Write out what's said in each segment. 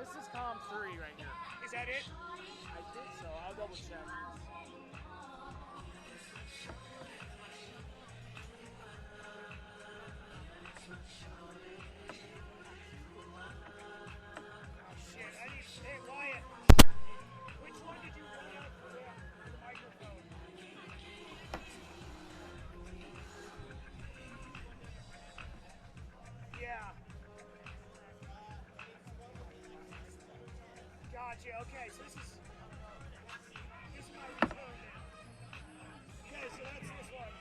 This is column 3 right here. Is that it? I think so. I'll double check. Oh shit! Hey Wyatt, which one did you run out for the microphone? Yeah. Gotcha. Okay, so this is my return now. Okay, so that's this one.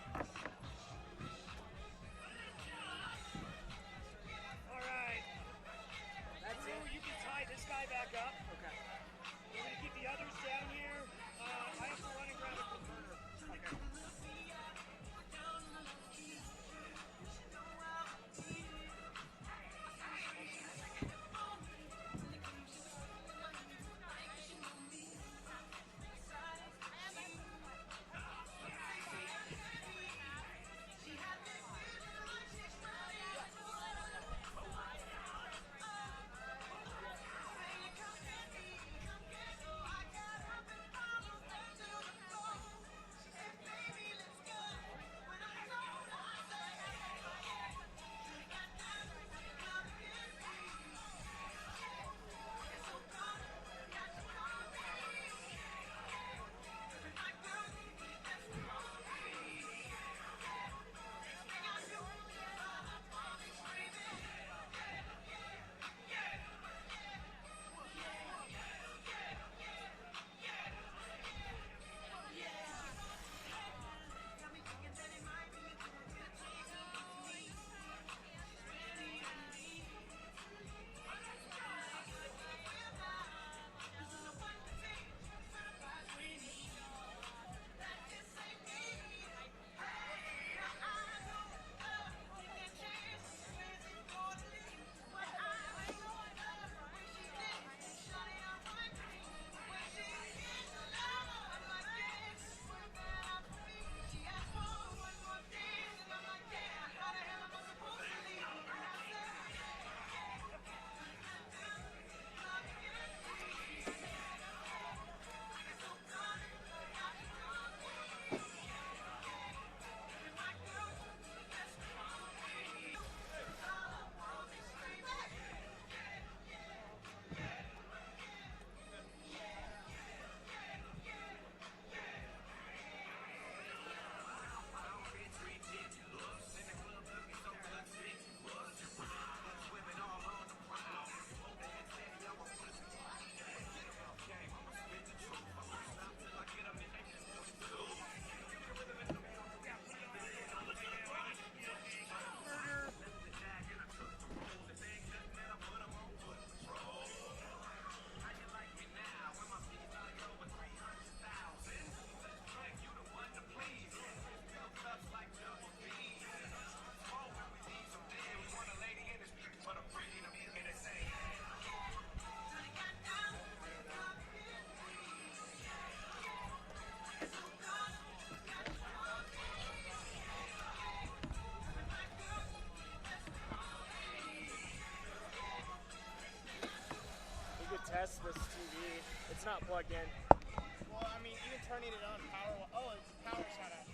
All right. That's it. You can tie this guy back up. Okay. We're gonna keep the others down here. I have to run and grab a converter. Okay. Test this TV. It's not plugged in. Well, I mean, even turning it on power. Oh, it's power shut off.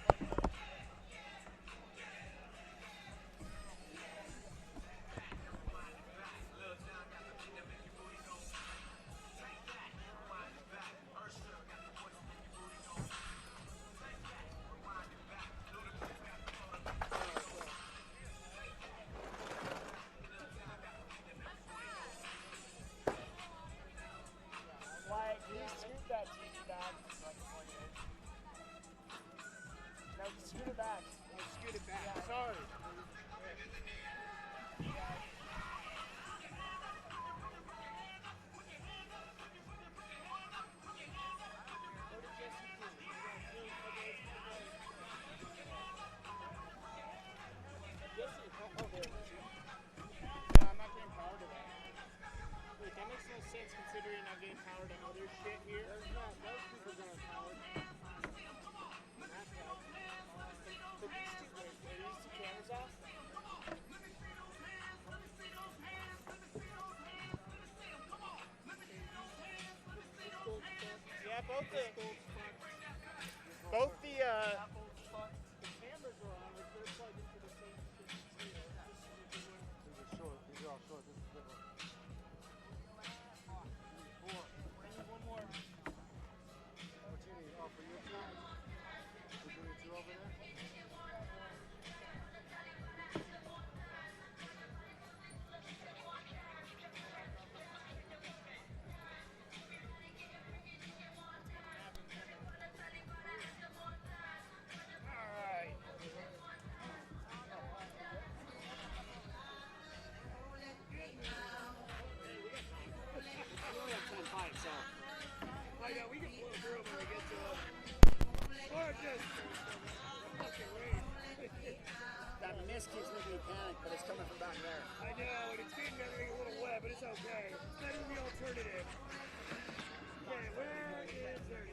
Wyatt, can you scoot that TV back? No, just scoot it back. Let's scoot it back. Yeah. Sorry. Yeah, I'm not getting power to that. Wait, that makes no sense considering I'm getting power to other shit here. There's not. Those people are gonna power. But are these two cameras off? both the cameras are on, like they're plugged into the same shit. These are short. These are all short. This is a good one. Four. One more. What you need? Oh, for you two? We're doing two over there? Alright. We only have 10 pints, so. I know, we can blow through when we get to them. Or just fucking rain. That mist keeps making me panic, but it's coming from back there. I know, and it's getting everything a little wet, but it's okay. It's better than the alternative. Okay, where is there?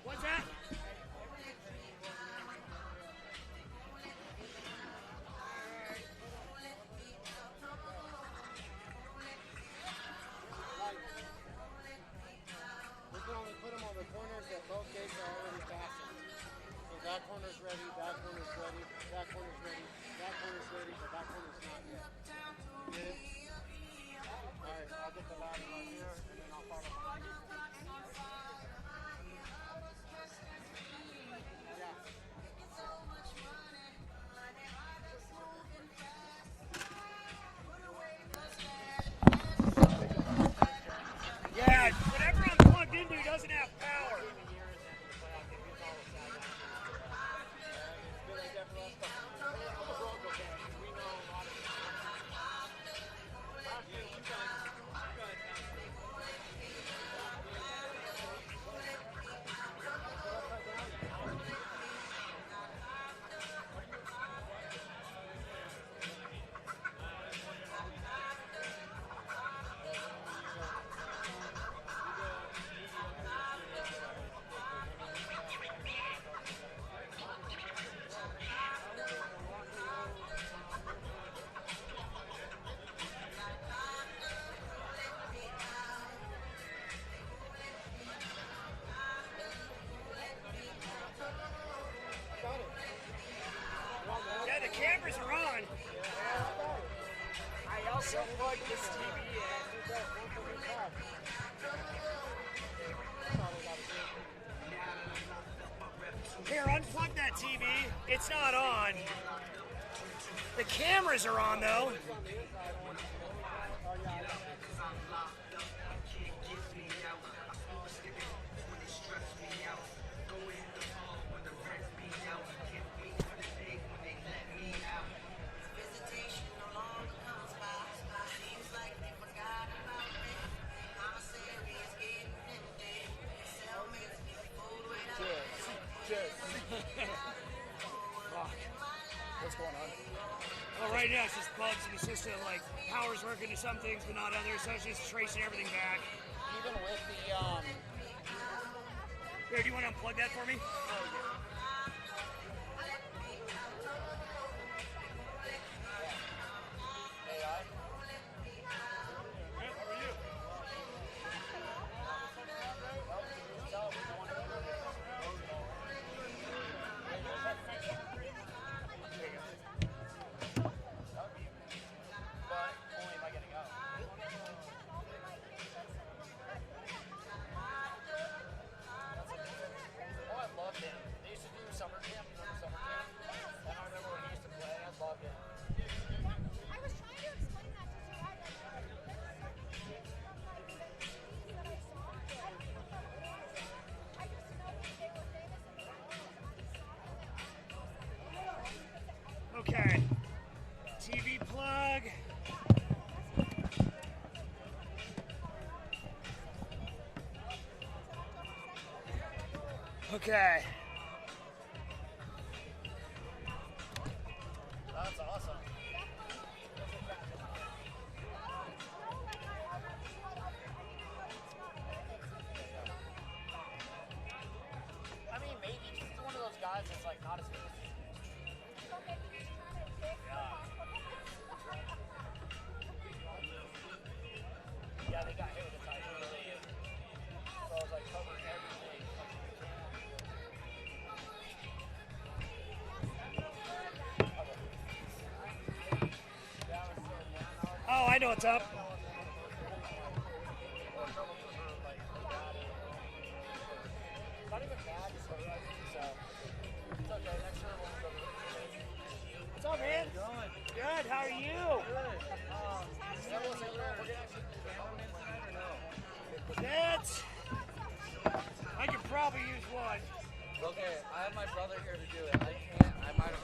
What's that? We can only put them on the corners that both gates are already fastened. So that corner's ready, that corner's ready, that corner's ready, that corner's ready, but that corner's not yet. Get it? Alright, I'll get the ladder right here, and then I'll follow. Yeah, whatever I'm plugged into doesn't have power. Yeah, the cameras are on. I also plugged this TV in. Here, unplug that TV. It's not on. The cameras are on, though. What's going on? Well, right now it's just bugs in the system. Like, power's working to some things, but not others. So it's just tracing everything back. Even with the Here, do you want to unplug that for me? AI. plug. Okay. That's awesome. I mean, maybe he's one of those guys that's like not as good as yeah, they got hit with a typhoon. So I was like covering everything. Oh, I know what's up. Not even bad, so I think so. It's okay, next year we'll go to What's up, man? Good. How are you? That's. I could probably use one. Okay, I have my brother here to do it. I can't. I might have.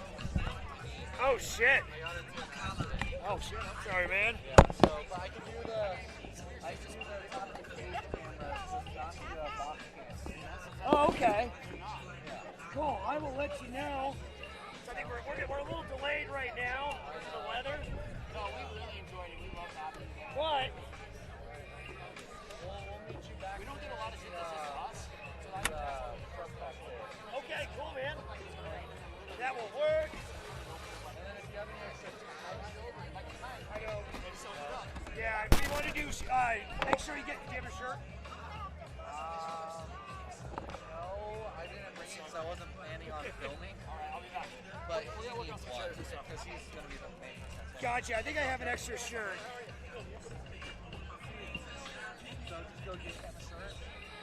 Oh shit. I got into an accident. Oh shit. I'm sorry, man. Yeah. So, but I can do the. I can do the top of the cage camera, just not the box cam. Oh, okay. Cool. I will let you know. So I think we're a little delayed right now because of the weather. No, we really enjoyed it. We love having you. But We'll meet you back. We don't get a lot of shit that's just us. So I truck back there. okay, cool, man. That will work. And then if you have any extra I go. Yeah, we want to do. Make sure you get. Do you have a shirt? no, I didn't bring it because I wasn't planning on filming. Alright, I'll be back. But he needs one because he's going to be the main person. Gotcha. I think I have an extra shirt. So just go get him a shirt.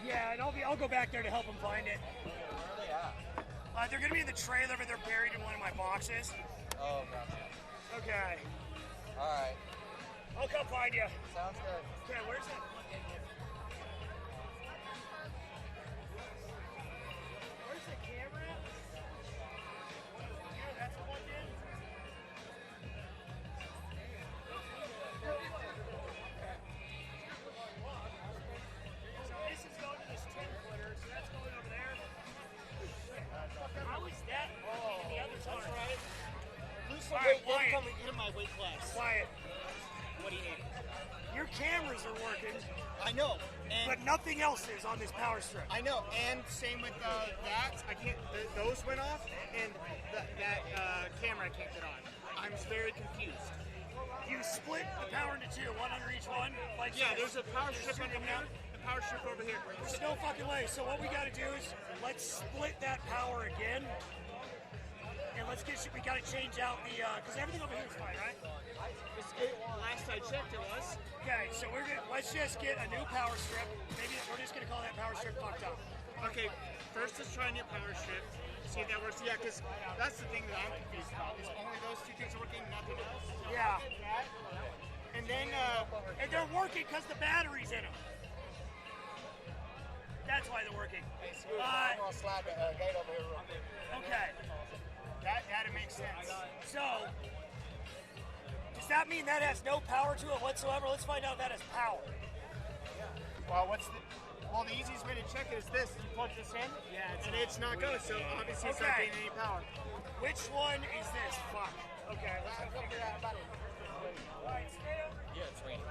Yeah, and I'll go back there to help them find it. Where are they at? They're gonna be in the trailer, but they're buried in one of my boxes. Oh, gotcha. Okay. All right. I'll come find you. Sounds good. Okay, where's that? Where's the camera at? Yeah, that's plugged in. So this is going to this 10-footer, so that's going over there. How is that in the other That's car? right. Lose some All right, weight, then quiet. come in my weight class. Quiet. What do you need? Your cameras are working, I know. And but nothing else is on this power strip. I know, and same with that. I can't. Those went off, and that camera I can't get on. I'm very confused. You split the power into two, one under each one. Like Yeah, this. there's a power strip Two under coming here, out. the power strip over here. There's no fucking way. So what we got to do is let's split that power again, and let's get. We got to change out the because everything over here is fine, right? Last I checked, it was. Okay, so let's just get a new power strip. Maybe we're just gonna call that power strip fucked up. Okay, first let's try a new power strip. See if that works. Yeah, because that's the thing that I'm confused about. Is only those two things are working, nothing else. Yeah, And then, and they're working because the battery's in them. That's why they're working. I'm gonna slide the gate over here real quick. Okay, That makes sense. so does that mean that has no power to it whatsoever? Let's find out if that has power. Well, the easiest way to check it is this. You plug this in, and it's not going. So obviously it's not Okay. getting any power. Which one is this? Fuck. Okay, let's figure out about it. Alright, stay over. Yeah, it's raining.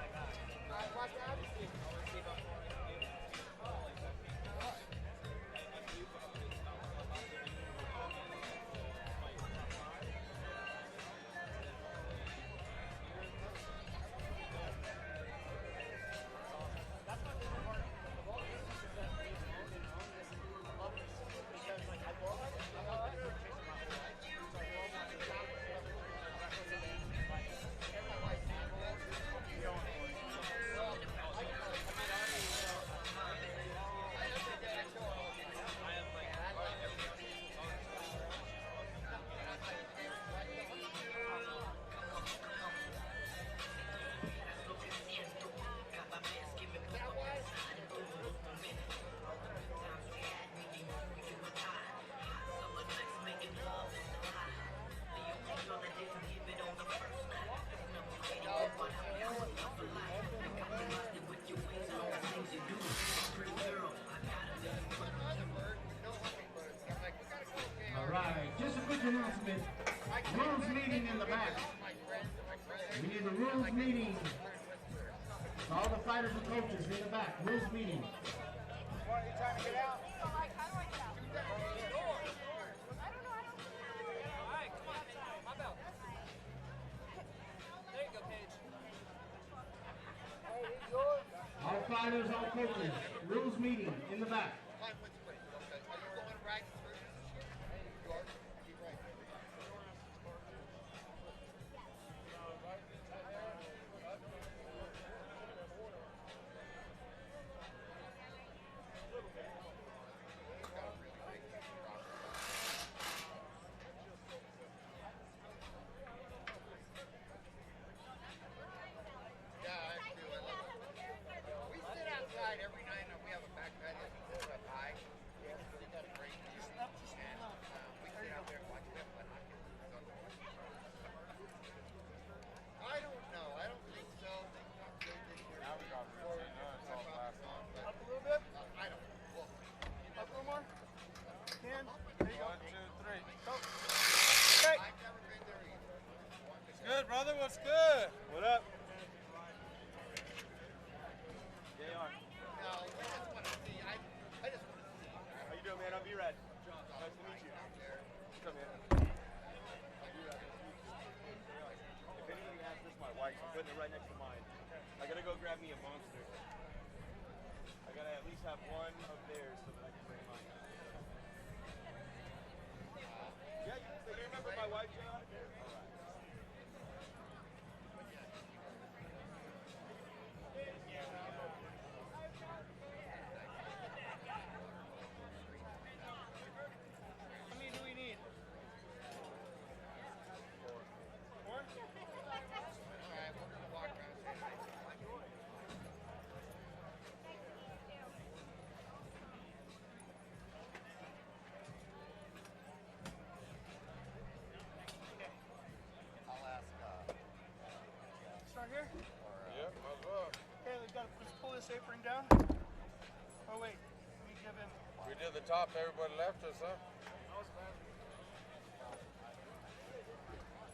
it. Rules meeting in the back. We need the rules meeting. All the fighters and coaches in the back. Rules meeting. What, are you trying to get out? All fighters, all coaches. Rules meeting in the back. Good, brother. What's good? What up? How you doing, man? I'm B-Rad. Nice to meet you. Come here. If anybody has this, my wife, I'm putting it right next to mine. I gotta go grab me a monster. I gotta at least have one of theirs so that I can bring mine. Yeah, you remember my wife, John? All right. Here? Yep, might as well. Okay, let's pull this apron down. Oh wait, we give him. We did the top, everybody left us, huh?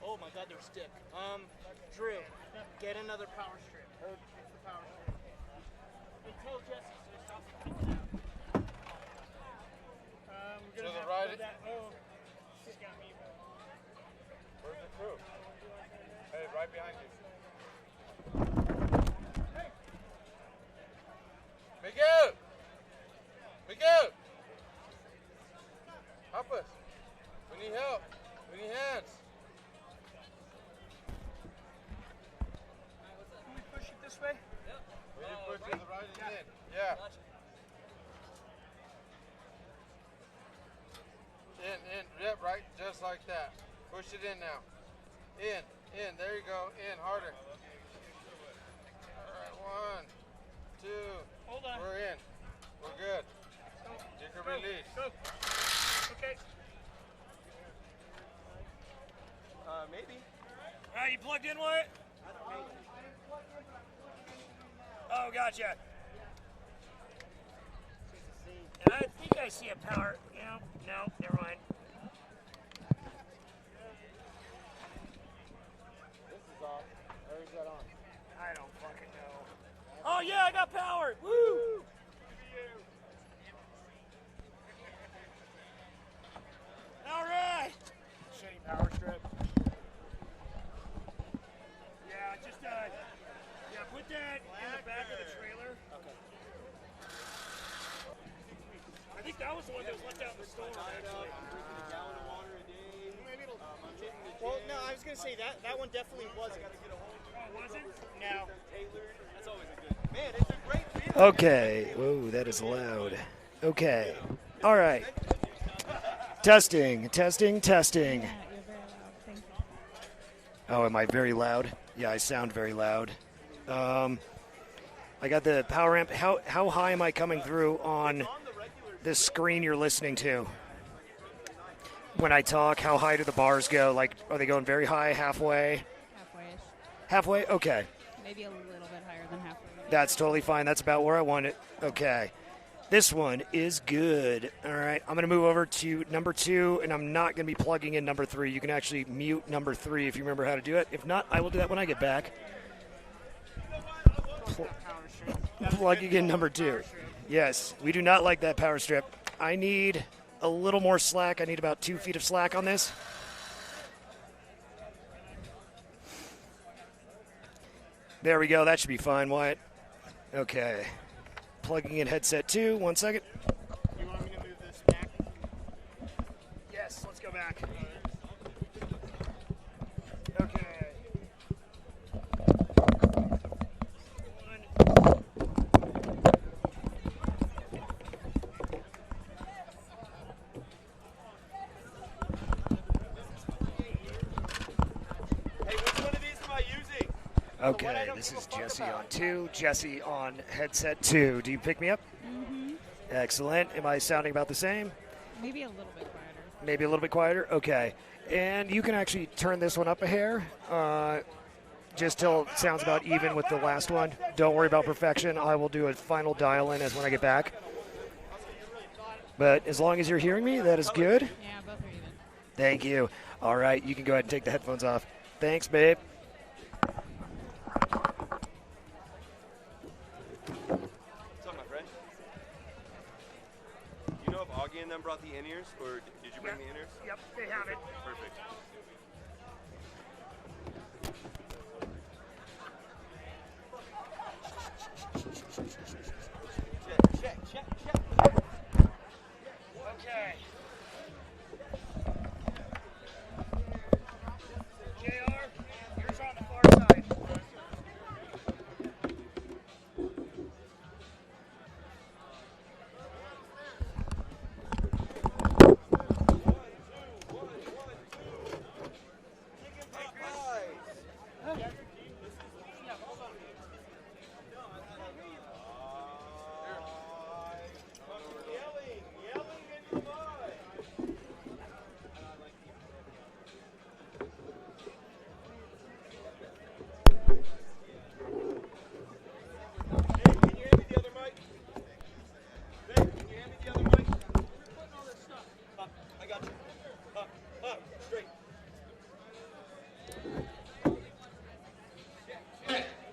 Oh my God, they're stick. Drew, get another power strip. It's the power strip. And tell Jesse to stop. We're gonna To the have right. to do that. Oh, she's got me. Where's the crew? Hey, right behind you. Miguel! Miguel! Help us. We need help. We need hands. Can we push it this way? We need to push to the right and in. Yeah. In, yep, right, just like that. Push it in now. In, there you go. In, harder. All right, 1, 2. Hold on. We're in. We're good. You can release. Go. Okay. Maybe. All right, you plugged in, Wyatt? Oh, gotcha. And I think I see a power. No, never mind. This is off. Or is that on? I don't fucking know. Oh yeah, I got power. Woo! All right. Shitty power strip. Yeah, just put that in the back of the trailer. Okay. I think that was the one that was left out in the store. Actually. Well, no, I was gonna say that one definitely wasn't. Oh, was it? No. That's always a good. Man, it's a great video. Okay. Whoa, that is loud. Okay. All right. Testing. Oh, am I very loud? Yeah, I sound very loud. I got the power amp. How high am I coming through on this screen you're listening to? When I talk, how high do the bars go? Like, are they going very high, halfway? Halfway-ish. Halfway? Okay. Maybe a little bit higher than halfway. That's totally fine. That's about where I want it. Okay. This one is good. All right, I'm going to move over to number 2, and I'm not going to be plugging in number 3. You can actually mute number 3 if you remember how to do it. If not, I will do that when I get back. Plugging in number 2. Yes, we do not like that power strip. I need a little more slack. I need about 2 feet of slack on this. There we go. That should be fine, Wyatt. Okay. Plugging in headset 2. 1 second. You want me to move this back? Yes, let's go back. Okay. Okay, this is Jesse on 2, Jesse on headset 2. Do you pick me up? Mm-hmm. Excellent. Am I sounding about the same? Maybe a little bit quieter. Maybe a little bit quieter? Okay. And you can actually turn this one up a hair, just till it sounds about even with the last one. Don't worry about perfection. I will do a final dial-in as when I get back. But as long as you're hearing me, that is good. Yeah, both are even. Thank you. All right, you can go ahead and take the headphones off. Thanks, babe. Augie and them brought the in-ears, or did you bring the in-ears? Yep, they have it. Perfect. Check. Okay. JR, yours on the far side.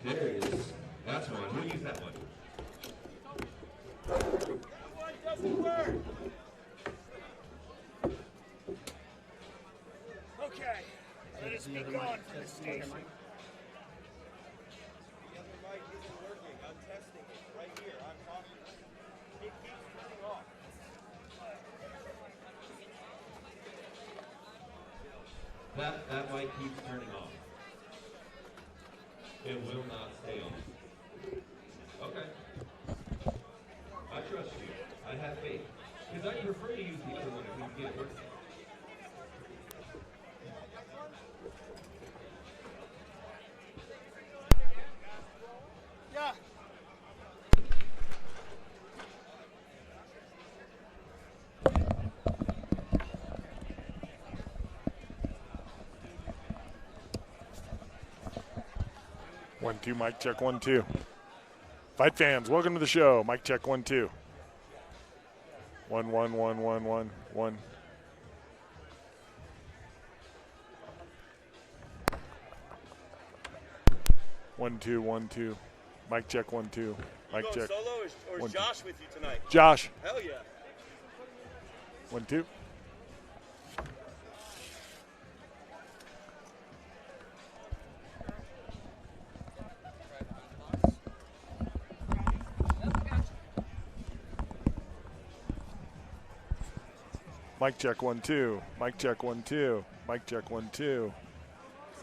There it is. That's one. We'll use that one. Okay, let us be gone from this station. The other mic isn't working. I'm testing it right here. I'm talking. It keeps turning off. That mic keeps turning off. It will not stay on. Okay. I trust you. I have faith. Because I prefer to use the other one if we can get it working. Yeah. One, two, mic check, 1, 2. Fight fans, welcome to the show. Mic check, 1, 2. 1, 1, 1, 1, 1, 1. One, two, 1, 2. Mic check, 1, 2. Mic check. Solo or One, is Josh with you tonight? Josh. Hell yeah. 1, 2. Mic check, 1, 2. Mic check, 1, 2. Mic check, 1, 2.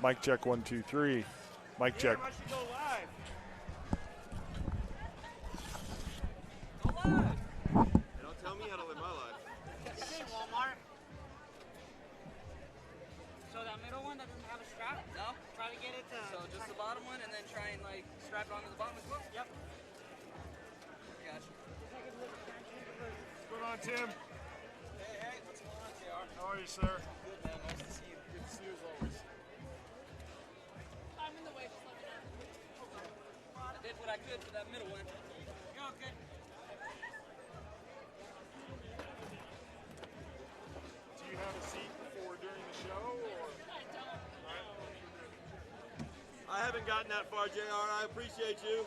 Mic check, 1, 2, 3. Mic check. Don't tell me how to live my life. Hey, Walmart. So that middle one that doesn't have a strap? No. Try to get it to. So just the bottom one, and then try and like strap it onto the bottom as well. Yep. Gotcha. What's going on, Tim? Hey, what's going on, JR? How are you, sir? Good, man. Nice to see you. Good to see you as always. I'm in the way. Just let me know. I did what I could for that middle one. You're all good. I haven't gotten that far, JR. I appreciate you.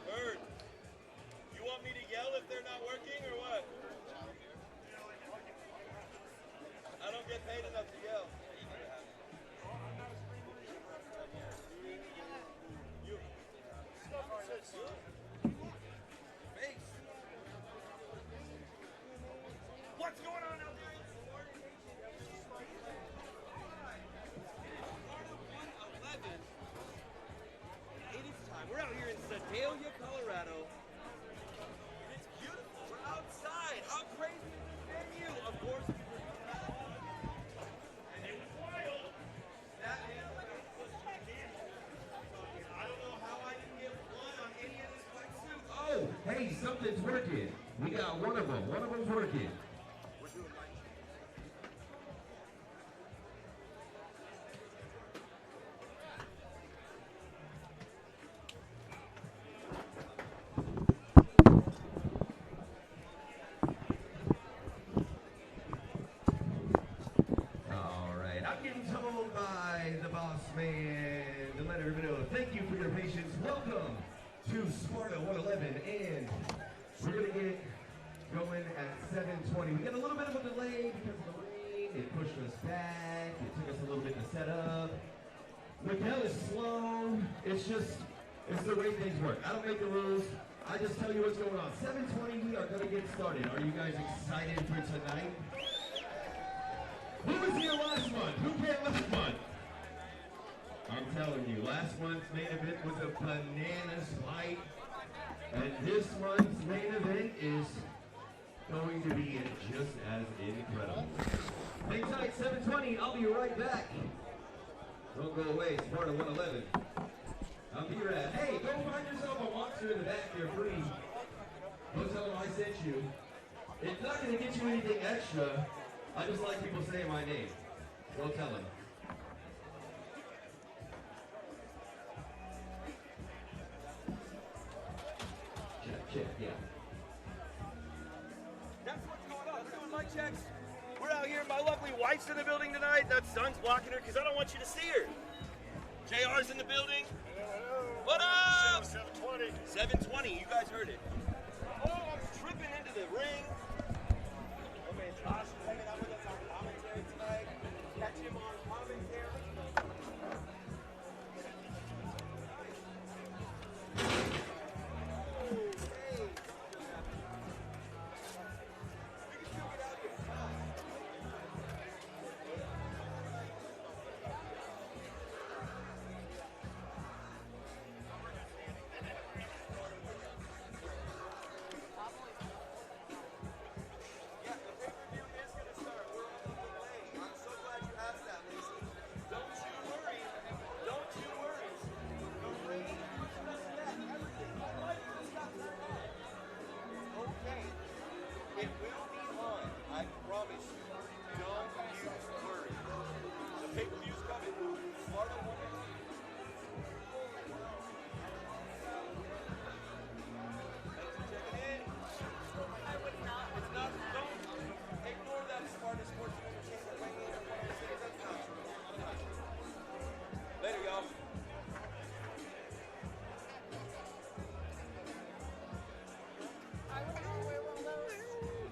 Bird, you want me to yell if they're not working or what? I don't get paid enough to yell. What's going on out there? It is time. We're out here in Sedalia, Colorado. And it's beautiful. We're outside. How crazy is this venue? Of course, we were and it was wild. That man was gigantic. I don't know how I didn't get one on any of this wetsuit. Oh, hey, something's working. We got one of them. One of them's working. All right, I'm getting told by the boss man to let everybody know. Thank you for your patience. Welcome to Sparta 111, and we're going to get going at 7:20. We got a little bit of a delay because of the rain. It pushed us back. It took us a little bit to set up. Miguel is slow. It's the way things work. I don't make the rules. I just tell you what's going on. 7:20, we are going to get started. Are you guys excited for tonight? Who was here last month? Who came last month? I'm telling you, last month's main event was a bananas fight. And this month's main event is going to be just as incredible. Hang tight, 7:20. I'll be right back. Don't go away, Sparta 111. I'll be right. Hey, go find yourself a monster in the back. They're free. Go tell them I sent you. It's not going to get you anything extra. I just like people saying my name. Go tell them. Check, yeah. That's what's going on. We're doing mic checks. We're out here. My lovely wife's in the building tonight. That sun's blocking her because I don't want you to see her. JR's in the building. What up? 720. 720. You guys heard it. Oh, I'm tripping into the ring. Oh man, Josh is hanging out with us on commentary tonight. Catch him on commentary.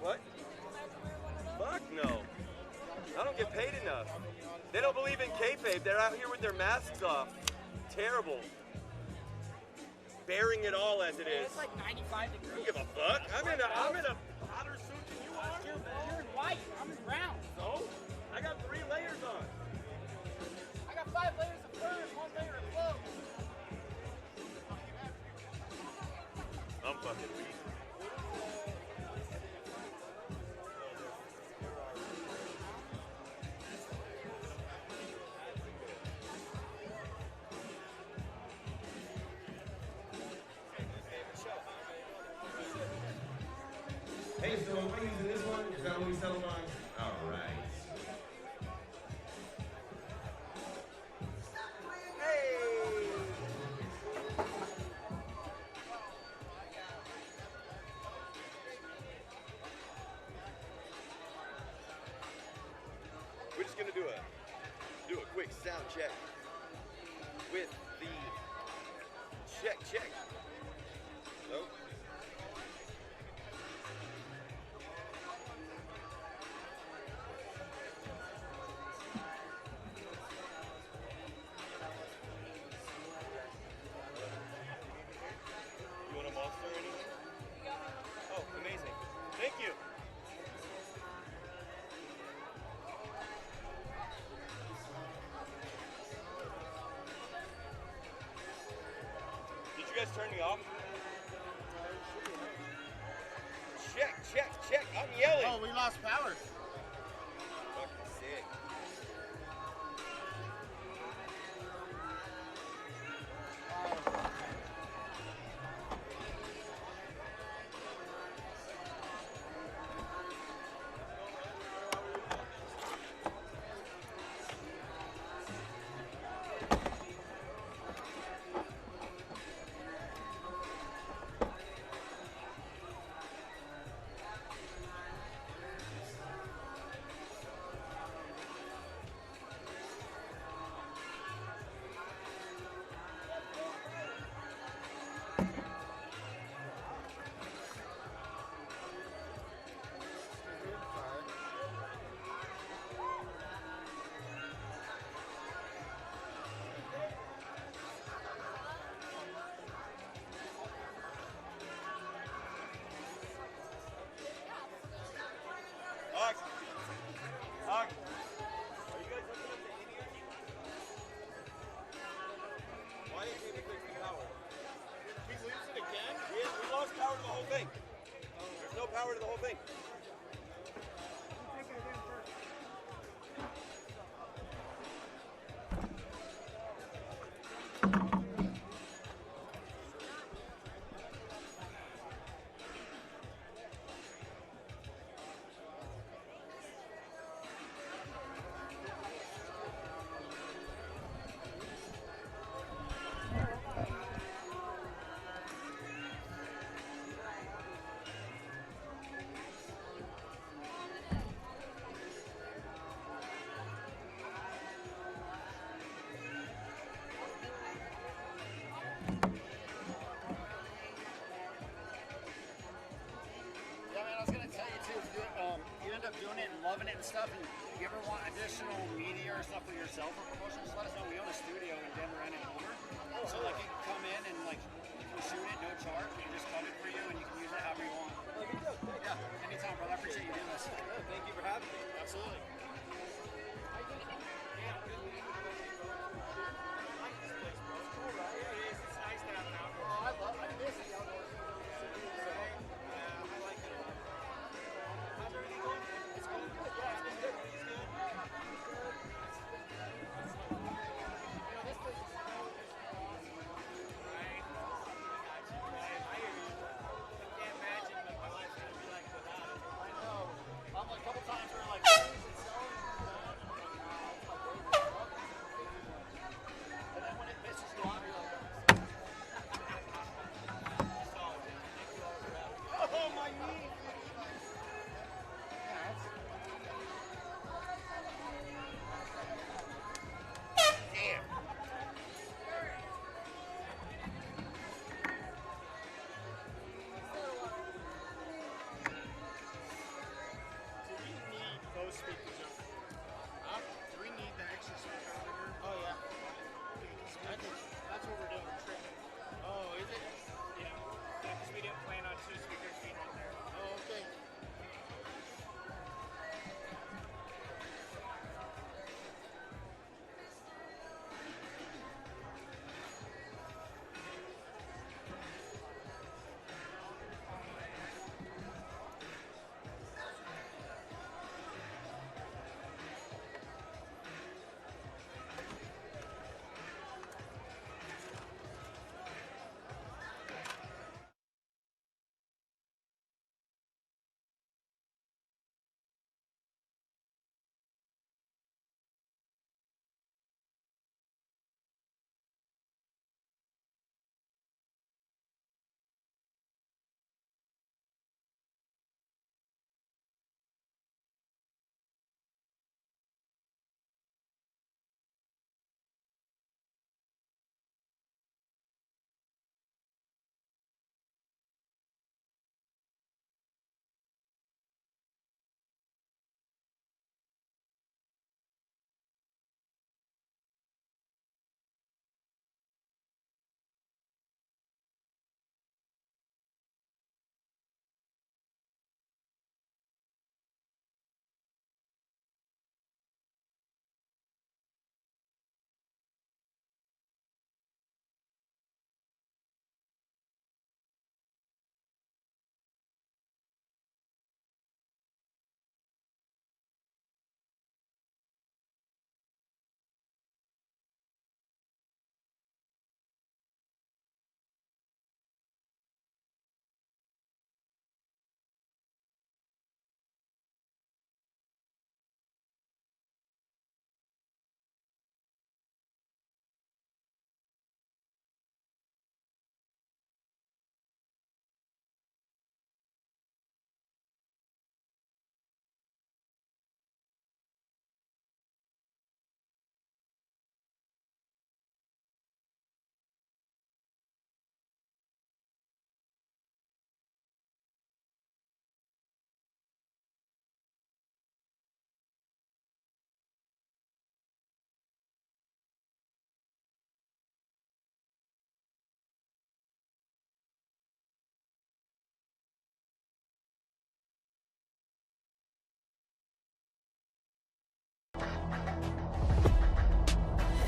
What? Fuck no. I don't get paid enough. They don't believe in kayfabe. They're out here with their masks off. Terrible. Bearing it all as it is. It's like 95 degrees. I don't give a fuck. I'm in a hotter suit than you are. You're in white. I'm in brown. So? I got 3 layers on. I got 5 layers of furs, 1 layer of clothes. I'm fucking weak. Hey, so am I using this one? Is that what we settled on? All right. We're just gonna do a quick sound check with the check. So. You want a monster or anything? Oh, amazing. Thank you. Did you guys turn me off? Check. I'm yelling. Oh, we lost power. Fucking sick. Hawk. Are you guys looking at the idiots? Why didn't we fix the power? We lose it again? Yeah, we lost power to the whole thing. There's no power to the whole thing. doing it and loving it and stuff, and you ever want additional media or stuff for yourself or promotions, let us know. We own a studio in Denver and in Homer. So like you can come in and like you can shoot it, no charge, we can just cut it for you and you can use it however you want. Yeah, anytime, brother. I appreciate you doing this. Thank you for having me. Absolutely.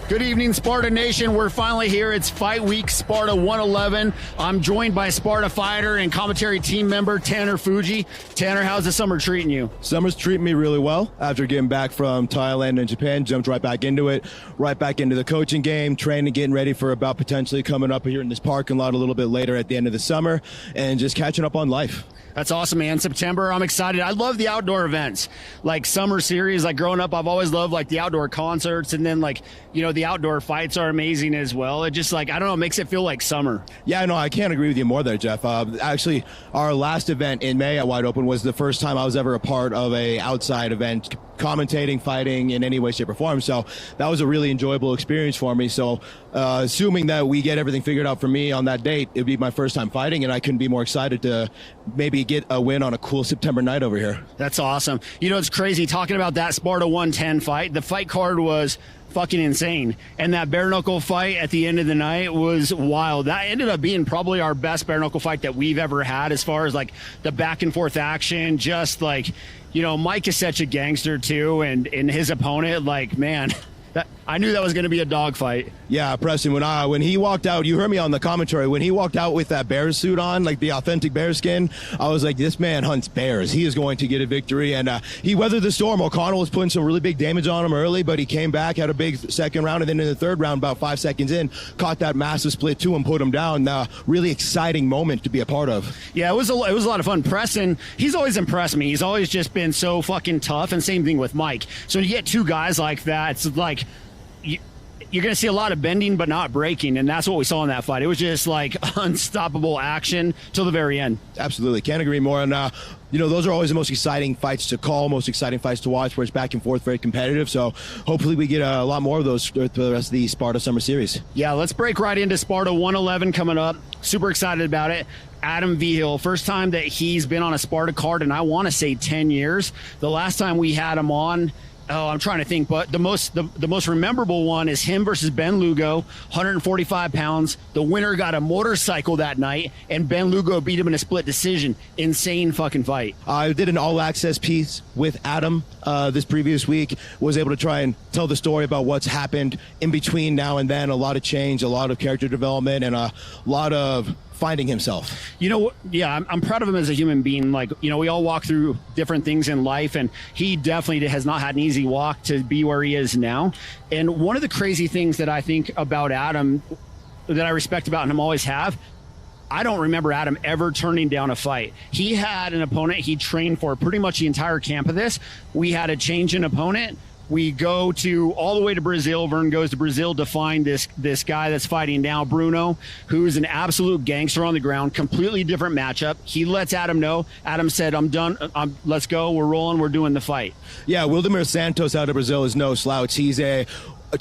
Good evening, Sparta Nation. We're finally here. It's Fight Week Sparta 111. I'm joined by Sparta fighter and commentary team member Tanner Fuji. Tanner, how's the summer treating you? Summer's treating me really well. After getting back from Thailand and Japan, jumped right back into it, right back into the coaching game, training, getting ready for about potentially coming up here in this parking lot a little bit later at the end of the summer, and just catching up on life. That's awesome, man. September, I'm excited. I love the outdoor events, like summer series. Like growing up, I've always loved like the outdoor concerts, and then like, you know, the outdoor fights are amazing as well. It just like, I don't know, makes it feel like summer. Yeah, no, I can't agree with you more there, Jeff. Actually, our last event in May at Wide Open was the first time I was ever a part of a outside event, commentating, fighting in any way, shape, or form. So that was a really enjoyable experience for me. So assuming that we get everything figured out for me on that date, it'd be my first time fighting, and I couldn't be more excited to maybe get a win on a cool September night over here. That's awesome. You know, it's crazy talking about that Sparta 110 fight. The fight card was fucking insane, and that bare knuckle fight at the end of the night was wild. That ended up being probably our best bare knuckle fight that we've ever had, as far as like the back and forth action. Just like, you know, Mike is such a gangster too, and his opponent, like, man, I knew that was going to be a dogfight. Yeah, Preston, when he walked out, you heard me on the commentary, when he walked out with that bear suit on, like the authentic bear skin, I was like, this man hunts bears. He is going to get a victory, and he weathered the storm. O'Connell was putting some really big damage on him early, but he came back, had a big second round, and then in the third round, about 5 seconds in, caught that massive split to him, put him down. Really exciting moment to be a part of. Yeah, it was a lot of fun. Preston, he's always impressed me. He's always just been so fucking tough, and same thing with Mike. So you get two guys like that, it's like, you're going to see a lot of bending but not breaking, and that's what we saw in that fight. It was just like unstoppable action till the very end. Absolutely. Can't agree more. And, you know, those are always the most exciting fights to call, most exciting fights to watch, where it's back and forth, very competitive. So hopefully we get a lot more of those through the rest of the Sparta Summer Series. Yeah, let's break right into Sparta 111 coming up. Super excited about it. Adam Vigil, first time that he's been on a Sparta card, and I want to say 10 years. The last time we had him on, I'm trying to think, but the most memorable one is him versus Ben Lugo, 145 pounds. The winner got a motorcycle that night, and Ben Lugo beat him in a split decision. Insane fucking fight. I did an all-access piece with Adam this previous week, was able to try and tell the story about what's happened in between now and then. A lot of change, a lot of character development, and a lot of finding himself. You know, yeah, I'm proud of him as a human being. Like, you know, we all walk through different things in life, and he definitely has not had an easy walk to be where he is now. And one of the crazy things that I think about Adam, that I respect about him, always have, I don't remember Adam ever turning down a fight. He had an opponent he trained for pretty much the entire camp of this. We had a change in opponent. We go all the way to Brazil. Vern goes to Brazil to find this guy that's fighting now, Bruno, who's an absolute gangster on the ground, completely different matchup. He lets Adam know. Adam said, I'm done. Let's go. We're rolling. We're doing the fight. Yeah, Wildemir Santos out of Brazil is no slouch. He's a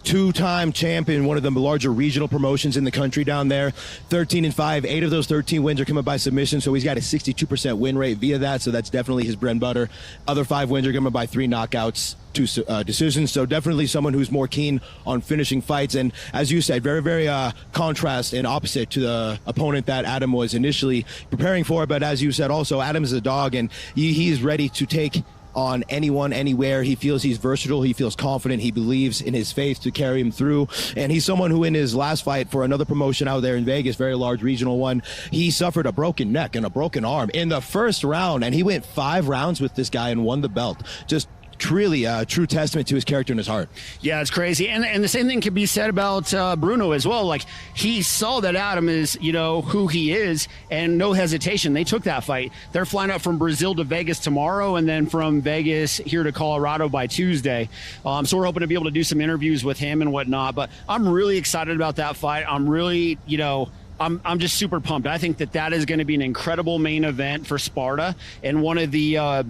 two-time champion, one of the larger regional promotions in the country down there. 13-5, 8 of those 13 wins are coming by submission, so he's got a 62% win rate via that, so that's definitely his bread and butter. Other 5 wins are coming by 3 knockouts, 2 decisions, so definitely someone who's more keen on finishing fights. And as you said, very, very contrast and opposite to the opponent that Adam was initially preparing for. But as you said also, Adam is a dog, and he's ready to take on anyone, anywhere. He feels he's versatile. He feels confident. He believes in his faith to carry him through. And he's someone who, in his last fight for another promotion out there in Vegas, very large regional one, he suffered a broken neck and a broken arm in the first round. And he went 5 rounds with this guy and won the belt. Just truly a true testament to his character and his heart. Yeah, it's crazy. And the same thing can be said about Bruno as well. Like, he saw that Adam is, you know, who he is, and no hesitation. They took that fight. They're flying up from Brazil to Vegas tomorrow, and then from Vegas here to Colorado by Tuesday. So we're hoping to be able to do some interviews with him and whatnot. But I'm really excited about that fight. I'm really, you know, I'm just super pumped. I think that is going to be an incredible main event for Sparta, and one of the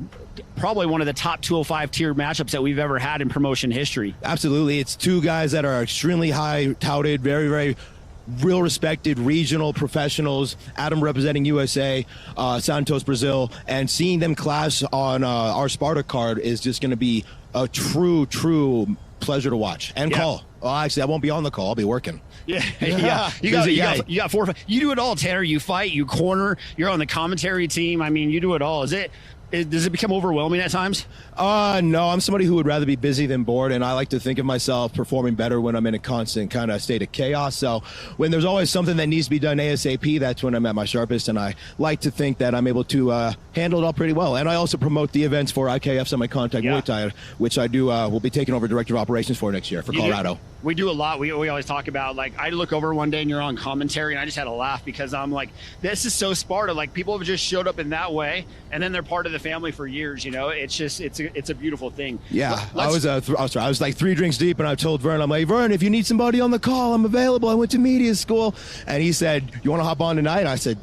probably one of the top 205 tier matchups that we've ever had in promotion history. Absolutely. It's 2 guys that are extremely high touted, very, very real respected regional professionals. Adam representing USA, Santos Brazil, and seeing them clash on our Sparta card is just going to be a true pleasure to watch and call. Well, actually, I won't be on the call. I'll be working. Yeah. You got 4. You do it all, Tanner. You fight, you corner, you're on the commentary team. I mean, you do it all. Does it become overwhelming at times? No, I'm somebody who would rather be busy than bored, and I like to think of myself performing better when I'm in a constant kind of state of chaos. So when there's always something that needs to be done ASAP, that's when I'm at my sharpest, and I like to think that I'm able to handle it all pretty well. And I also promote the events for IKF Semi-Contact Muay Thai, which I do will be taking over Director of Operations for next year for Colorado. We do a lot. We always talk about, like, I look over one day and you're on commentary, and I just had a laugh because I'm like, this is so Sparta. Like, people have just showed up in that way, and then they're part of the family for years. You know, it's just it's a beautiful thing. Yeah, I was like 3 drinks deep, and I told Vern, I'm like, Vern, if you need somebody on the call, I'm available. I went to media school, and he said, you want to hop on tonight? I said,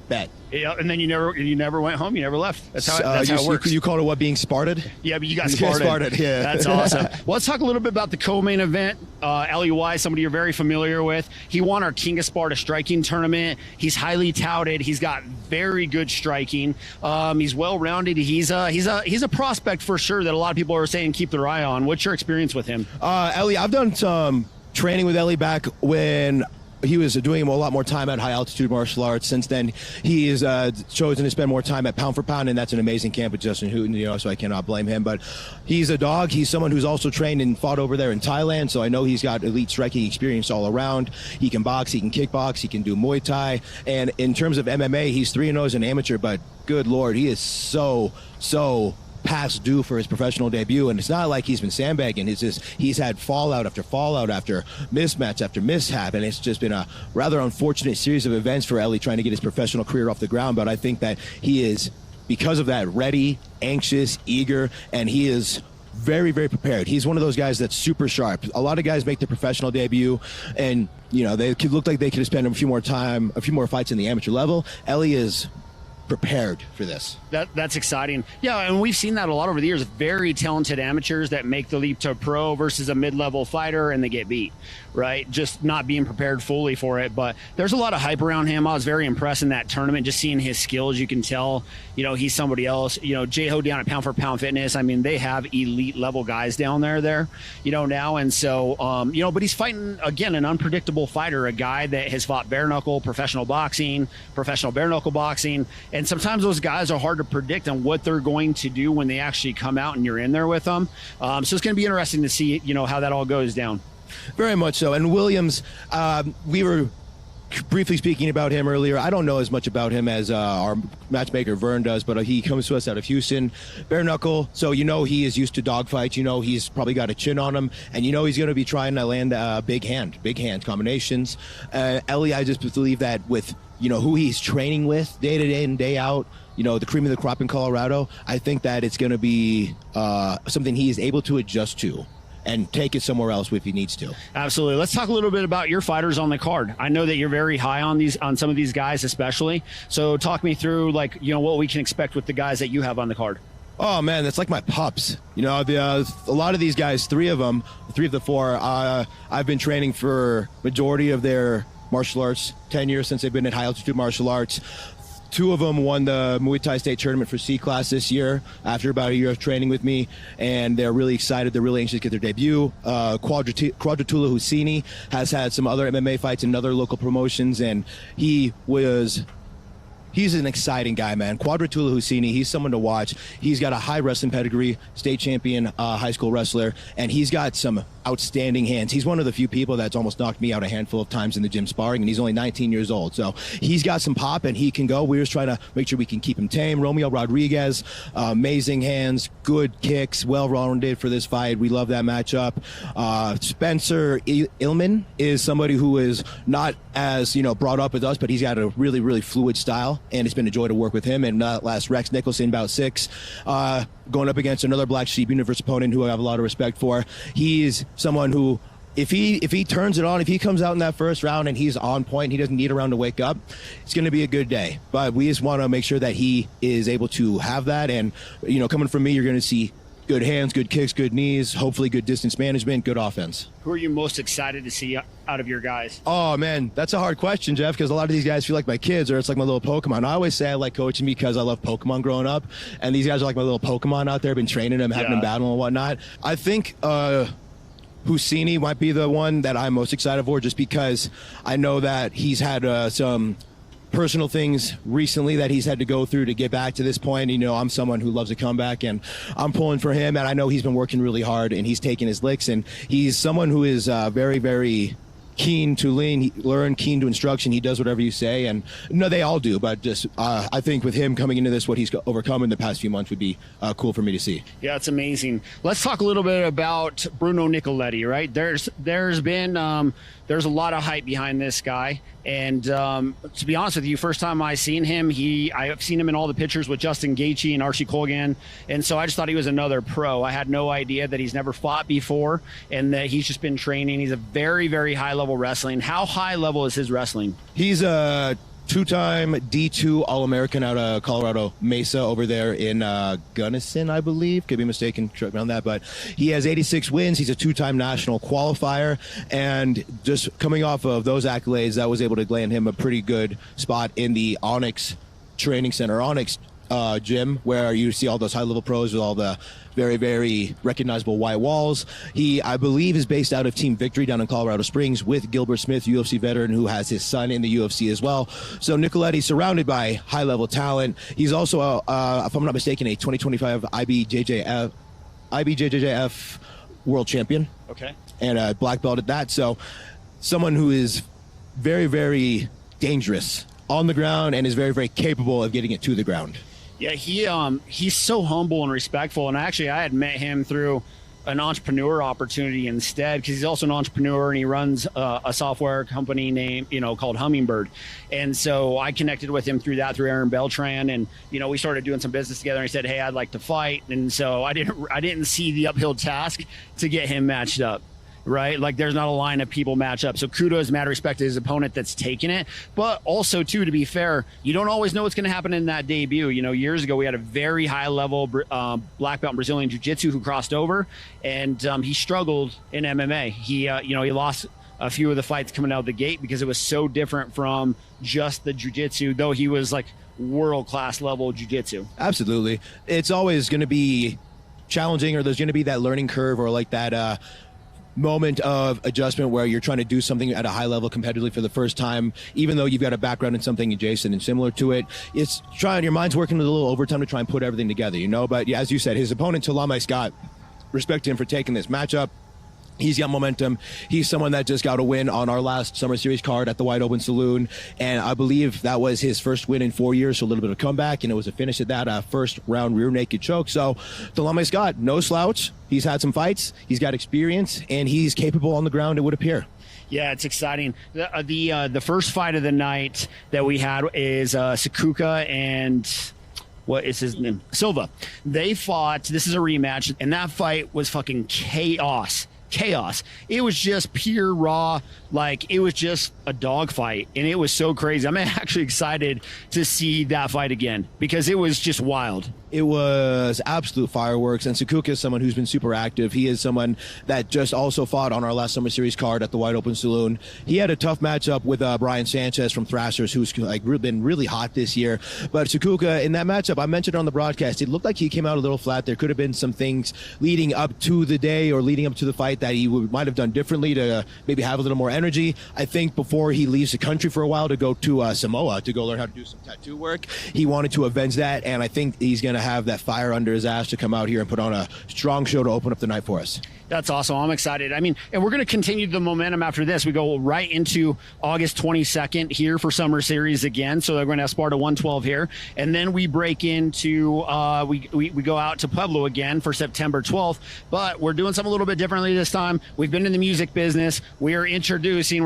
bet. Yeah, and then you never went home. You never left. That's how it works. You called it what, being Sparted? Yeah, but you got Sparted. Yeah. That's awesome. Well, let's talk a little bit about the co-main event. LEY, somebody you're very familiar with. He won our King of Sparta striking tournament. He's highly touted. He's got very good striking. He's well-rounded. He's a prospect for sure that a lot of people are saying keep their eye on. What's your experience with him? Ellie, I've done some training with Ellie back when he was doing a lot more time at high altitude martial arts. Since then, he has chosen to spend more time at pound for pound, and that's an amazing camp with Justin Hooten, so I cannot blame him. But he's a dog. He's someone who's also trained and fought over there in Thailand, so I know he's got elite striking experience all around. He can box, he can kickbox, he can do Muay Thai. And in terms of MMA, he's 3-0 as an amateur, but good Lord, he is so past due for his professional debut, and it's not like he's been sandbagging. It's just he's had fallout after mismatch after mishap, and it's just been a rather unfortunate series of events for Ellie trying to get his professional career off the ground. But I think that he is, because of that, ready, anxious, eager, and he is very, very prepared. He's one of those guys that's super sharp. A lot of guys make their professional debut, and they could look like they could have spent a few more fights in the amateur level. Ellie is prepared for this. That's exciting. Yeah, and we've seen that a lot over the years. Very talented amateurs that make the leap to pro versus a mid-level fighter, and they get beat, right? Just not being prepared fully for it. But there's a lot of hype around him. I was very impressed in that tournament, just seeing his skills. You can tell, he's somebody else. J-Ho down at Pound for Pound Fitness, I mean, they have elite level guys down there, now. And so, but he's fighting, again, an unpredictable fighter, a guy that has fought bare knuckle, professional bare knuckle boxing. And sometimes those guys are hard to predict on what they're going to do when they actually come out and you're in there with them. So it's going to be interesting to see, how that all goes down. Very much so. And Williams, we were briefly speaking about him earlier. I don't know as much about him as our matchmaker Vern does, but he comes to us out of Houston, bare knuckle. So he is used to dogfights. He's probably got a chin on him, and he's going to be trying to land big hand combinations. Ellie, I just believe that with who he's training with day to day and day out, the cream of the crop in Colorado, I think that it's going to be something he is able to adjust to and take it somewhere else if he needs to. Absolutely. Let's talk a little bit about your fighters on the card. I know that you're very high on some of these guys especially. So talk me through what we can expect with the guys that you have on the card. Oh man, that's like my pups. A lot of these guys, 3 of the 4, I've been training for majority of their martial arts, 10 years since they've been at high altitude martial arts. 2 of them won the Muay Thai state tournament for C class this year after about a year of training with me, and they're really excited. They're really anxious to get their debut. Quadratula Husseini has had some other MMA fights in other local promotions, and he's an exciting guy, man. Quadratula Husseini, he's someone to watch. He's got a high wrestling pedigree, state champion high school wrestler, and he's got some outstanding hands. He's one of the few people that's almost knocked me out a handful of times in the gym sparring, and he's only 19 years old. So he's got some pop, and he can go. We're just trying to make sure we can keep him tame. Romeo Rodriguez, amazing hands, good kicks, well-rounded for this fight. We love that matchup. Spencer Illman is somebody who is not as, brought up with us, but he's got a really, really fluid style, and it's been a joy to work with him. And last Rex Nicholson, about 6, going up against another Black Sheep Universe opponent who I have a lot of respect for. He's someone who, if he turns it on, if he comes out in that first round and he's on point, he doesn't need a round to wake up, it's going to be a good day. But we just want to make sure that he is able to have that. And, coming from me, you're going to see good hands, good kicks, good knees, hopefully good distance management, good offense. Who are you most excited to see out of your guys? Oh, man, that's a hard question, Jeff, because a lot of these guys feel like my kids, or it's like my little Pokemon. I always say I like coaching because I love Pokemon growing up, and these guys are like my little Pokemon out there. I've been training them, having them battle and whatnot. I think Husseini might be the one that I'm most excited for, just because I know that he's had some personal things recently that he's had to go through to get back to this point. You know, I'm someone who loves a comeback, and I'm pulling for him, and I know he's been working really hard, and he's taking his licks, and he's someone who is very, very keen to learn, keen to instruction. He does whatever you say, and no, they all do, but just I think with him coming into this, what he's overcome in the past few months would be cool for me to see. Yeah, it's amazing. Let's talk a little bit about Bruno Nicoletti, right? There's been there's a lot of hype behind this guy, and to be honest with you, first time I seen him, I've seen him in all the pictures with Justin Gaethje and Archie Colgan, and so I just thought he was another pro. I had no idea that he's never fought before, and that he's just been training. He's a very, very high level wrestling. How high level is his wrestling? He's a two-time D2 All-American out of Colorado Mesa over there in Gunnison, I believe. Could be mistaken on that, but he has 86 wins. He's a two-time national qualifier, and just coming off of those accolades, that was able to land him a pretty good spot in the Onyx Training Center, Onyx gym, where you see all those high-level pros with all the very, very recognizable white walls. He, I believe, is based out of Team Victory down in Colorado Springs with Gilbert Smith, UFC veteran, who has his son in the UFC as well. So Nicoletti surrounded by high-level talent. He's also, if I'm not mistaken, a 2025 IBJJF world champion. Okay. And a black belt at that. So someone who is very, very dangerous on the ground and is very, very capable of getting it to the ground. Yeah, he's so humble and respectful, and actually I had met him through an entrepreneur opportunity instead, because he's also an entrepreneur and he runs a software company called Hummingbird. And so I connected with him through Aaron Beltran, and we started doing some business together, and he said, hey, I'd like to fight. And so I didn't see the uphill task to get him matched up. Right? Like, there's not a line of people match up. So kudos, mad respect to his opponent that's taking it. But also, too, to be fair, you don't always know what's going to happen in that debut. Years ago, we had a very high-level black belt in Brazilian Jiu-Jitsu who crossed over, and he struggled in MMA. He lost a few of the fights coming out of the gate because it was so different from just the Jiu-Jitsu, though he was, like, world-class level Jiu-Jitsu. Absolutely. It's always going to be challenging, or there's going to be that learning curve, or like that moment of adjustment where you're trying to do something at a high level competitively for the first time, even though you've got a background in something adjacent and similar to it. It's your mind's working with a little overtime to try and put everything together, but yeah, as you said, his opponent Talame Scott, respect him for taking this matchup. He's got momentum. He's someone that just got a win on our last Summer Series card at the Wide Open Saloon, and I believe that was his first win in 4 years, so a little bit of comeback, and it was a finish at that first round rear naked choke. So Talame Scott, no slouch. He's had some fights. He's got experience, and he's capable on the ground, it would appear. Yeah, it's exciting. The first fight of the night that we had is Sakuka and what is his name? Silva. They fought. This is a rematch, and that fight was fucking chaos. It was just pure raw, like it was just a dog fight, and it was so crazy. I'm actually excited to see that fight again because it was just wild. It was absolute fireworks, and Sakuka is someone who's been super active. He is someone that just also fought on our last Summer Series card at the Wide Open Saloon. He had a tough matchup with Brian Sanchez from Thrashers, who's been really hot this year. But Sakuka, in that matchup, I mentioned on the broadcast, it looked like he came out a little flat. There could have been some things leading up to the day or leading up to the fight that he might have done differently to maybe have a little more energy. I think before he leaves the country for a while to go to Samoa to go learn how to do some tattoo work, he wanted to avenge that, and I think he's going to have that fire under his ass to come out here and put on a strong show to open up the night for us. That's awesome. I'm excited. I mean, and we're going to continue the momentum after this. We go right into August 22nd here for Summer Series again. So they're going to have Sparta 112 here. And then we break into, we go out to Pueblo again for September 12th. But we're doing something a little bit differently this time. We've been in the music business. We're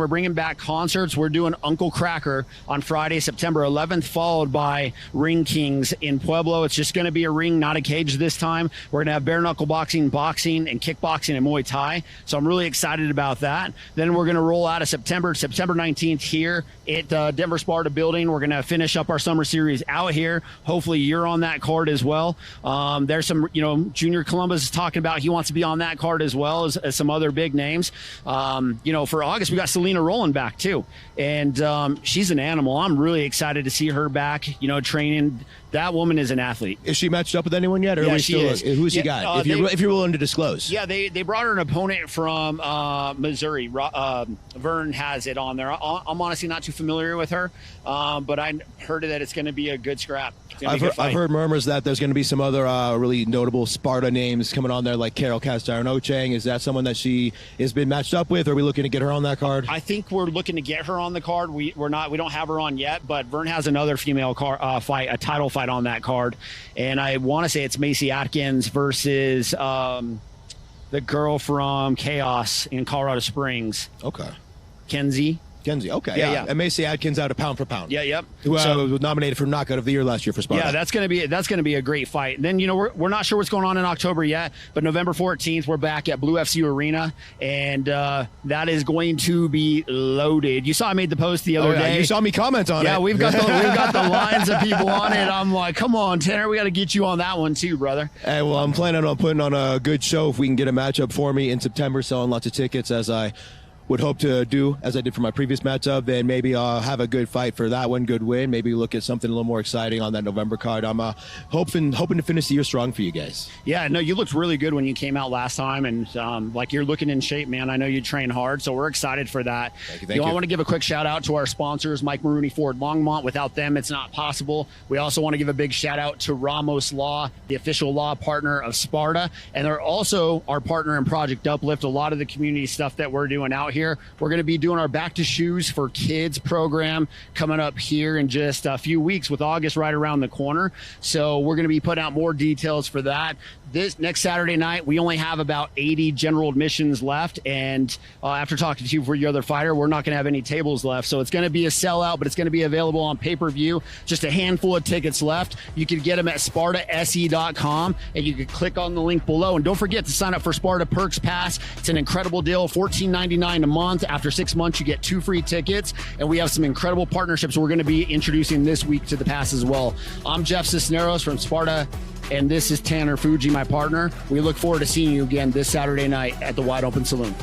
bringing back concerts. We're doing Uncle Cracker on Friday, September 11th, followed by Ring Kings in Pueblo. It's just going to be a ring, not a cage this time. We're going to have bare knuckle boxing, and kickboxing and Muay Thai. So I'm really excited about that. Then we're going to roll out of September 19th here at Denver Sparta building. We're going to finish up our Summer Series out here. Hopefully you're on that card as well. There's some, Junior Columbus is talking about he wants to be on that card as well as some other big names. For August, we got Selena Rowland back too. And she's an animal. I'm really excited to see her back, training, That woman is an athlete. Is she matched up with anyone yet, or Yeah, are we she still? is. Who's Yeah, he got? If you're willing to disclose. Yeah, they brought her an opponent from Missouri. Vern has it on there. I'm honestly not too familiar with her, but I heard that it's going to be a good scrap. I've heard murmurs that there's going to be some other really notable Sparta names coming on there, like Carol Castagnocang. Is that someone that she has been matched up with? Or are we looking to get her on that card? I think we're looking to get her on the card. We don't have her on yet, but Vern has another female fight, a title fight on that card, and I want to say it's Macy Atkins versus the girl from Chaos in Colorado Springs. Okay, Kenzie, okay. Yeah. And Macy Atkins out of pound for pound. Yeah, yep. Who was nominated for Knockout of the Year last year for Sparta. Yeah, that's gonna be a great fight. And then we're not sure what's going on in October yet, but November 14th we're back at Blue FC Arena, and that is going to be loaded. You saw I made the post the other day. You saw me comment on it. Yeah, we've got the lines of people on it. I'm like, come on, Tanner, we got to get you on that one too, brother. Hey, well, I'm planning on putting on a good show if we can get a matchup for me in September, selling lots of tickets as I would hope to do, as I did for my previous matchup, and maybe have a good fight for that one, good win. Maybe look at something a little more exciting on that November card. I'm hoping to finish the year strong for you guys. Yeah, no, you looked really good when you came out last time, and like you're looking in shape, man. I know you train hard, so we're excited for that. Thank you. I want to give a quick shout out to our sponsors, Mike Maroney Ford Longmont. Without them, it's not possible. We also want to give a big shout out to Ramos Law, the official law partner of Sparta, and they're also our partner in Project Uplift. A lot of the community stuff that we're doing out here. We're going to be doing our Back to Shoes for Kids program coming up here in just a few weeks, with August right around the corner. So we're going to be putting out more details for that. This next Saturday night, we only have about 80 general admissions left, and after talking to you for your other fighter, we're not going to have any tables left. So it's going to be a sellout, but it's going to be available on pay-per-view. Just a handful of tickets left. You can get them at SpartaSE.com, and you can click on the link below. And don't forget to sign up for Sparta Perks Pass. It's an incredible deal, $14.99 a month. After 6 months, you get 2 free tickets, and we have some incredible partnerships we're going to be introducing this week to the pass as well. I'm Jeff Cisneros from Sparta, and this is Tanner Fuji, my partner. We look forward to seeing you again this Saturday night at the Wide Open Saloon.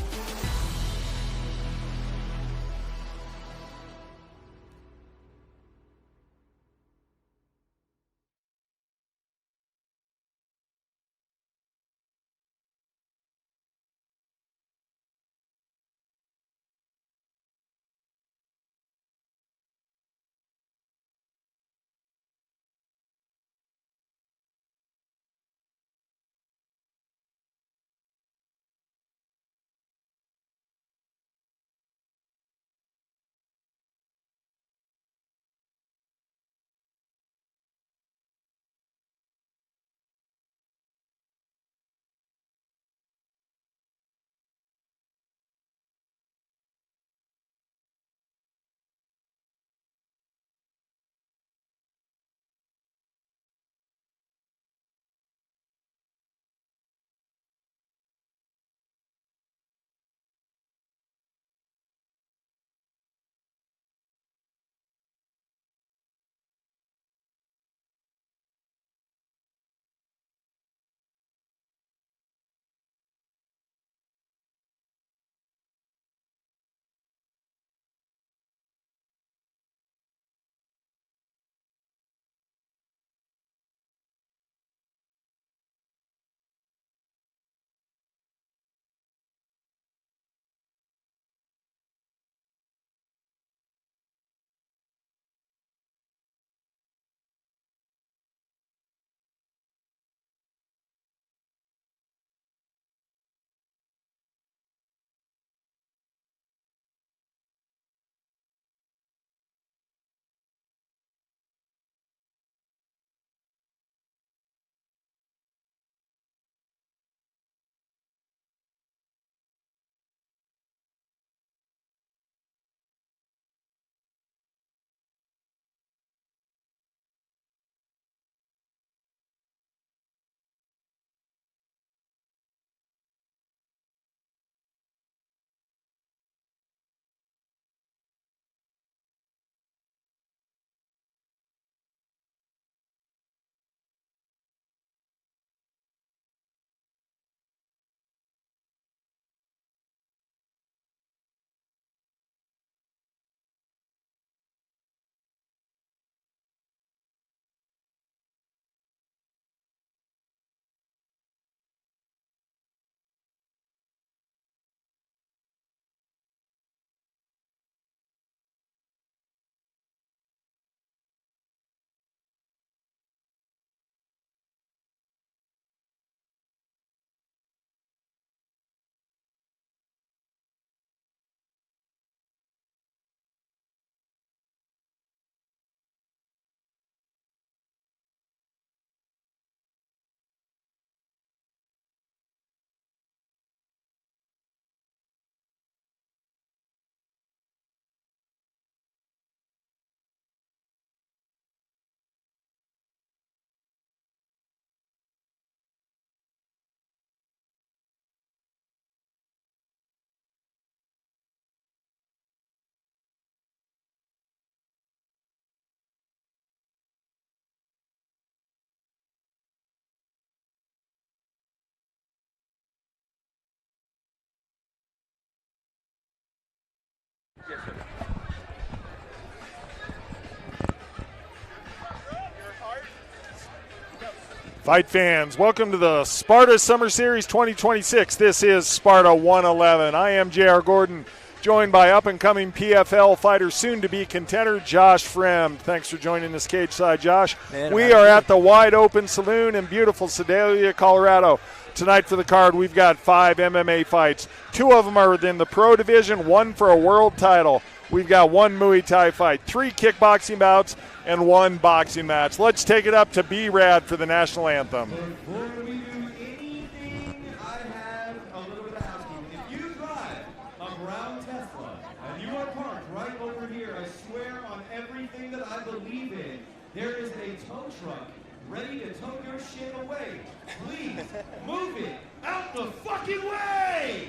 Fight fans, welcome to the Sparta Summer Series 2026. This is Sparta 111. I am J.R. Gordon, joined by up-and-coming PFL fighter, soon-to-be contender, Josh Fremd. Thanks for joining us cage side, Josh. We are at the Wide Open Saloon in beautiful Sedalia, Colorado. Tonight for the card, we've got 5 MMA fights. 2 of them are within the pro division, 1 for a world title. We've got 1 Muay Thai fight, 3 kickboxing bouts, and 1 boxing match. Let's take it up to B-Rad for the national anthem. Before we do anything, I have a little bit of housekeeping. If you drive a brown Tesla and you are parked right over here, I swear on everything that I believe in, there is a tow truck ready to tow your shit away. Please move it out the fucking way!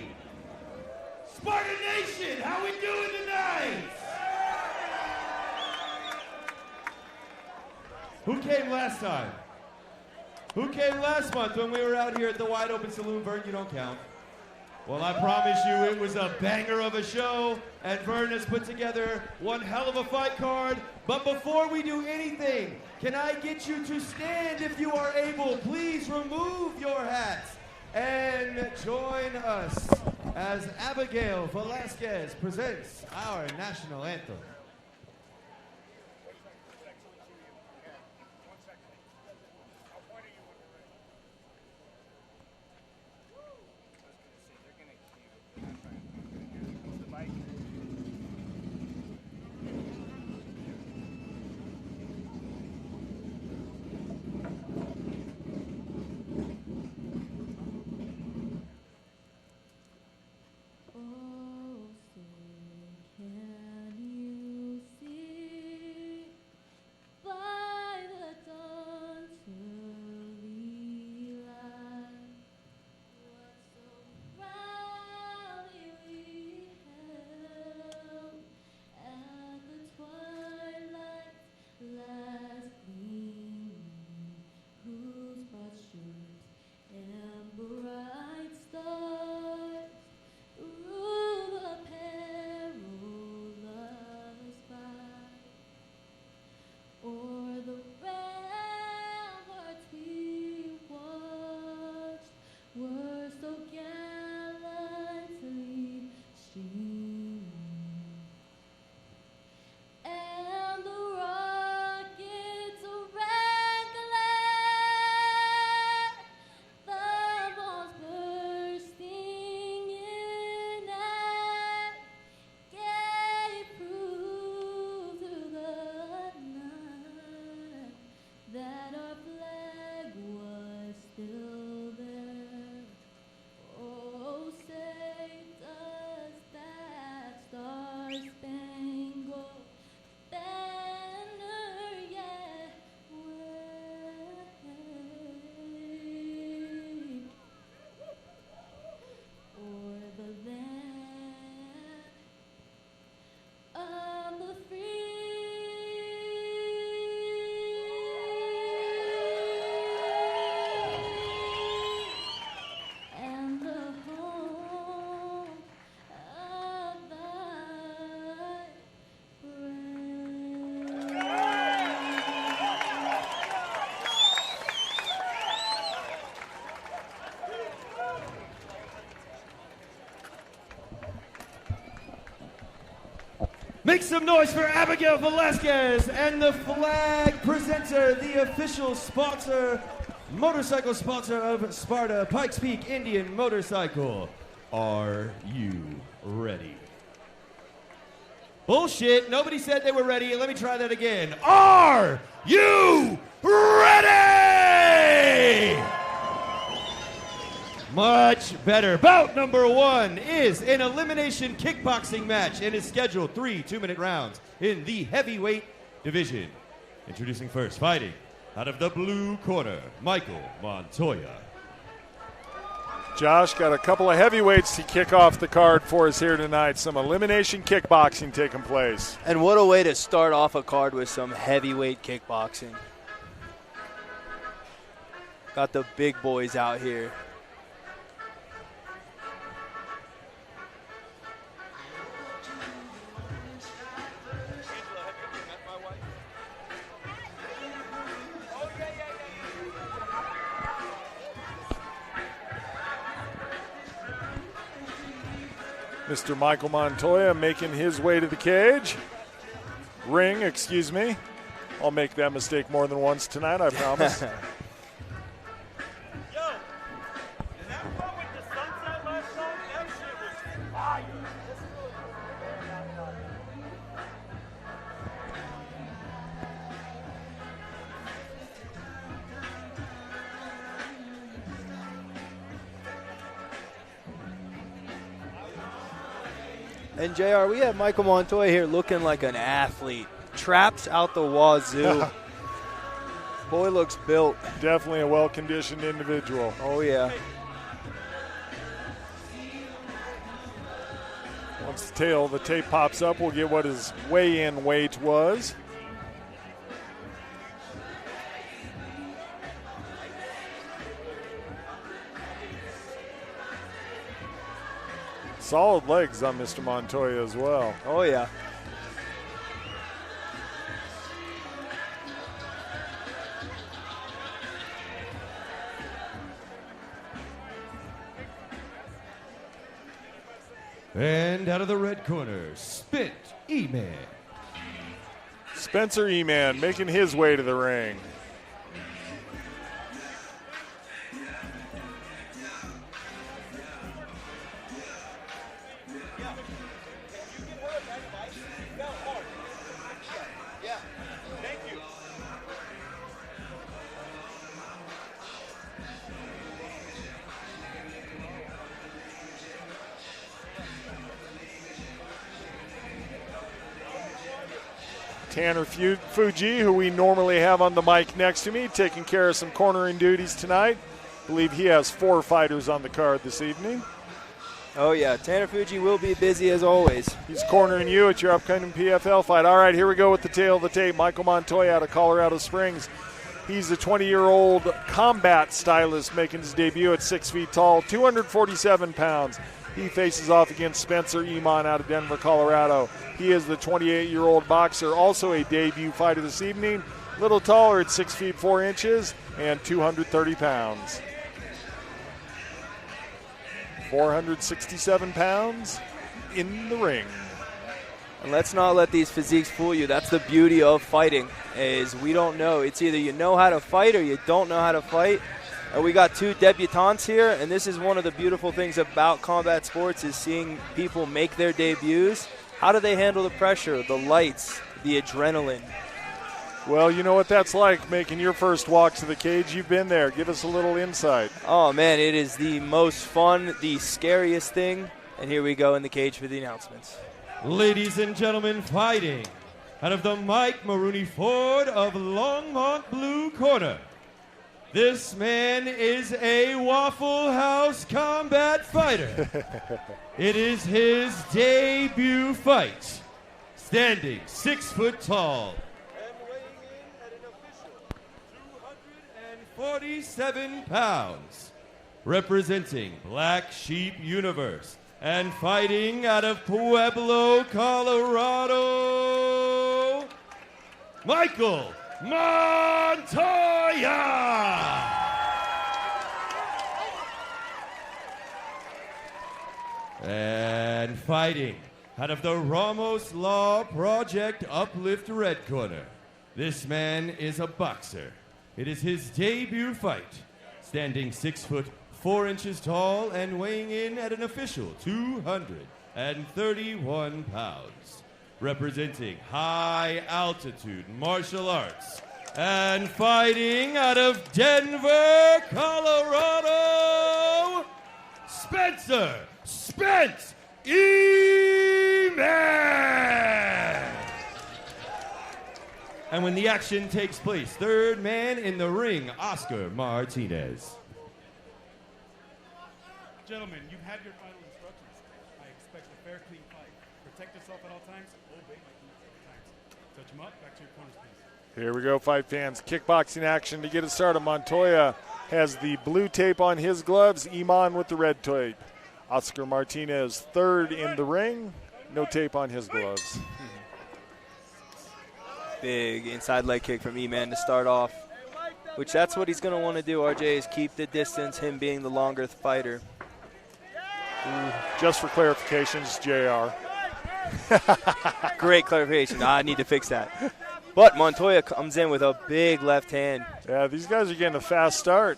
Sparta Nation, how we doing tonight? Who came last time? Who came last month when we were out here at the Wide Open Saloon? Vern, you don't count. Well, I promise you it was a banger of a show, and Vern has put together one hell of a fight card. But before we do anything, can I get you to stand if you are able? Please remove your hats and join us as Abigail Velasquez presents our national anthem. Make some noise for Abigail Velasquez and the flag presenter, the official sponsor, motorcycle sponsor of Sparta, Pikes Peak Indian Motorcycle. Are you ready? Bullshit, nobody said they were ready. Let me try that again. Are you ready? Much better. Bout number 1 is an elimination kickboxing match and is scheduled 3 2-minute rounds in the heavyweight division. Introducing first, fighting out of the blue corner, Michael Montoya. Josh got a couple of heavyweights to kick off the card for us here tonight. Some elimination kickboxing taking place. And what a way to start off a card with some heavyweight kickboxing. Got the big boys out here. Mr. Michael Montoya making his way to the cage. Ring, excuse me. I'll make that mistake more than once tonight, I promise. And JR, we have Michael Montoya here looking like an athlete. Traps out the wazoo. Boy looks built. Definitely a well-conditioned individual. Oh, yeah. Once the tape pops up, we'll get what his weigh-in weight was. Solid legs on Mr. Montoya as well. Oh, yeah. And out of the red corner, Spit E-Man. Spencer E-Man making his way to the ring. Tanner Fuji, who we normally have on the mic next to me, taking care of some cornering duties tonight. I believe he has 4 fighters on the card this evening. Oh, yeah. Tanner Fuji will be busy as always. He's cornering you at your upcoming PFL fight. All right, here we go with the tail of the tape. Michael Montoya out of Colorado Springs. He's a 20-year-old combat stylist making his debut at 6 feet tall, 247 pounds. He faces off against Spencer E-Man out of Denver, Colorado. He is the 28-year-old boxer, also a debut fighter this evening. A little taller at 6 feet 4 inches and 230 pounds. 467 pounds in the ring. And let's not let these physiques fool you. That's the beauty of fighting, is we don't know. It's either you know how to fight or you don't know how to fight. And we got 2 debutantes here, and this is one of the beautiful things about combat sports is seeing people make their debuts. How do they handle the pressure, the lights, the adrenaline? Well, you know what that's like, making your first walk to the cage. You've been there. Give us a little insight. Oh, man, it is the most fun, the scariest thing. And here we go in the cage for the announcements. Ladies and gentlemen, fighting out of the Mike Maroney Ford of Longmont Blue Corner. This man is a Waffle House combat fighter. It is his debut fight. Standing 6 foot tall. And weighing in at an official 247 pounds. Representing Black Sheep Universe. And fighting out of Pueblo, Colorado, Michael Montoya! And fighting out of the Ramos Law Project Uplift Red Corner. This man is a boxer. It is his debut fight. Standing 6 foot 4 inches tall and weighing in at an official 231 pounds. Representing high altitude martial arts and fighting out of Denver, Colorado, Spencer Spence E-Man! And when the action takes place, third man in the ring, Oscar Martinez. Gentlemen, you've had your final instructions. I expect a fair, clean fight. Protect yourself at all times. Obey my commands at all times. Touch him up. Back to your corners, please. Here we go, fight fans. Kickboxing action to get it started. Montoya has the blue tape on his gloves. Iman with the red tape. Oscar Martinez third in the ring. No tape on his gloves. Big inside leg kick from E-Man to start off, which that's what he's going to want to do, RJ, is keep the distance, him being the longer fighter. Just for clarifications, JR. Great clarification. I need to fix that. But Montoya comes in with a big left hand. Yeah, these guys are getting a fast start.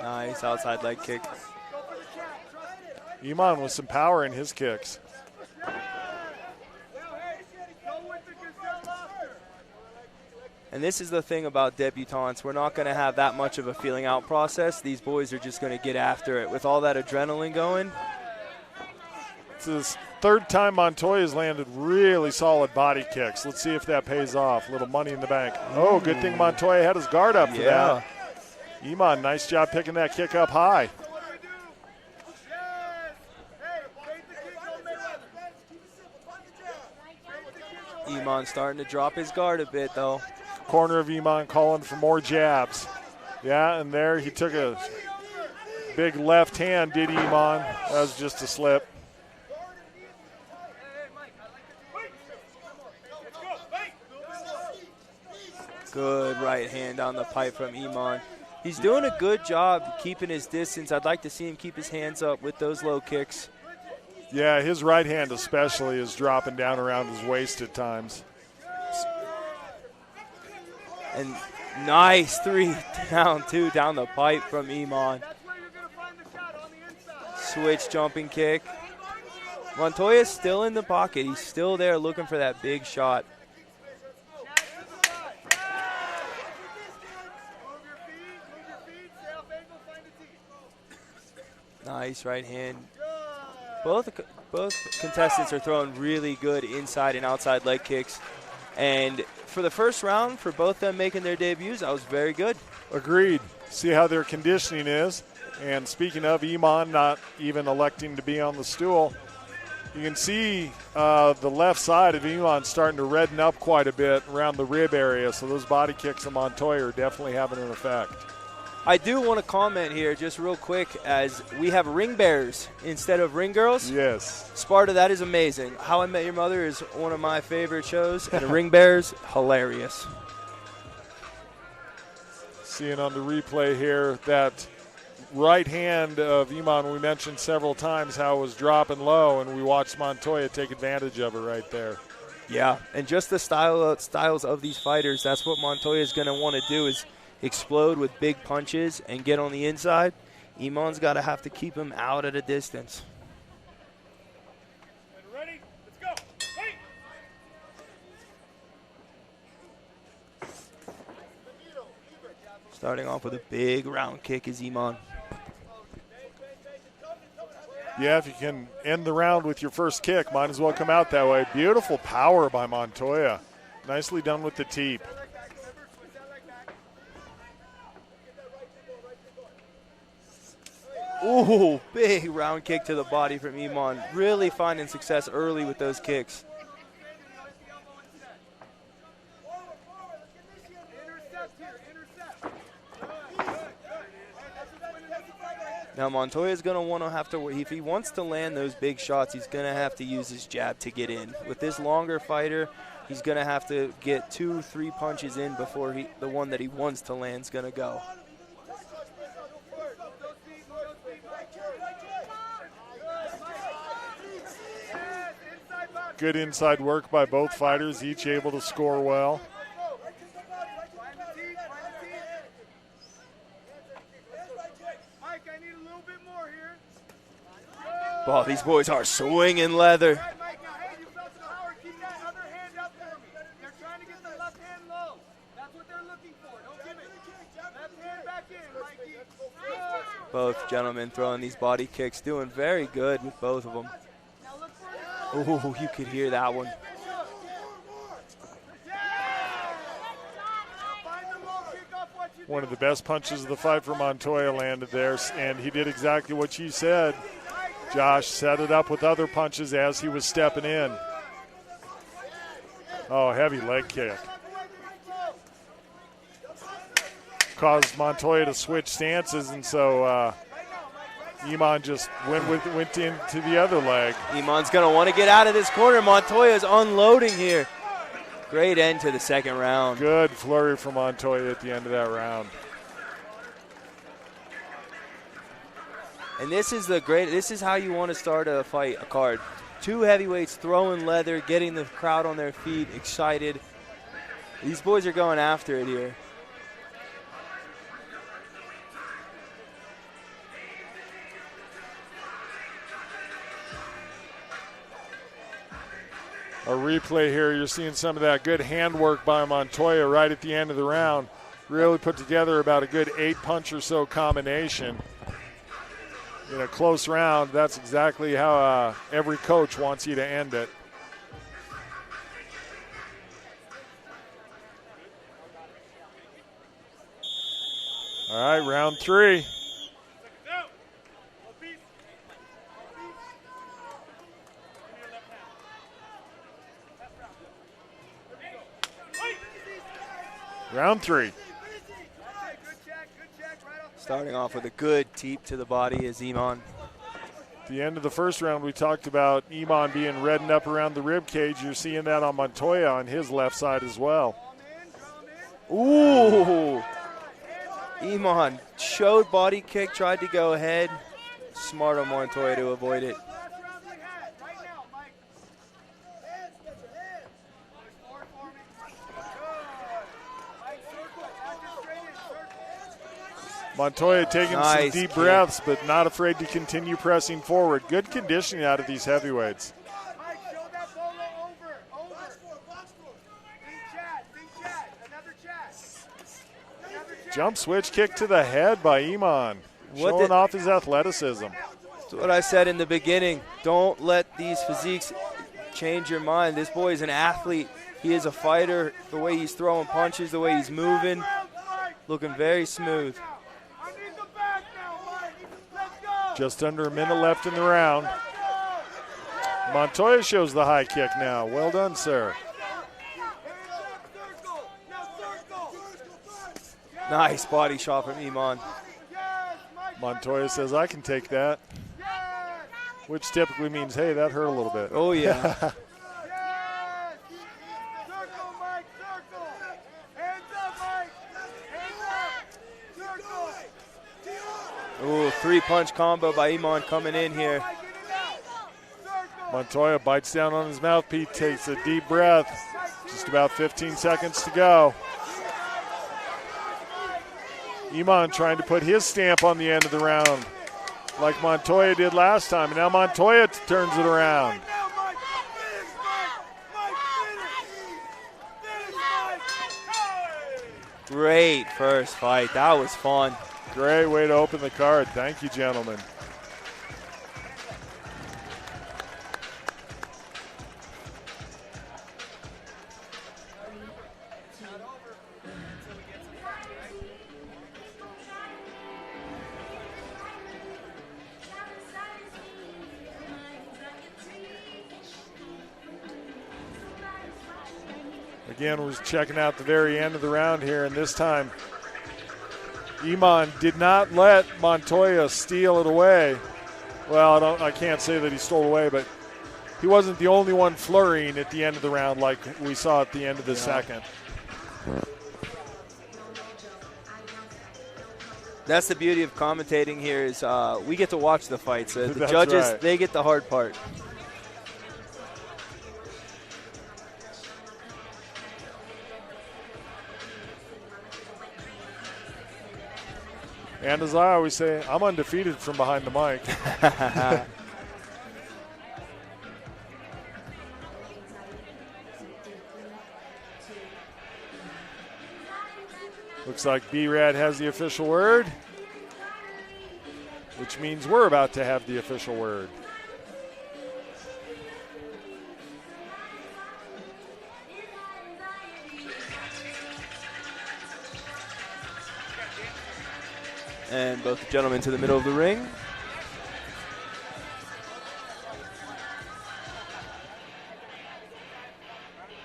Nice outside leg kick. Iman with some power in his kicks. And this is the thing about debutantes. We're not going to have that much of a feeling out process. These boys are just going to get after it with all that adrenaline going. It's his third time Montoya's landed really solid body kicks. Let's see if that pays off. A little money in the bank. Oh, good thing Montoya had his guard up for that. Iman, nice job picking that kick up high. Iman starting to drop his guard a bit, though. Corner of Iman calling for more jabs. Yeah, and there he took a big left hand, did Iman. That was just a slip. Good right hand on the pipe from Iman. He's doing a good job keeping his distance. I'd like to see him keep his hands up with those low kicks. Yeah, his right hand especially is dropping down around his waist at times. And nice 3 down, 2 down the pipe from Iman. Switch jumping kick. Montoya's still in the pocket. He's still there looking for that big shot. Nice right hand. Both contestants are throwing really good inside and outside leg kicks. And for the first round, for both them making their debuts, that was very good. Agreed. See how their conditioning is. And speaking of Iman not even electing to be on the stool, you can see the left side of Iman starting to redden up quite a bit around the rib area. So those body kicks of Montoya are definitely having an effect. I do want to comment here just real quick as we have ring bearers instead of ring girls. Yes. Sparta, that is amazing. How I Met Your Mother is one of my favorite shows, and ring bearers, hilarious. Seeing on the replay here that right hand of Iman we mentioned several times how it was dropping low, and we watched Montoya take advantage of it right there. Yeah, and just the styles of these fighters, that's what Montoya is going to want to do is explode with big punches and get on the inside. Iman's got to have to keep him out at a distance. Ready? Let's go. Hey! Starting off with a big round kick is Iman. Yeah, if you can end the round with your first kick, might as well come out that way. Beautiful power by Montoya. Nicely done with the teep. Ooh, big round kick to the body from Iman. Really finding success early with those kicks. Now Montoya's going to want to have to, if he wants to land those big shots, he's going to have to use his jab to get in. With this longer fighter, he's going to have to get 2-3 punches in before the one that he wants to land is going to go. Good inside work by both fighters, each able to score well. Oh, these boys are swinging leather. Both gentlemen throwing these body kicks, doing very good with both of them. Oh, you could hear that one. One of the best punches of the fight for Montoya landed there, and he did exactly what you said. Josh set it up with other punches as he was stepping in. Oh, heavy leg kick. Caused Montoya to switch stances, and so Iman just went into the other leg. Iman's going to want to get out of this corner. Montoya's unloading here. Great end to the second round. Good flurry from Montoya at the end of that round. And this is how you want to start a fight, a card. 2 heavyweights throwing leather, getting the crowd on their feet, excited. These boys are going after it here. A replay here, you're seeing some of that good handwork by Montoya right at the end of the round. Really put together about a good 8-punch or so combination. In a close round, that's exactly how every coach wants you to end it. All right, round 3. Round 3. Starting off with a good teep to the body is Iman. At the end of the first round, we talked about Iman being reddened up around the rib cage. You're seeing that on Montoya on his left side as well. Ooh! Iman showed body kick, tried to go ahead. Smart on Montoya to avoid it. Montoya taking Nice some deep kick. breaths, but not afraid to continue pressing forward. Good conditioning out of these heavyweights. Jump switch kick to the head by Iman, showing off his athleticism. That's what I said in the beginning. Don't let these physiques change your mind. This boy is an athlete. He is a fighter. The way he's throwing punches, the way he's moving, looking very smooth. Just under a minute left in the round. Montoya shows the high kick now. Well done, sir. Nice body shot from Iman. Montoya says, I can take that. Which typically means, hey, that hurt a little bit. Oh, yeah. Ooh, 3-punch combo by Iman coming in here. Montoya bites down on his mouthpiece, takes a deep breath. Just about 15 seconds to go. Iman trying to put his stamp on the end of the round like Montoya did last time. And now Montoya turns it around. Great first fight. That was fun. Great way to open the card. Thank you, gentlemen. Again, was checking out the very end of the round here, and this time Iman did not let Montoya steal it away. Well, I can't say that he stole away, but he wasn't the only one flurrying at the end of the round like we saw at the end of the second. That's the beauty of commentating here is we get to watch the fights. The That's judges, right. they get the hard part. And as I always say, I'm undefeated from behind the mic. Looks like B-Rad has the official word, which means we're about to have the official word. And both the gentlemen to the middle of the ring.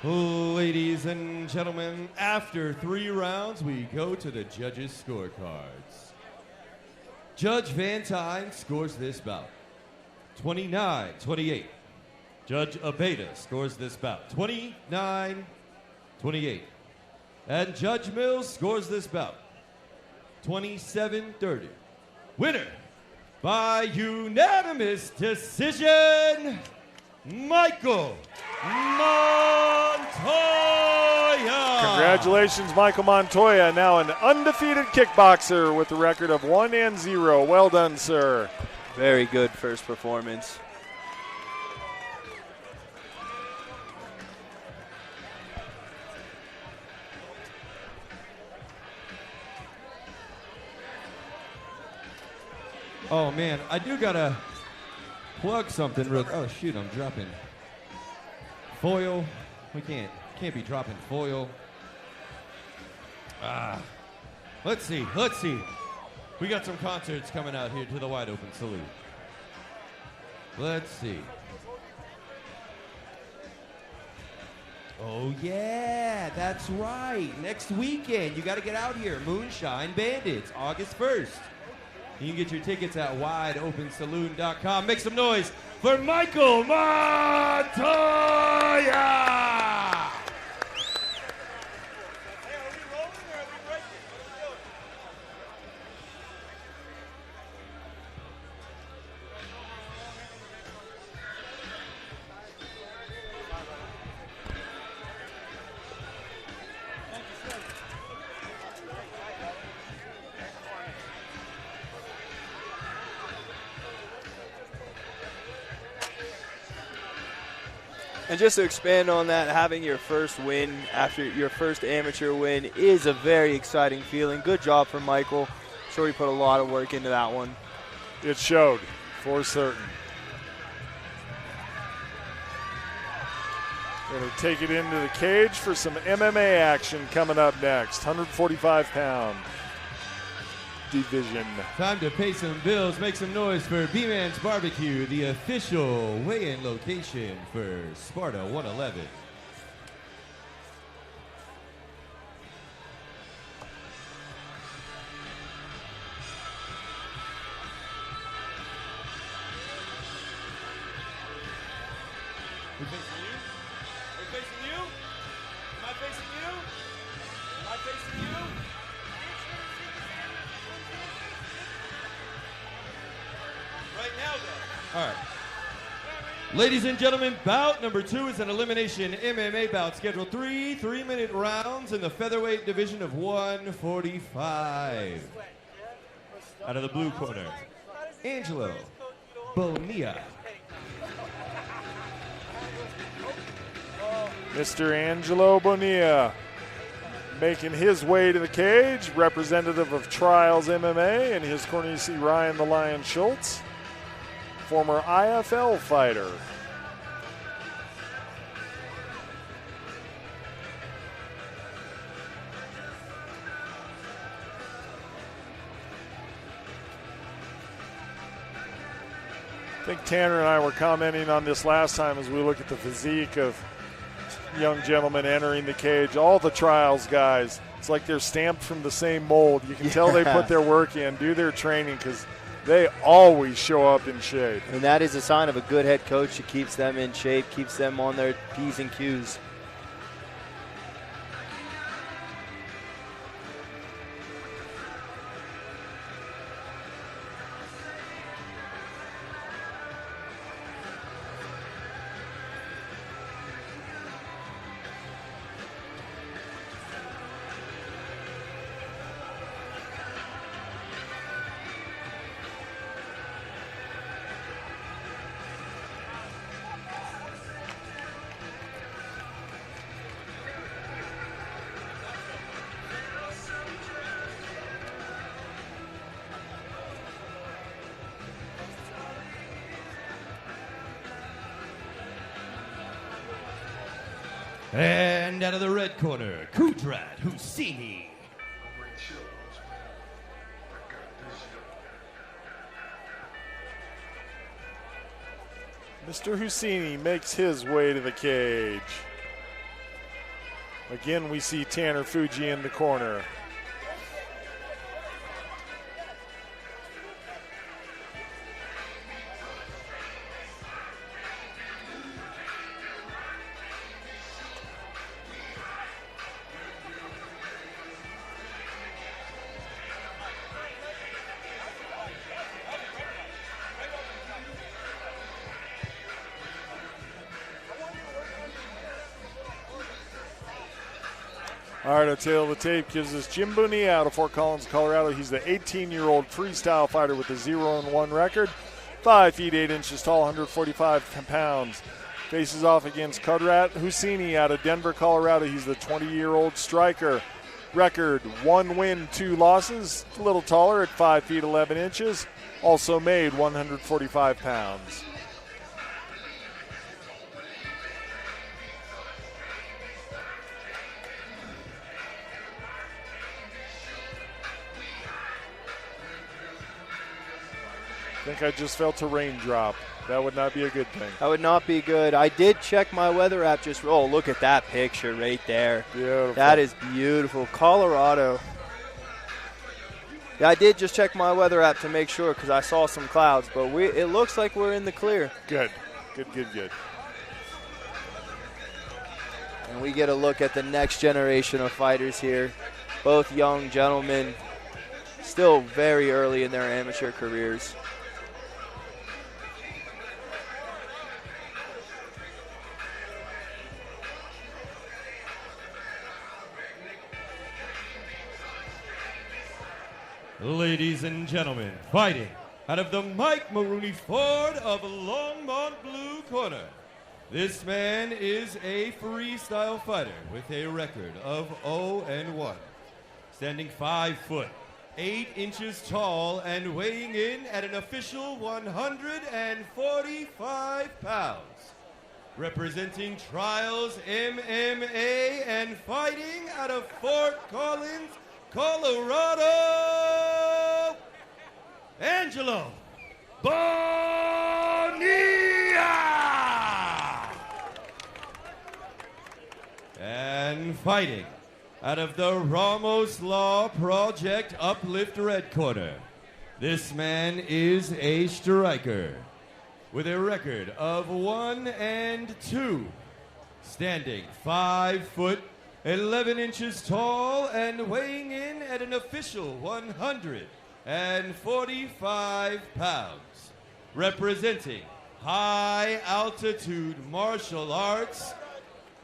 Ladies and gentlemen, after 3 rounds, we go to the judges' scorecards. Judge Van Tine scores this bout 29-28. Judge Abeda scores this bout 29-28. And Judge Mills scores this bout 27-30. Winner by unanimous decision, Michael Montoya. Congratulations, Michael Montoya, now an undefeated kickboxer with a record of 1-0. Well done, sir. Very good first performance. Oh man, I do gotta plug something real. Oh shoot, I'm dropping foil. We can't be dropping foil. Let's see. We got some concerts coming out here to the Wide Open Salute. Let's see. Oh yeah, that's right. Next weekend, you got to get out here. Moonshine Bandits, August 1st. You can get your tickets at wideopensaloon.com. Make some noise for Michael Montoya! And just to expand on that, having your first win after your first amateur win is a very exciting feeling. Good job for Michael. Sure, he put a lot of work into that one. It showed, for certain. Going to take it into the cage for some MMA action coming up next. 145-pound division. Time to pay some bills, make some noise for B-Man's Barbecue, the official weigh-in location for Sparta 111. We facing you? Are we facing you? Am I facing you? Am I facing you? Right now, though. All right. Ladies and gentlemen, bout number 2 is an elimination MMA bout. Scheduled 3 3-minute rounds in the featherweight division of 145. Out of the blue corner, Angelo Bonilla. Mr. Angelo Bonilla making his way to the cage, representative of Trials MMA. In his corner, you see Ryan the Lion Schultz, former IFL fighter. I think Tanner and I were commenting on this last time as we look at the physique of young gentlemen entering the cage. All the Trials guys, it's like they're stamped from the same mold. You can tell they put their work in, do their training, because they always show up in shape. And that is a sign of a good head coach that keeps them in shape, keeps them on their P's and Q's. And out of the red corner, Kudrat Husseini. Mr. Husseini makes his way to the cage. Again, we see Tanner Fuji in the corner. All right, our tail of the tape gives us Jim Bonilla out of Fort Collins, Colorado. He's the 18-year-old freestyle fighter with a 0-1 record, 5 feet 8 inches tall, 145 pounds. Faces off against Kudrat Husseini out of Denver, Colorado. He's the 20-year-old striker. Record 1 win, 2 losses. A little taller at 5 feet 11 inches. Also made 145 pounds. I think I just felt a raindrop. That would not be a good thing. That would not be good. I did check my weather app just. Oh, look at that picture right there. Beautiful. That is beautiful. Colorado. Yeah, I did just check my weather app to make sure because I saw some clouds, but it looks like we're in the clear. Good. Good. And we get a look at the next generation of fighters here. Both young gentlemen, still very early in their amateur careers. Ladies and gentlemen, fighting out of the Mike Maroney Ford of Longmont Blue Corner. This man is a freestyle fighter with a record of 0-1. Standing 5 foot, 8 inches tall and weighing in at an official 145 pounds. Representing Trials MMA and fighting out of Fort Collins, Colorado, Angelo Bonilla. And fighting out of the Ramos Law Project Uplift Red Corner, this man is a striker with a record of 1-2, standing 5 foot 11 inches tall and weighing in at an official 145 pounds. Representing high altitude martial arts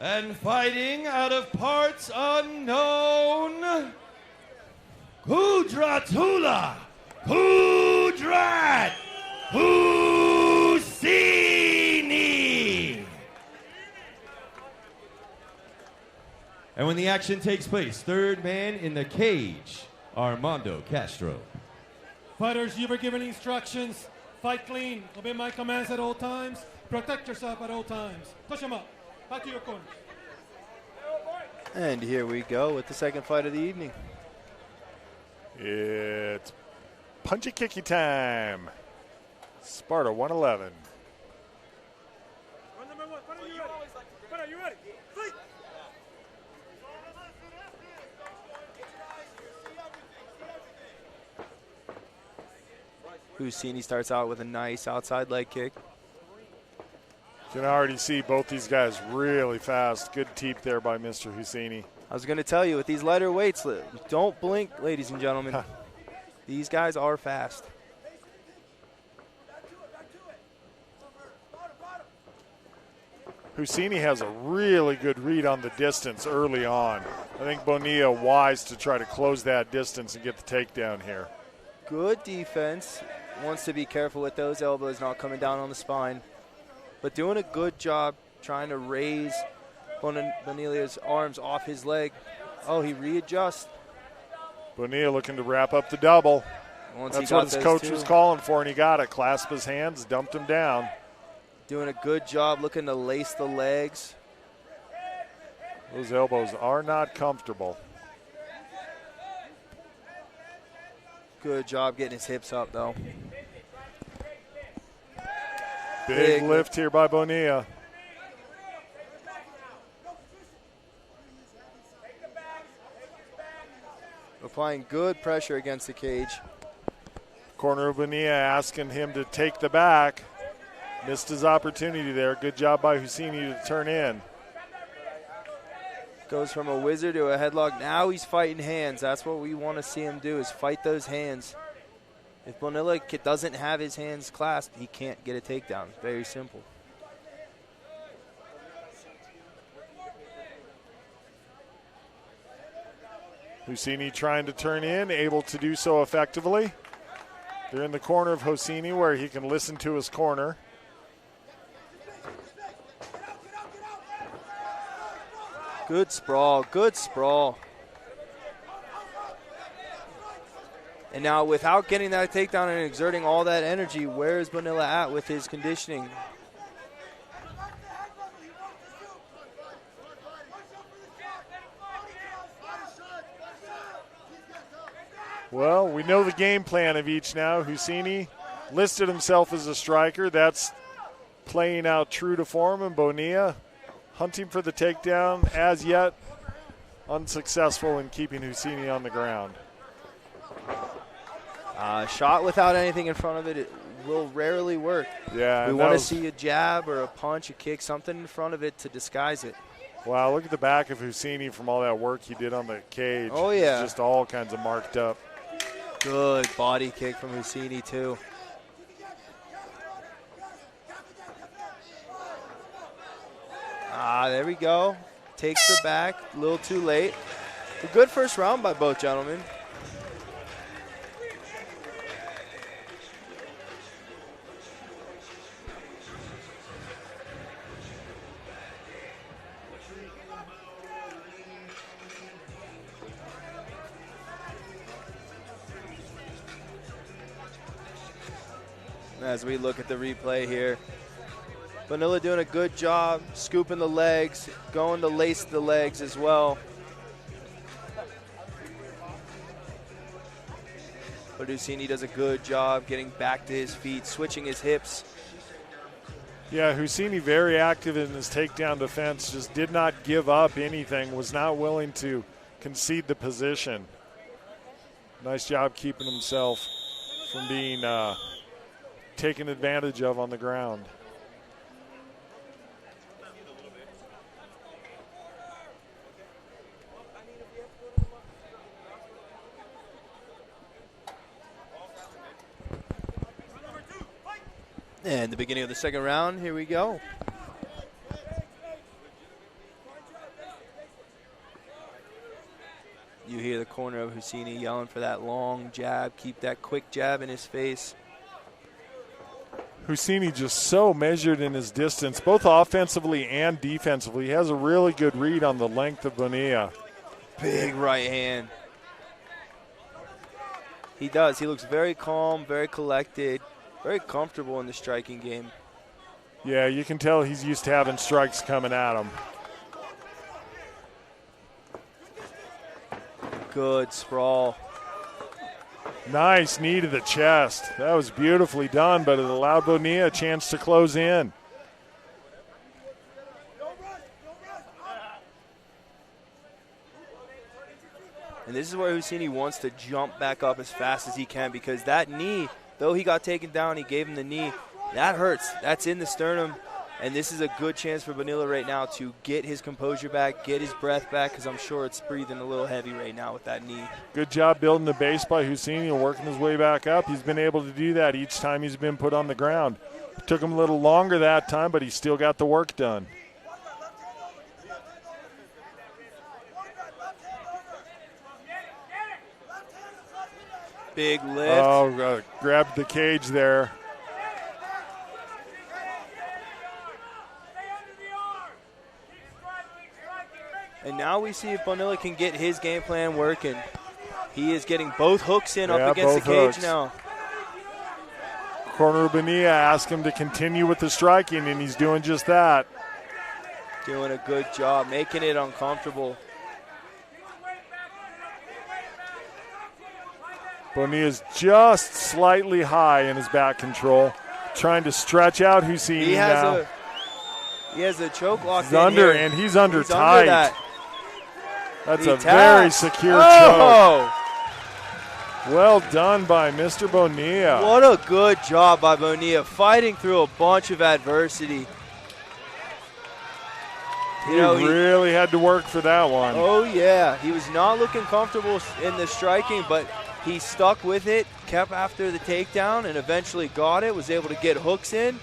and fighting out of parts unknown, Kudratula Kudrat Husseini. And when the action takes place, third man in the cage, Armando Castro. Fighters, you were given instructions. Fight clean. Obey my commands at all times. Protect yourself at all times. Push them up. Back to your corners. And here we go with the second fight of the evening. It's punchy kicky time. Sparta 111. Are you ready? Fight! Husseini starts out with a nice outside leg kick. You can already see both these guys really fast. Good teep there by Mr. Husseini. I was going to tell you, with these lighter weights, don't blink, ladies and gentlemen. These guys are fast. Husseini has a really good read on the distance early on. I think Bonilla wise to try to close that distance and get the takedown here. Good defense. Wants to be careful with those elbows not coming down on the spine. But doing a good job trying to raise Bonilla's arms off his leg. Oh, he readjusts. Bonilla looking to wrap up the double. That's what his coach was calling for, and he got it. Clasp his hands, dumped him down. Doing a good job looking to lace the legs. Those elbows are not comfortable. Good job getting his hips up, though. Big lift here by Bonilla. Applying good pressure against the cage. Corner of Bonilla asking him to take the back. Missed his opportunity there. Good job by Husseini to turn in. Goes from a wizard to a headlock. Now he's fighting hands. That's what we want to see him do, is fight those hands. If Bonilla doesn't have his hands clasped, he can't get a takedown. Very simple. Husseini trying to turn in, able to do so effectively. They're in the corner of Hosseini where he can listen to his corner. Good sprawl, good sprawl. And now without getting that takedown and exerting all that energy, where is Bonilla at with his conditioning? Well, we know the game plan of each now. Husseini listed himself as a striker. That's playing out true to form, and Bonilla hunting for the takedown, as yet unsuccessful in keeping Husseini on the ground. Shot without anything in front of it, it will rarely work. Yeah, we want to see a jab or a punch, a kick, something in front of it to disguise it. Wow, look at the back of Husseini from all that work he did on the cage. Oh, yeah. It's just all kinds of marked up. Good body kick from Husseini, too. There we go. Takes the back, a little too late. A good first round by both gentlemen. As we look at the replay here, Bonilla doing a good job scooping the legs, going to lace the legs as well. But Husseini does a good job getting back to his feet, switching his hips. Yeah, Husseini very active in his takedown defense, just did not give up anything, was not willing to concede the position. Nice job keeping himself from being taken advantage of on the ground. And the beginning of the second round, here we go. You hear the corner of Husseini yelling for that long jab, keep that quick jab in his face. Husseini just so measured in his distance, both offensively and defensively. He has a really good read on the length of Bonilla. Big right hand. He does. He looks very calm, very collected, very comfortable in the striking game. Yeah, you can tell he's used to having strikes coming at him. Good sprawl. Nice knee to the chest. That was beautifully done, but it allowed Bonilla a chance to close in. And this is where Husseini wants to jump back up as fast as he can, because that knee, though he got taken down, he gave him the knee. That hurts. That's in the sternum. And this is a good chance for Bonilla right now to get his composure back, get his breath back, because I'm sure it's breathing a little heavy right now with that knee. Good job building the base by Husseini and working his way back up. He's been able to do that each time he's been put on the ground. It took him a little longer that time, but he still got the work done. Big lift. Oh, grabbed the cage there. And now we see if Bonilla can get his game plan working. He is getting both hooks in up against the cage now. Corner of Bonilla asked him to continue with the striking, and he's doing just that. Doing a good job, making it uncomfortable. Bonilla's just slightly high in his back control, trying to stretch out Husseini now. He has a choke locked he's under, here. and he's under tight. Under that. That's he a taps. very secure choke. Well done by Mr. Bonilla. What a good job by Bonilla, fighting through a bunch of adversity. He really had to work for that one. Oh, yeah. He was not looking comfortable in the striking, but he stuck with it, kept after the takedown, and eventually got it, was able to get hooks in,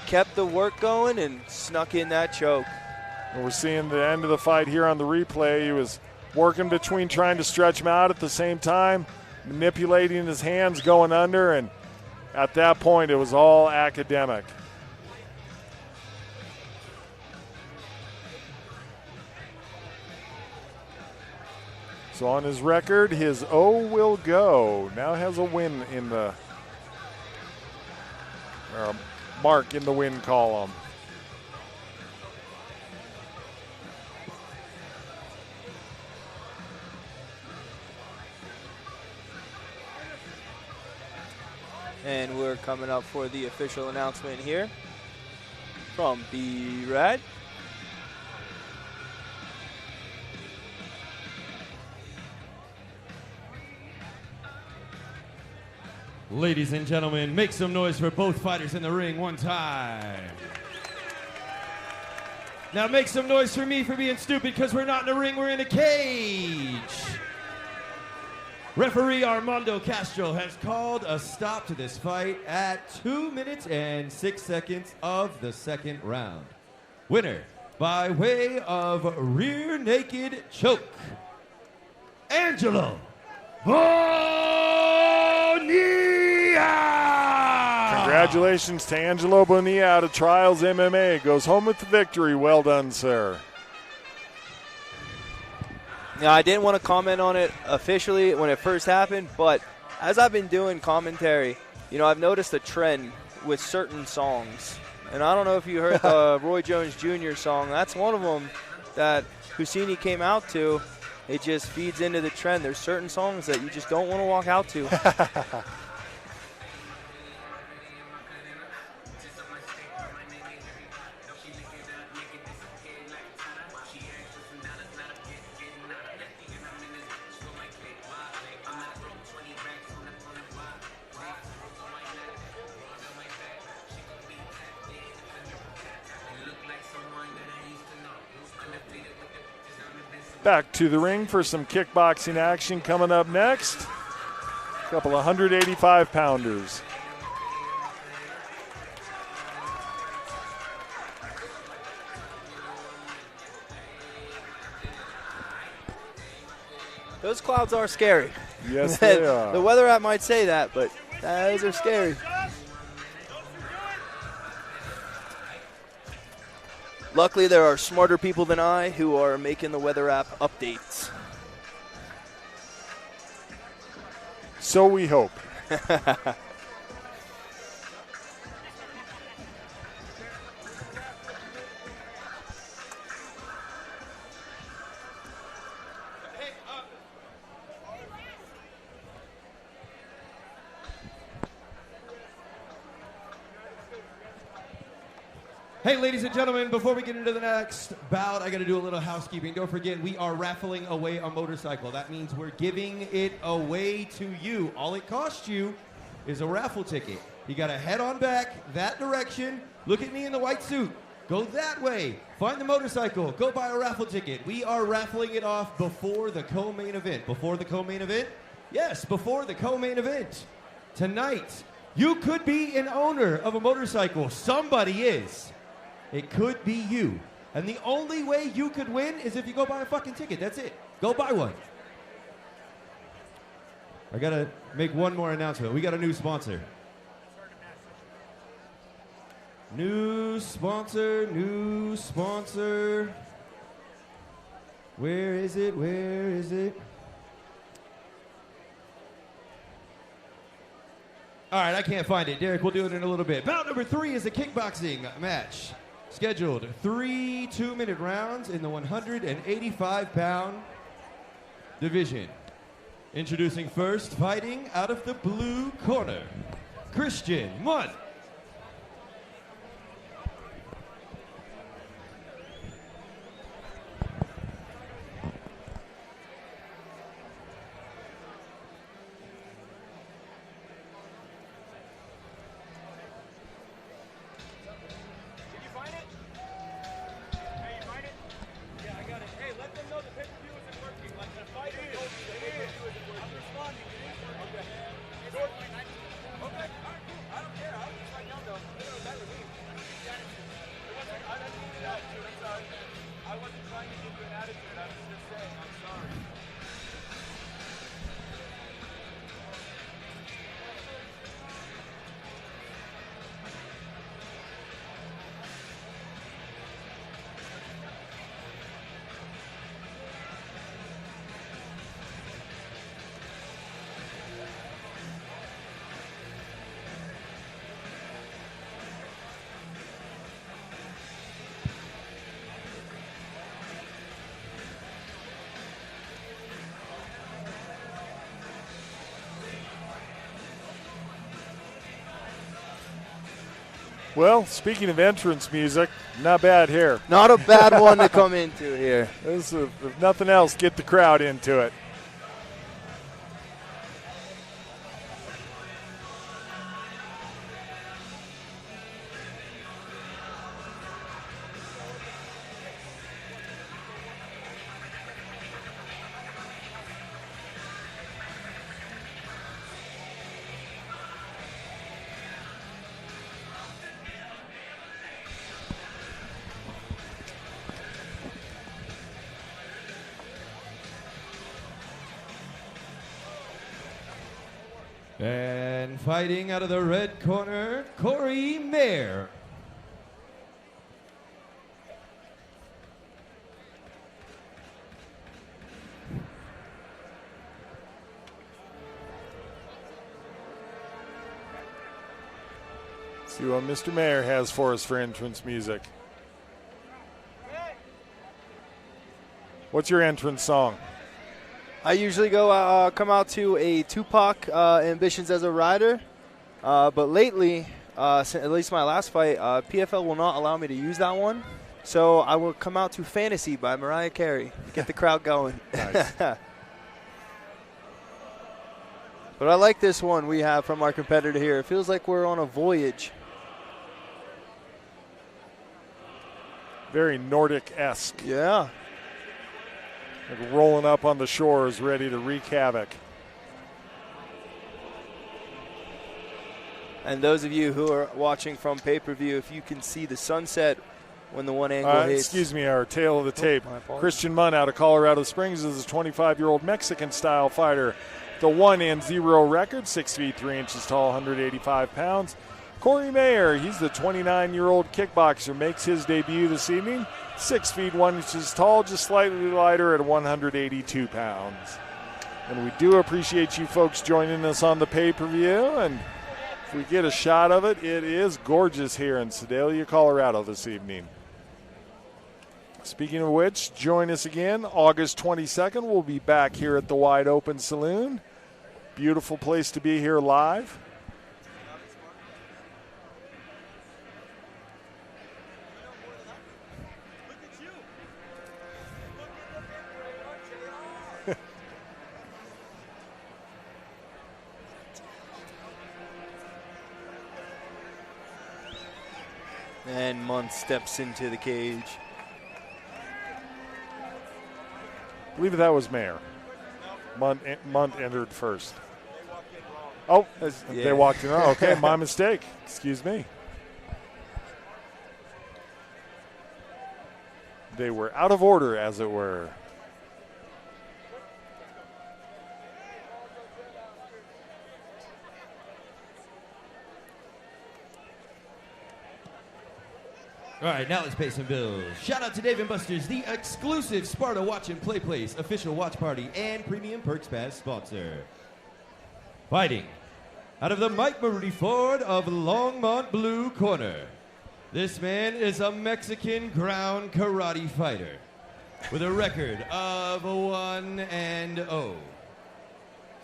kept the work going, and snuck in that choke. And we're seeing the end of the fight here on the replay. He was working between trying to stretch him out at the same time, manipulating his hands, going under, and at that point it was all academic. So on his record, his O will go. Now has a win in the, or a mark in the win column. And we're coming up for the official announcement here from B-Rad. Ladies and gentlemen, make some noise for both fighters in the ring one time. Now make some noise for me for being stupid because we're not in a ring, we're in a cage. Referee Armando Castro has called a stop to this fight at 2 minutes and 6 seconds of the second round. Winner by way of rear naked choke, Angelo Bonilla! Congratulations to Angelo Bonilla out of Trials MMA. Goes home with the victory. Well done, sir. Now, I didn't want to comment on it officially when it first happened, but as I've been doing commentary, you know, I've noticed a trend with certain songs. And I don't know if you heard the Roy Jones Jr. song. That's one of them that Husseini came out to. It just feeds into the trend. There's certain songs that you just don't want to walk out to. Back to the ring for some kickboxing action coming up next. A couple of 185-pounders. Those clouds are scary. Yes, they are. The weather app might say that, but those are scary. Luckily, there are smarter people than I who are making the weather app updates. So we hope. Hey, ladies and gentlemen, before we get into the next bout, I got to do a little housekeeping. Don't forget, we are raffling away a motorcycle. That means we're giving it away to you. All it costs you is a raffle ticket. You got to head on back that direction. Look at me in the white suit. Go that way. Find the motorcycle. Go buy a raffle ticket. We are raffling it off before the co-main event. Before the co-main event? Yes, before the co-main event. Tonight, you could be an owner of a motorcycle. Somebody is. It could be you. And the only way you could win is if you go buy a fucking ticket. That's it. Go buy one. I got to make one more announcement. We got a new sponsor. New sponsor, new sponsor. Where is it? Where is it? All right, I can't find it. Derek, we'll do it in a little bit. Bout number 3 is a kickboxing match. Scheduled 3 2-minute rounds in the 185-pound division. Introducing first, fighting out of the blue corner, Christian Munt. Well, speaking of entrance music, not bad here. Not a bad one to come into here. This is, if nothing else, get the crowd into it. And fighting out of the red corner, Corey Mayer. See what Mr. Mayer has for us for entrance music. What's your entrance song? I usually come out to a Tupac Ambitions as a rider, but lately, at least my last fight, PFL will not allow me to use that one. So I will come out to Fantasy by Mariah Carey to get the crowd going. Nice. But I like this one we have from our competitor here. It feels like we're on a voyage. Very Nordic-esque. Yeah. Like rolling up on the shores, ready to wreak havoc. And those of you who are watching from pay-per-view, if you can see the sunset when the one angle hits. Excuse me, our tail of the tape. my apologies. Christian Munn out of Colorado Springs is a 25-year-old Mexican-style fighter. The 1-0 record, 6 feet 3 inches tall, 185 pounds. Corey Mayer, he's the 29-year-old kickboxer, makes his debut this evening. 6 feet 1 inches tall, just slightly lighter at 182 pounds. And we do appreciate you folks joining us on the pay-per-view. And if we get a shot of it, it is gorgeous here in Sedalia, Colorado this evening. Speaking of which, join us again August 22nd. We'll be back here at the Wide Open Saloon. Beautiful place to be here live. And Munn steps into the cage. I believe that was Mayer. Munt entered first. Oh, they walked in. Oh, okay, my mistake. Excuse me. They were out of order, as it were. All right, now let's pay some bills. Shout out to Dave & Buster's, the exclusive Sparta Watch and Play Place official watch party and Premium Perks Pass sponsor. Fighting out of the Mike Maruti Ford of Longmont Blue Corner. This man is a Mexican ground karate fighter with a record of 1-0.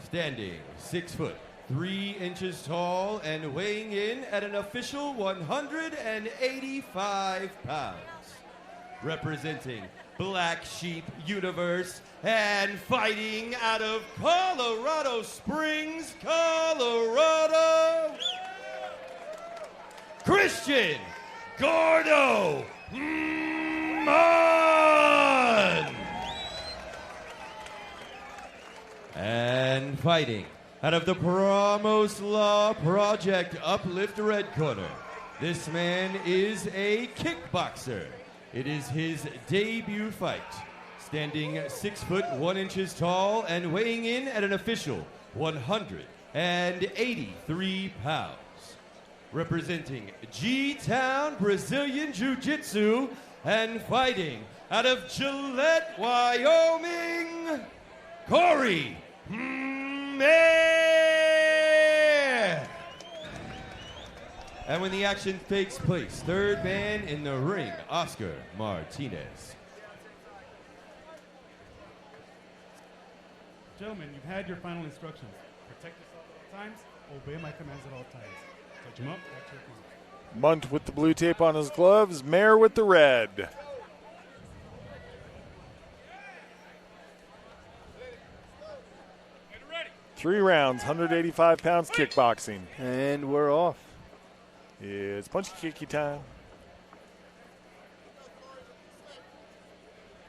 Standing 6 foot 3 inches tall and weighing in at an official 185 pounds. Representing Black Sheep Universe and fighting out of Colorado Springs, Colorado, Christian Gordo Munn. And fighting out of the Promos Law Project Uplift Red Corner, this man is a kickboxer. It is his debut fight. Standing 6 foot 1 inches tall and weighing in at an official 183 pounds. Representing G-Town Brazilian Jiu-Jitsu and fighting out of Gillette, Wyoming, Corey Mayer. And when the action takes place, third man in the ring, Oscar Martinez. Gentlemen, you've had your final instructions. Protect yourself at all times. Obey my commands at all times. Touch him up, back to your corner. Munt with the blue tape on his gloves, Mayer with the red. Three rounds, 185 pounds kickboxing. And we're off. It's punchy kicky time.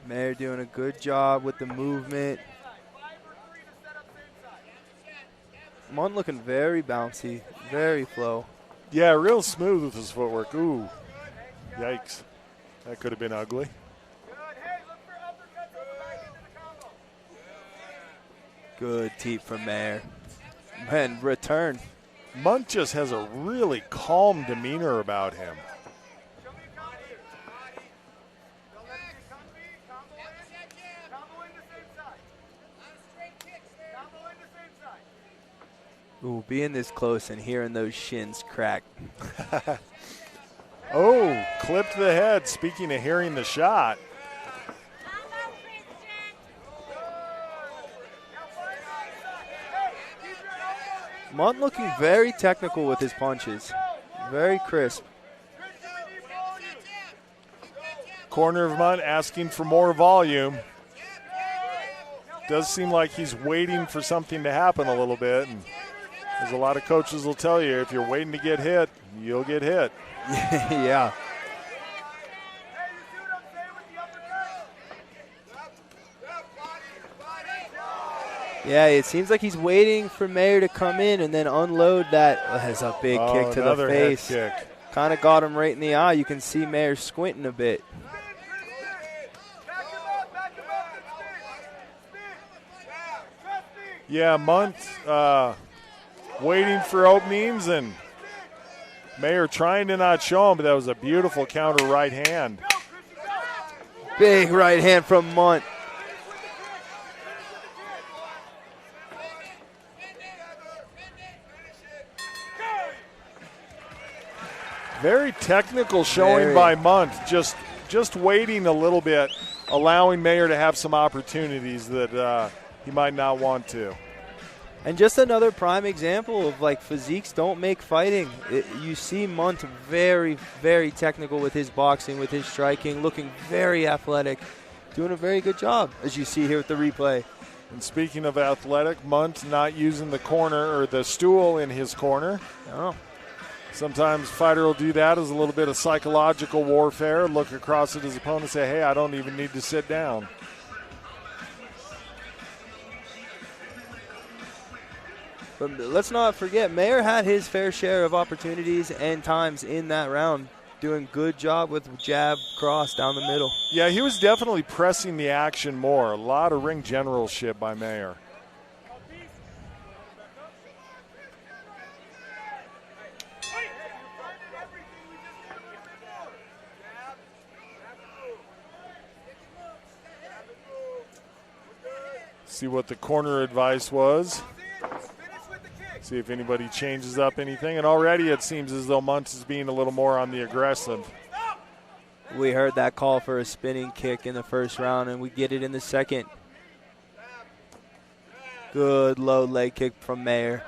Mayer doing a good job with the movement. Munt looking very bouncy, very flow. Yeah, real smooth with his footwork. Ooh, yikes. That could have been ugly. Good teep from Mayer. And return. Munt just has a really calm demeanor about him. Ooh, being this close and hearing those shins crack. Oh, clipped the head. Speaking of hearing the shot. Munt looking very technical with his punches. Very crisp. Corner of Munt asking for more volume. Does seem like he's waiting for something to happen a little bit. And as a lot of coaches will tell you, if you're waiting to get hit, you'll get hit. Yeah. Yeah, it seems like he's waiting for Mayer to come in and then unload that. Oh, that's a big kick to the face. Kind of got him right in the eye. You can see Mayer squinting a bit. Yeah, Munt waiting for openings and Mayer trying to not show him, but that was a beautiful counter right hand. Big right hand from Munt. Very technical showing by Munt, just waiting a little bit, allowing Mayer to have some opportunities that he might not want to. And just another prime example of like physiques don't make fighting. You see Munt very, very technical with his boxing, with his striking, looking very athletic, doing a very good job, as you see here with the replay. And speaking of athletic, Munt not using the corner or the stool in his corner. Oh. Sometimes fighter will do that as a little bit of psychological warfare, look across at his opponent and say, hey, I don't even need to sit down. But let's not forget, Mayer had his fair share of opportunities and times in that round, doing good job with jab, cross down the middle. Yeah, he was definitely pressing the action more. A lot of ring generalship by Mayer. See what the corner advice was. See if anybody changes up anything. And already it seems as though Munt is being a little more on the aggressive. We heard that call for a spinning kick in the first round, and we get it in the second. Good low leg kick from Mayer.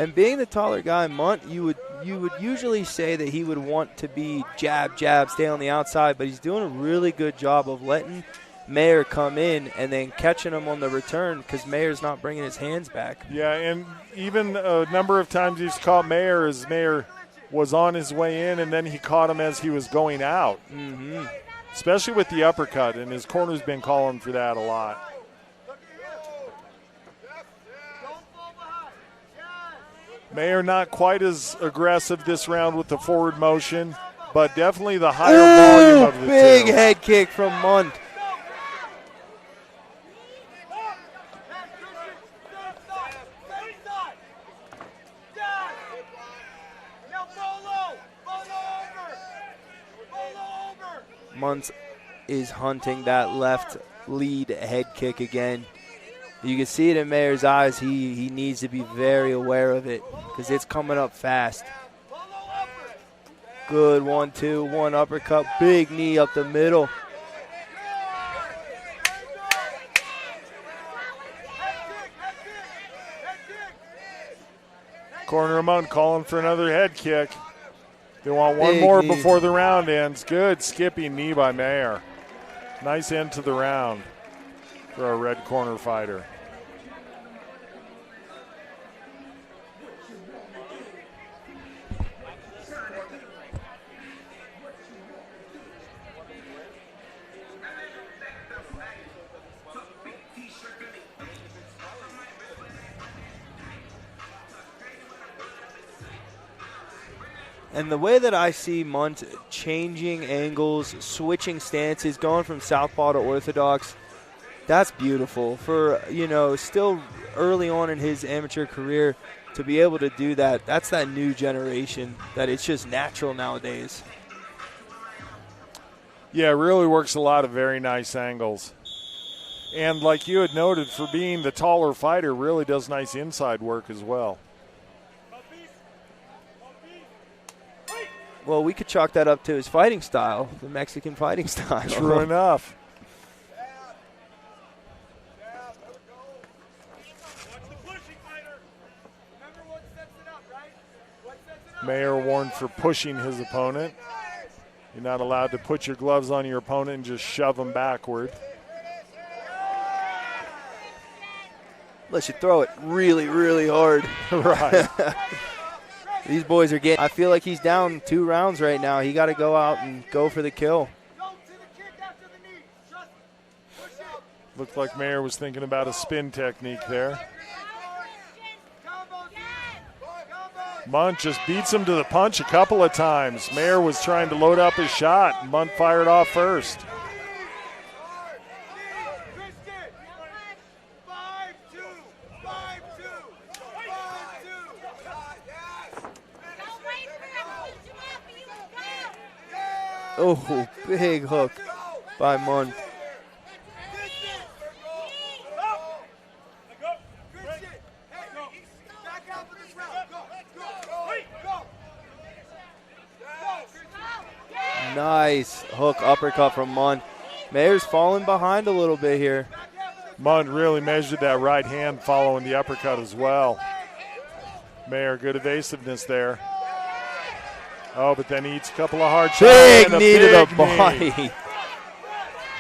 And being the taller guy, Munt, you would usually say that he would want to be jab, jab, stay on the outside, but he's doing a really good job of letting Mayer come in and then catching him on the return because Mayer's not bringing his hands back. Yeah, and even a number of times he's caught Mayer as Mayer was on his way in, and then he caught him as he was going out. Mm-hmm. Especially with the uppercut, and his corner's been calling for that a lot. Mayer not quite as aggressive this round with the forward motion, but definitely the higher volume of the big two. Head kick from Munt. Munt is hunting that left lead head kick again. You can see it in Mayer's eyes. He needs to be very aware of it because it's coming up fast. Good 1-2, one uppercut, big knee up the middle. Corner Munt calling for another head kick. They want one Big more knee. before the round ends. Good skipping knee by Mayer. Nice end to the round for our red corner fighter. And the way that I see Munt changing angles, switching stances, going from southpaw to orthodox, that's beautiful. For, still early on in his amateur career, to be able to do that, that's that new generation, that it's just natural nowadays. Yeah, it really works a lot of very nice angles. And like you had noted, for being the taller fighter, really does nice inside work as well. Well, we could chalk that up to his fighting style, the Mexican fighting style. True enough. Mayer warned for pushing his opponent. You're not allowed to put your gloves on your opponent and just shove them backward. Unless you throw it really, really hard. Right. These boys are getting, I feel like he's down 2 rounds right now. He got to go out and go for the kill. Looked like Mayer was thinking about a spin technique there. Munt just beats him to the punch a couple of times. Mayer was trying to load up his shot. Munt fired off first. Oh, big hook by Munt. Nice hook uppercut from Munt. Mayer's falling behind a little bit here. Munt really measured that right hand following the uppercut as well. Mayer, good evasiveness there. Oh, but then he eats a couple of hard shots. Big knee to the body.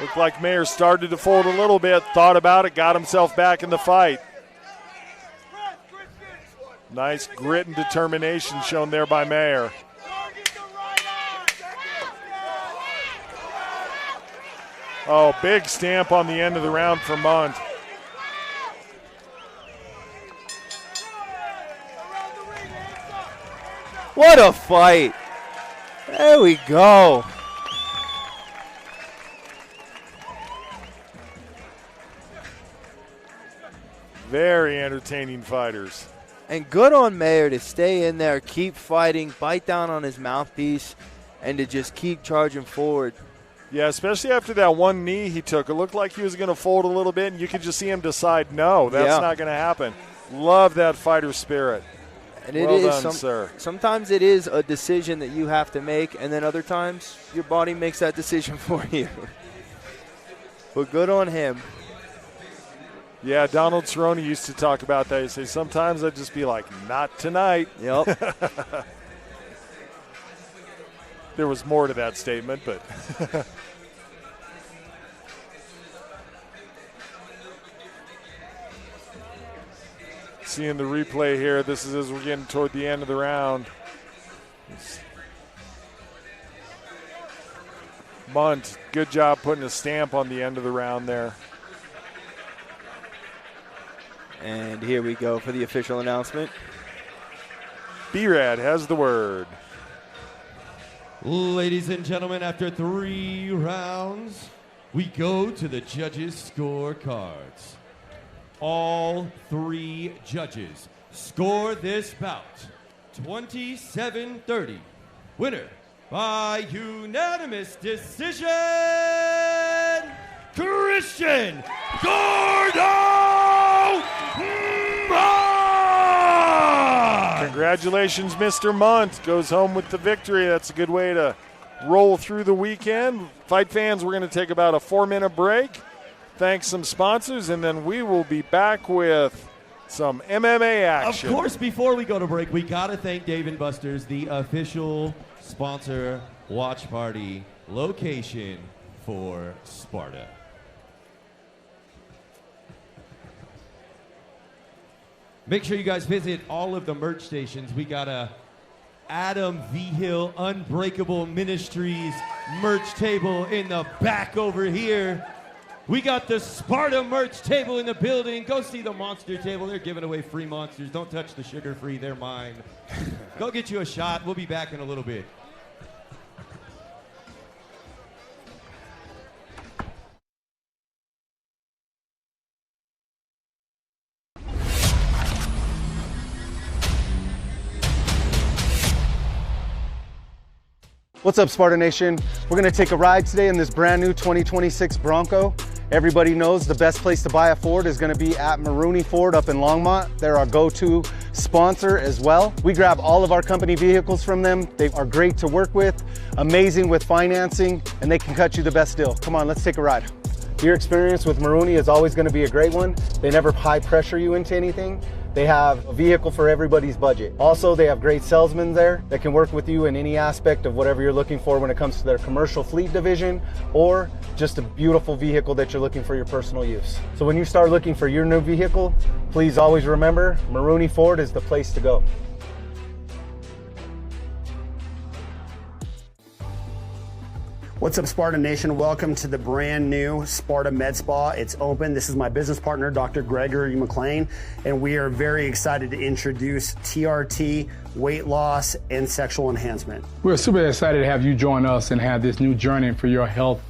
Looked like Mayer started to fold a little bit, thought about it, got himself back in the fight. Nice grit and determination shown there by Mayer. Oh, big stamp on the end of the round for Munt. What a fight. There we go. Very entertaining fighters. And good on Mayer to stay in there, keep fighting, bite down on his mouthpiece, and to just keep charging forward. Yeah, especially after that one knee he took. It looked like he was going to fold a little bit, and you could just see him decide, no, that's not going to happen. Love that fighter spirit. And it well is done, sir. Sometimes it is a decision that you have to make, and then other times your body makes that decision for you. But good on him. Yeah, Donald Cerrone used to talk about that. He'd say, sometimes I'd just be like, not tonight. Yep. There was more to that statement, but seeing the replay here, this is as we're getting toward the end of the round. Munt, good job putting a stamp on the end of the round there. And here we go for the official announcement. B-Rad has the word. Ladies and gentlemen, after 3 rounds, we go to the judges' scorecards. All 3 judges score this bout 27-30. Winner by unanimous decision, Christian Gordo! Congratulations, Mr. Munt. Goes home with the victory. That's a good way to roll through the weekend. Fight fans, we're going to take about a 4-minute break. Thank some sponsors, and then we will be back with some MMA action. Of course, before we go to break, we got to thank Dave & Buster's, the official sponsor, watch party location for Sparta. Make sure you guys visit all of the merch stations. We got a Adam V. Hill Unbreakable Ministries merch table in the back over here. We got the Sparta merch table in the building. Go see the monster table. They're giving away free monsters. Don't touch the sugar-free. They're mine. Go get you a shot. We'll be back in a little bit. What's up, Sparta Nation? We're gonna take a ride today in this brand new 2026 Bronco. Everybody knows the best place to buy a Ford is gonna be at Maroney Ford up in Longmont. They're our go-to sponsor as well. We grab all of our company vehicles from them. They are great to work with, amazing with financing, and they can cut you the best deal. Come on, let's take a ride. Your experience with Maroney is always gonna be a great one. They never high pressure you into anything. They have a vehicle for everybody's budget. Also, they have great salesmen there that can work with you in any aspect of whatever you're looking for when it comes to their commercial fleet division or just a beautiful vehicle that you're looking for your personal use. So when you start looking for your new vehicle, please always remember Maroney Ford is the place to go. What's up, Sparta Nation? Welcome to the brand new Sparta Med Spa. It's open. This is my business partner, Dr. Gregory McLean, and we are very excited to introduce TRT, weight loss, and sexual enhancement. We're super excited to have you join us and have this new journey for your health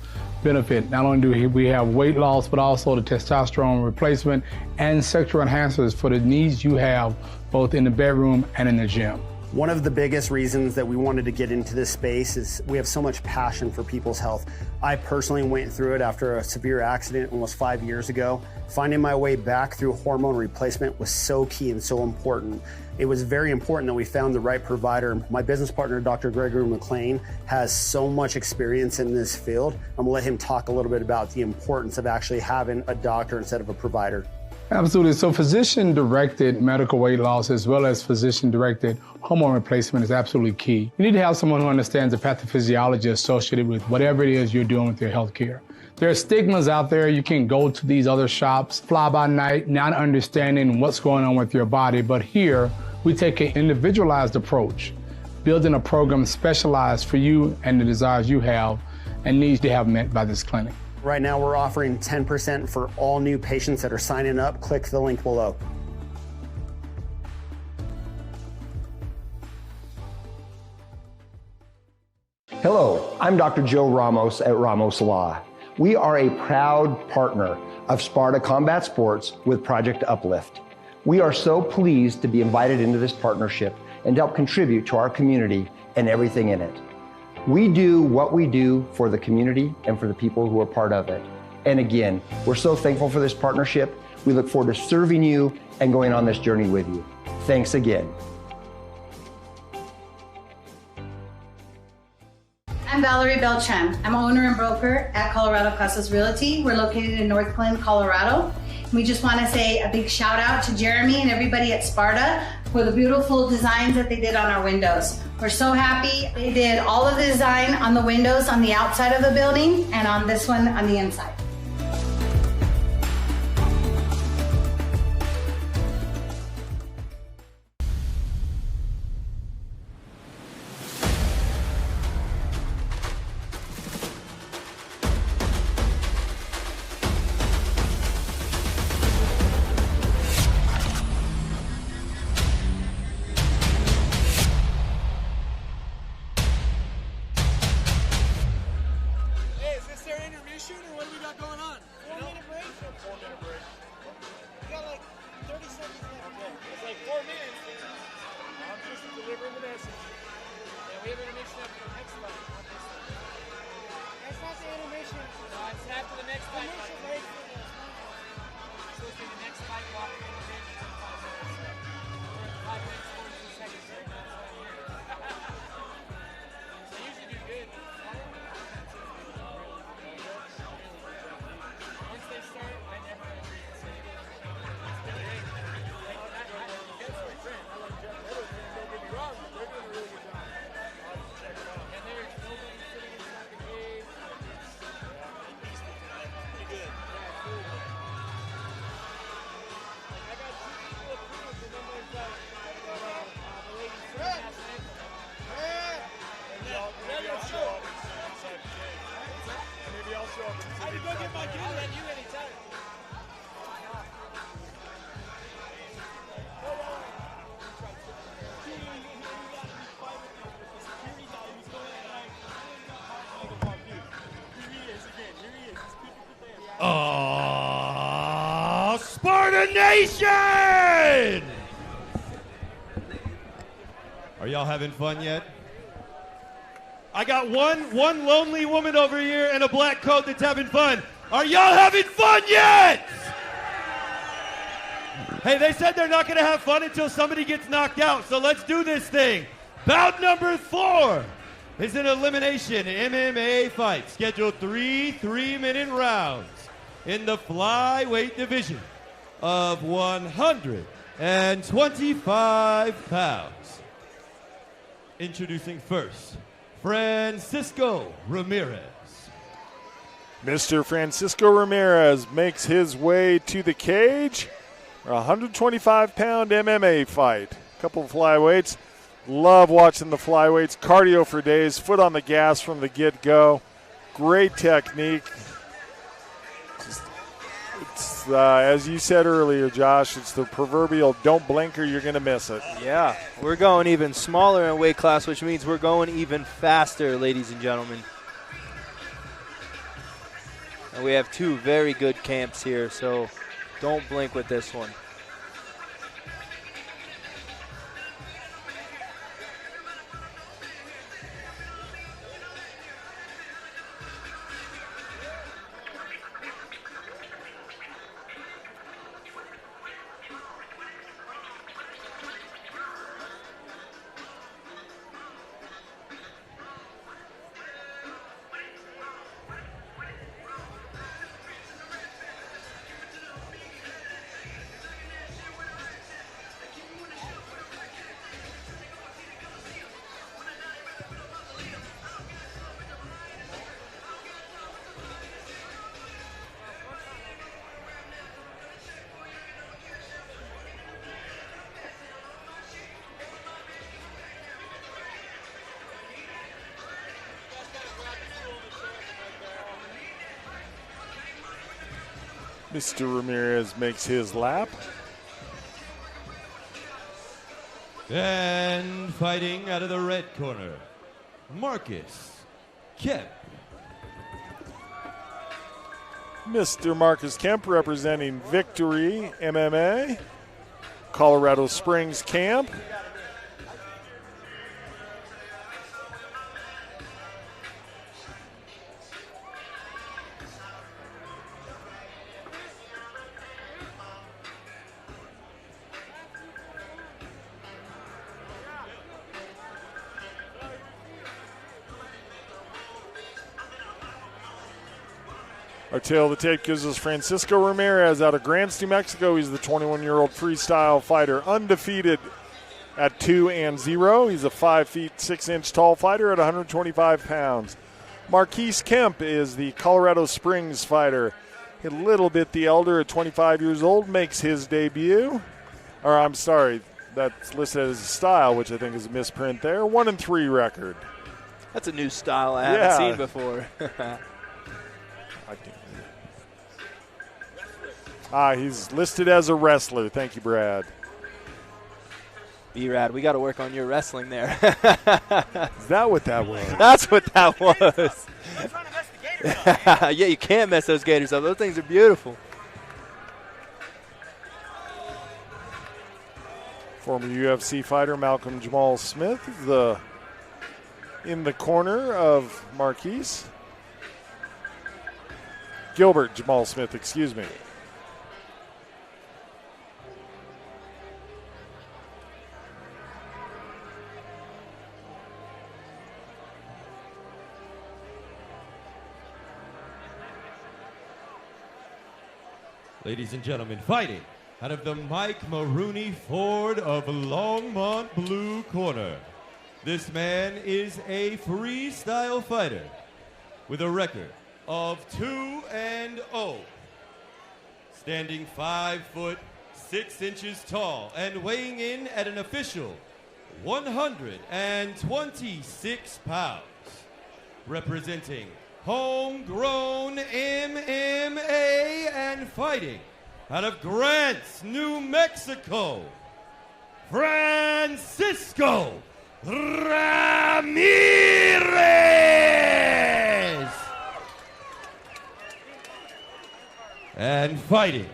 benefit. Not only do we have weight loss, but also the testosterone replacement and sexual enhancers for the needs you have both in the bedroom and in the gym. One of the biggest reasons that we wanted to get into this space is we have so much passion for people's health. I personally went through it after a severe accident almost 5 years ago. Finding my way back through hormone replacement was so key and so important. It was very important that we found the right provider. My business partner, Dr. Gregory McLean, has so much experience in this field. I'm gonna let him talk a little bit about the importance of actually having a doctor instead of a provider. Absolutely. So physician-directed medical weight loss as well as physician-directed hormone replacement is absolutely key. You need to have someone who understands the pathophysiology associated with whatever it is you're doing with your health care. There are stigmas out there. You can go to these other shops, fly by night, not understanding what's going on with your body. But here, we take an individualized approach, building a program specialized for you and the desires you have and needs to have met by this clinic. Right now, we're offering 10% for all new patients that are signing up. Click the link below. Hello, I'm Dr. Joe Ramos at Ramos Law. We are a proud partner of Sparta Combat Sports with Project Uplift. We are so pleased to be invited into this partnership and help contribute to our community and everything in it. We do what we do for the community and for the people who are part of it. And again, we're so thankful for this partnership. We look forward to serving you and going on this journey with you. Thanks again. I'm Valerie Beltran. I'm owner and broker at Colorado Casas Realty. We're located in North Glen, Colorado. We just want to say a big shout out to Jeremy and everybody at Sparta for the beautiful designs that they did on our windows. We're so happy. They did all of the design on the windows on the outside of the building and on this one on the inside. to go get my dinner. I'll let you anytime. Sparta Nation! Are y'all having fun yet? I got one lonely woman over here in a black coat that's having fun. Are y'all having fun yet? Hey, they said they're not going to have fun until somebody gets knocked out, so let's do this thing. Bout number 4 is an elimination MMA fight. Scheduled 3 3-minute rounds in the flyweight division of 125 pounds. Introducing first, Francisco Ramirez. Mr. Francisco Ramirez makes his way to the cage. A 125-pound MMA fight. A couple of flyweights. Love watching the flyweights. Cardio for days. Foot on the gas from the get-go. Great technique. It's as you said earlier, Josh, it's the proverbial don't blink or you're going to miss it. Yeah, we're going even smaller in weight class, which means we're going even faster, ladies and gentlemen. And we have 2 very good camps here, so don't blink with this one. Mr. Ramirez makes his lap. And fighting out of the red corner, Marcus Kemp. Mr. Marcus Kemp representing Victory MMA, Colorado Springs camp. Our tail of the tape gives us Francisco Ramirez out of Grants, New Mexico. He's the 21-year-old freestyle fighter, undefeated at 2-0. He's a 5 feet 6 inch tall fighter at 125 pounds. Marquise Kemp is the Colorado Springs fighter, a little bit the elder at 25 years old, makes his debut. Or I'm sorry, that's listed as a style, which I think is a misprint there. 1-3 record. That's a new style I haven't seen before. He's listed as a wrestler. Thank you, Brad. B-Rad, we got to work on your wrestling there. Is that what that was? That's what that was. Yeah, you can't mess those gators up. Those things are beautiful. Former UFC fighter Malcolm Jamal Smith in the corner of Marquise. Gilbert Jamal Smith, excuse me. Ladies and gentlemen, fighting out of the Mike Maroney Ford of Longmont blue corner. This man is a freestyle fighter with a record of 2-0. Standing 5 foot 6 inches tall and weighing in at an official 126 pounds. Representing homegrown MMA and fighting out of Grants, New Mexico, Francisco Ramirez. And fighting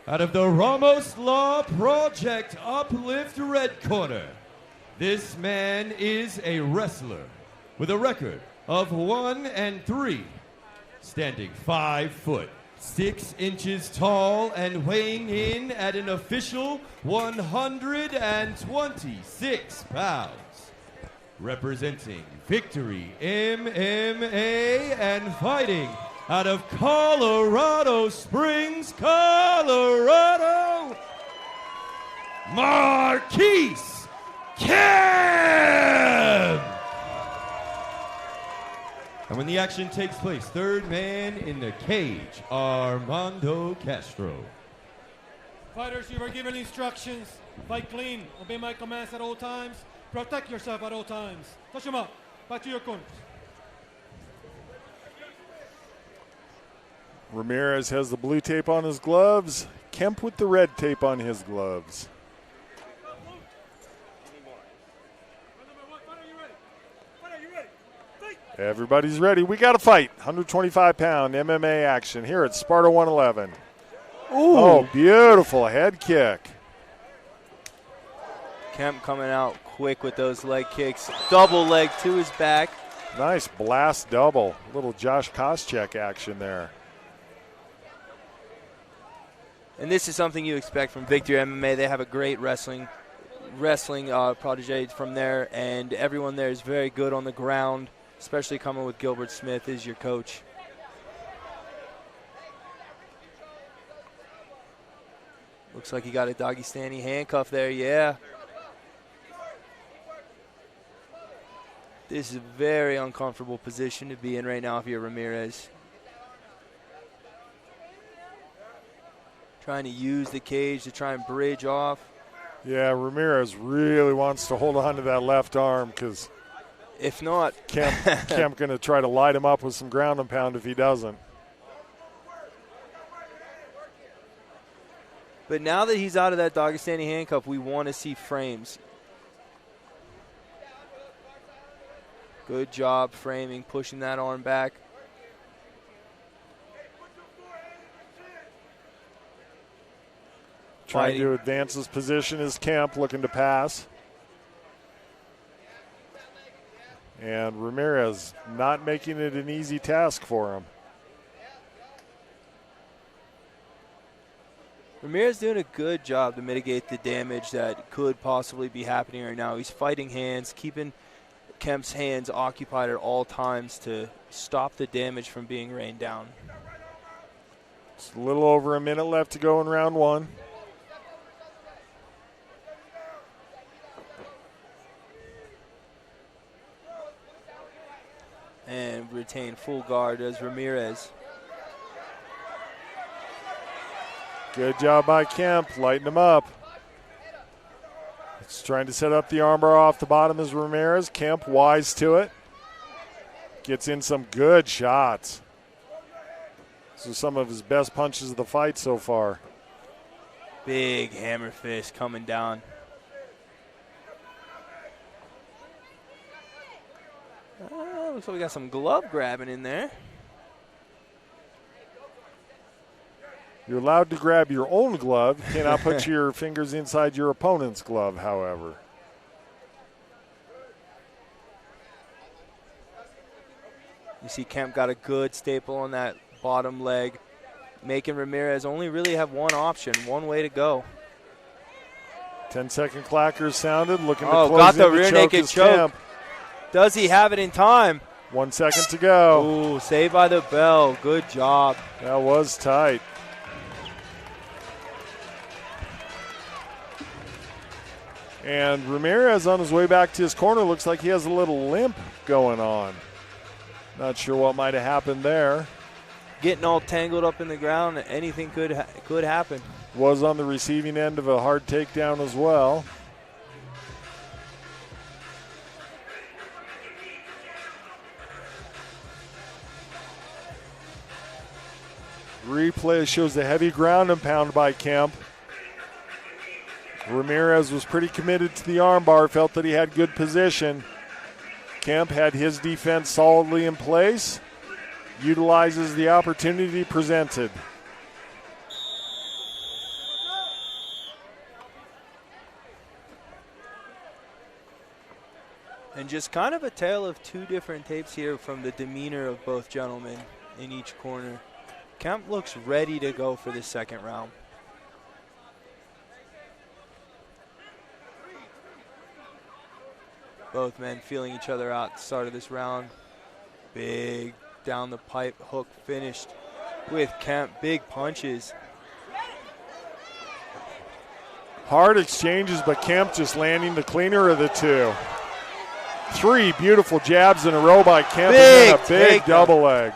out of the Ramos Law Project Uplift Red Corner, this man is a wrestler with a record of 1-3, standing 5'6" tall and weighing in at an official 126 pounds. Representing Victory MMA and fighting out of Colorado Springs, Colorado, Marquise Kim. And when the action takes place, third man in the cage, Armando Castro. Fighters, you were given instructions. Fight clean. Obey my commands at all times. Protect yourself at all times. Touch him up. Back to your corners. Ramirez has the blue tape on his gloves. Kemp with the red tape on his gloves. Everybody's ready. We got to fight. 125-pound MMA action here at Sparta 111. Ooh. Oh, beautiful head kick. Kemp coming out quick with those leg kicks. Double leg to his back. Nice blast double. Little Josh Koscheck action there. And this is something you expect from Victory MMA. They have a great wrestling protege from there, and everyone there is very good on the ground, especially coming with Gilbert Smith as your coach. Looks like he got a Dagestani handcuff there, yeah. This is a very uncomfortable position to be in right now if you're Ramirez. Trying to use the cage to try and bridge off. Yeah, Ramirez really wants to hold on to that left arm because if not, Kemp going to try to light him up with some ground and pound if he doesn't. But now that he's out of that Dagestani handcuff, we want to see frames. Good job framing, pushing that arm back. Trying to advance his position is Kemp, looking to pass. And Ramirez not making it an easy task for him. Ramirez doing a good job to mitigate the damage that could possibly be happening right now. He's fighting hands, keeping Kemp's hands occupied at all times to stop the damage from being rained down. It's a little over a minute left to go in round one. And retain full guard as Ramirez. Good job by Kemp, lighting him up. It's trying to set up the armbar off the bottom as Ramirez. Kemp wise to it. Gets in some good shots. These are some of his best punches of the fight so far. Big hammer fist coming down. Looks like we got some glove grabbing in there. You're allowed to grab your own glove. You cannot put your fingers inside your opponent's glove, however. You see Kemp got a good staple on that bottom leg, making Ramirez only really have one option, one way to go. 10-second clackers sounded, looking to close got the in rear choke naked is choke. Kemp. Does he have it in time? 1 second to go. Ooh, saved by the bell. Good job. That was tight. And Ramirez on his way back to his corner looks like he has a little limp going on. Not sure what might have happened there. Getting all tangled up in the ground, anything could happen. Was on the receiving end of a hard takedown as well. Replay shows the heavy ground and pound by Kemp. Ramirez was pretty committed to the armbar, felt that he had good position. Kemp had his defense solidly in place, utilizes the opportunity presented. And just kind of a tale of two different tapes here from the demeanor of both gentlemen in each corner. Kemp looks ready to go for the second round. Both men feeling each other out at the start of this round. Big down the pipe hook finished with Kemp. Big punches. Hard exchanges, but Kemp just landing the cleaner of the two. 3 beautiful jabs in a row by Kemp, and then a big double leg.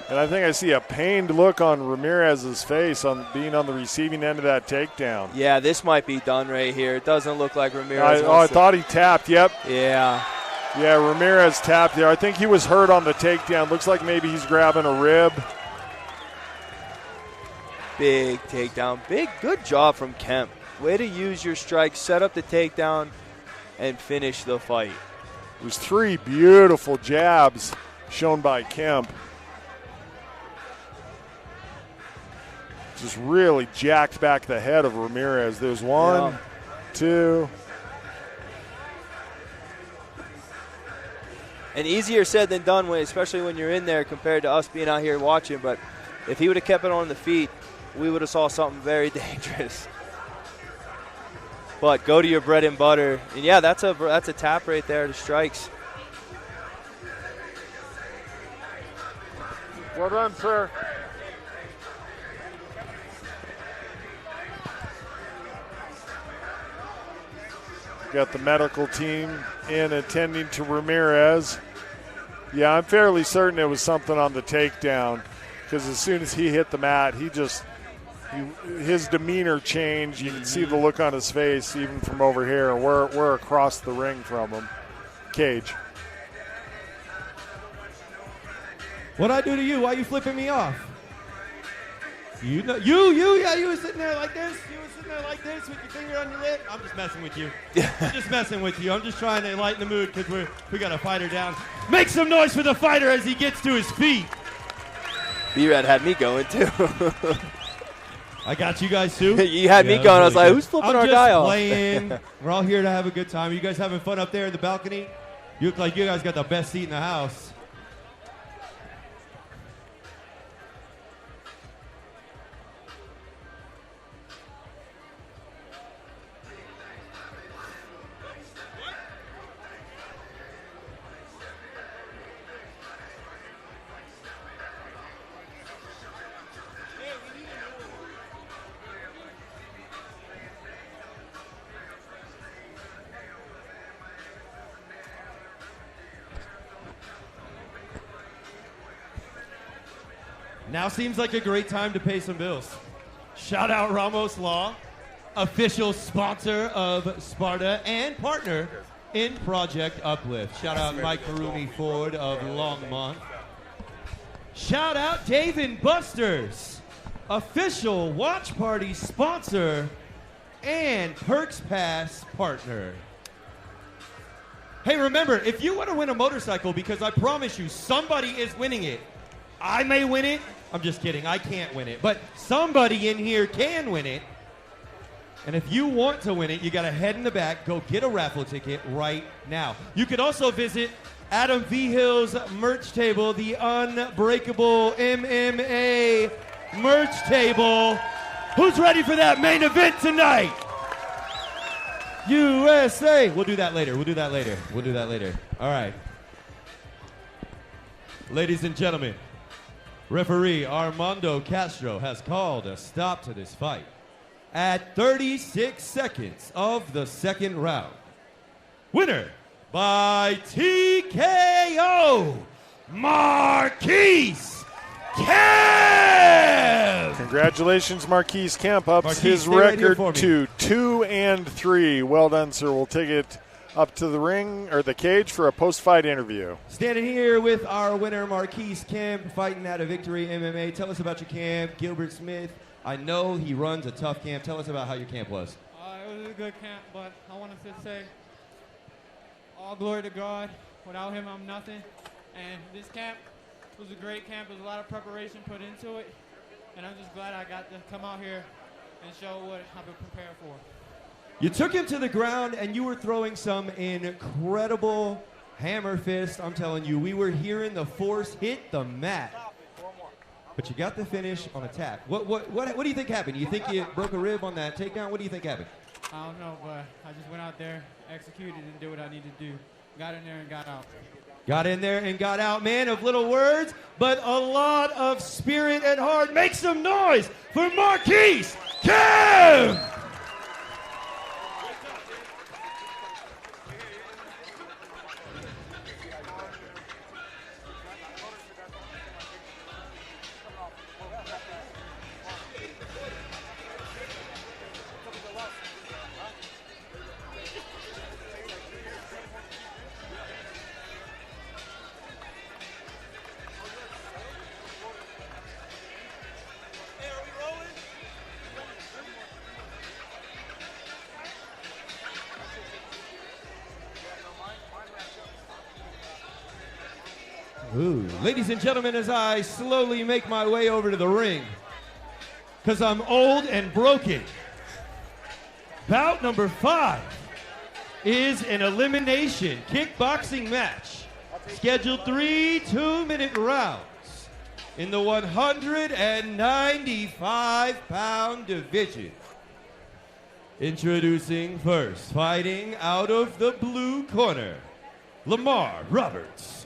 And I think I see a pained look on Ramirez's face on being on the receiving end of that takedown. Yeah, this might be done right here. It doesn't look like Ramirez. I thought he tapped, yep. Yeah. Yeah, Ramirez tapped there. I think he was hurt on the takedown. Looks like maybe he's grabbing a rib. Big takedown. Good job from Kemp. Way to use your strike, set up the takedown, and finish the fight. It was 3 beautiful jabs shown by Kemp. Just really jacked back the head of Ramirez. There's 1, 2. And easier said than done, especially when you're in there compared to us being out here watching. But if he would have kept it on the feet, we would have saw something very dangerous. But go to your bread and butter. And yeah, that's a tap right there to strikes. Well done, sir. Got the medical team in attending to Ramirez. Yeah, I'm fairly certain it was something on the takedown, because as soon as he hit the mat, his demeanor changed. You can see the look on his face even from over here. We're across the ring from him. Cage. What'd I do to you? Why you flipping me off? You were sitting there like this. You were sitting there like this with your finger on your lip. I'm just messing with you. I'm just messing with you. I'm just trying to lighten the mood because we got a fighter down. Make some noise for the fighter as he gets to his feet. B-Rad had me going too. I got you guys too. You had me going. Really I was like, who's flipping our guy off? Playing. We're all here to have a good time. Are you guys having fun up there in the balcony? You look like you guys got the best seat in the house. Now seems like a great time to pay some bills. Shout out Ramos Law, official sponsor of Sparta and partner in Project Uplift. Shout out Mike Maroney Ford of Longmont. Shout out Dave and Buster's, official watch party sponsor and Perks Pass partner. Hey, remember, if you want to win a motorcycle, because I promise you somebody is winning it. I may win it. I'm just kidding. I can't win it. But somebody in here can win it. And if you want to win it, you got to head in the back, go get a raffle ticket right now. You could also visit Adam Vihill's merch table, the Unbreakable MMA merch table. Who's ready for that main event tonight? USA. We'll do that later. All right. Ladies and gentlemen, referee Armando Castro has called a stop to this fight at 36 seconds of the second round. Winner by TKO, Marquise Kemp. Congratulations, Marquise Kemp. Ups his record to 2-3. Well done, sir. We'll take it up to the ring or the cage for a post-fight interview. Standing here with our winner, Marquise Kemp, fighting out of Victory MMA. Tell us about your camp, Gilbert Smith. I know he runs a tough camp. Tell us about how your camp was. It was a good camp, but I wanted to say all glory to God. Without him, I'm nothing. And this camp was a great camp. There's a lot of preparation put into it. And I'm just glad I got to come out here and show what I've been prepared for. You took him to the ground, and you were throwing some incredible hammer fist. I'm telling you, we were hearing the force hit the mat. But you got the finish on a tap. What do you think happened? You think you broke a rib on that takedown? What do you think happened? I don't know, but I just went out there, executed, and did what I needed to do. Got in there and got out. Got in there and got out. Man of little words, but a lot of spirit and heart. Make some noise for Marquise Kemp! Ooh. Ladies and gentlemen, as I slowly make my way over to the ring, because I'm old and broken, bout number 5 is an elimination kickboxing match. Scheduled 3 2-minute rounds in the 195-pound division. Introducing first, fighting out of the blue corner, Lamar Roberts.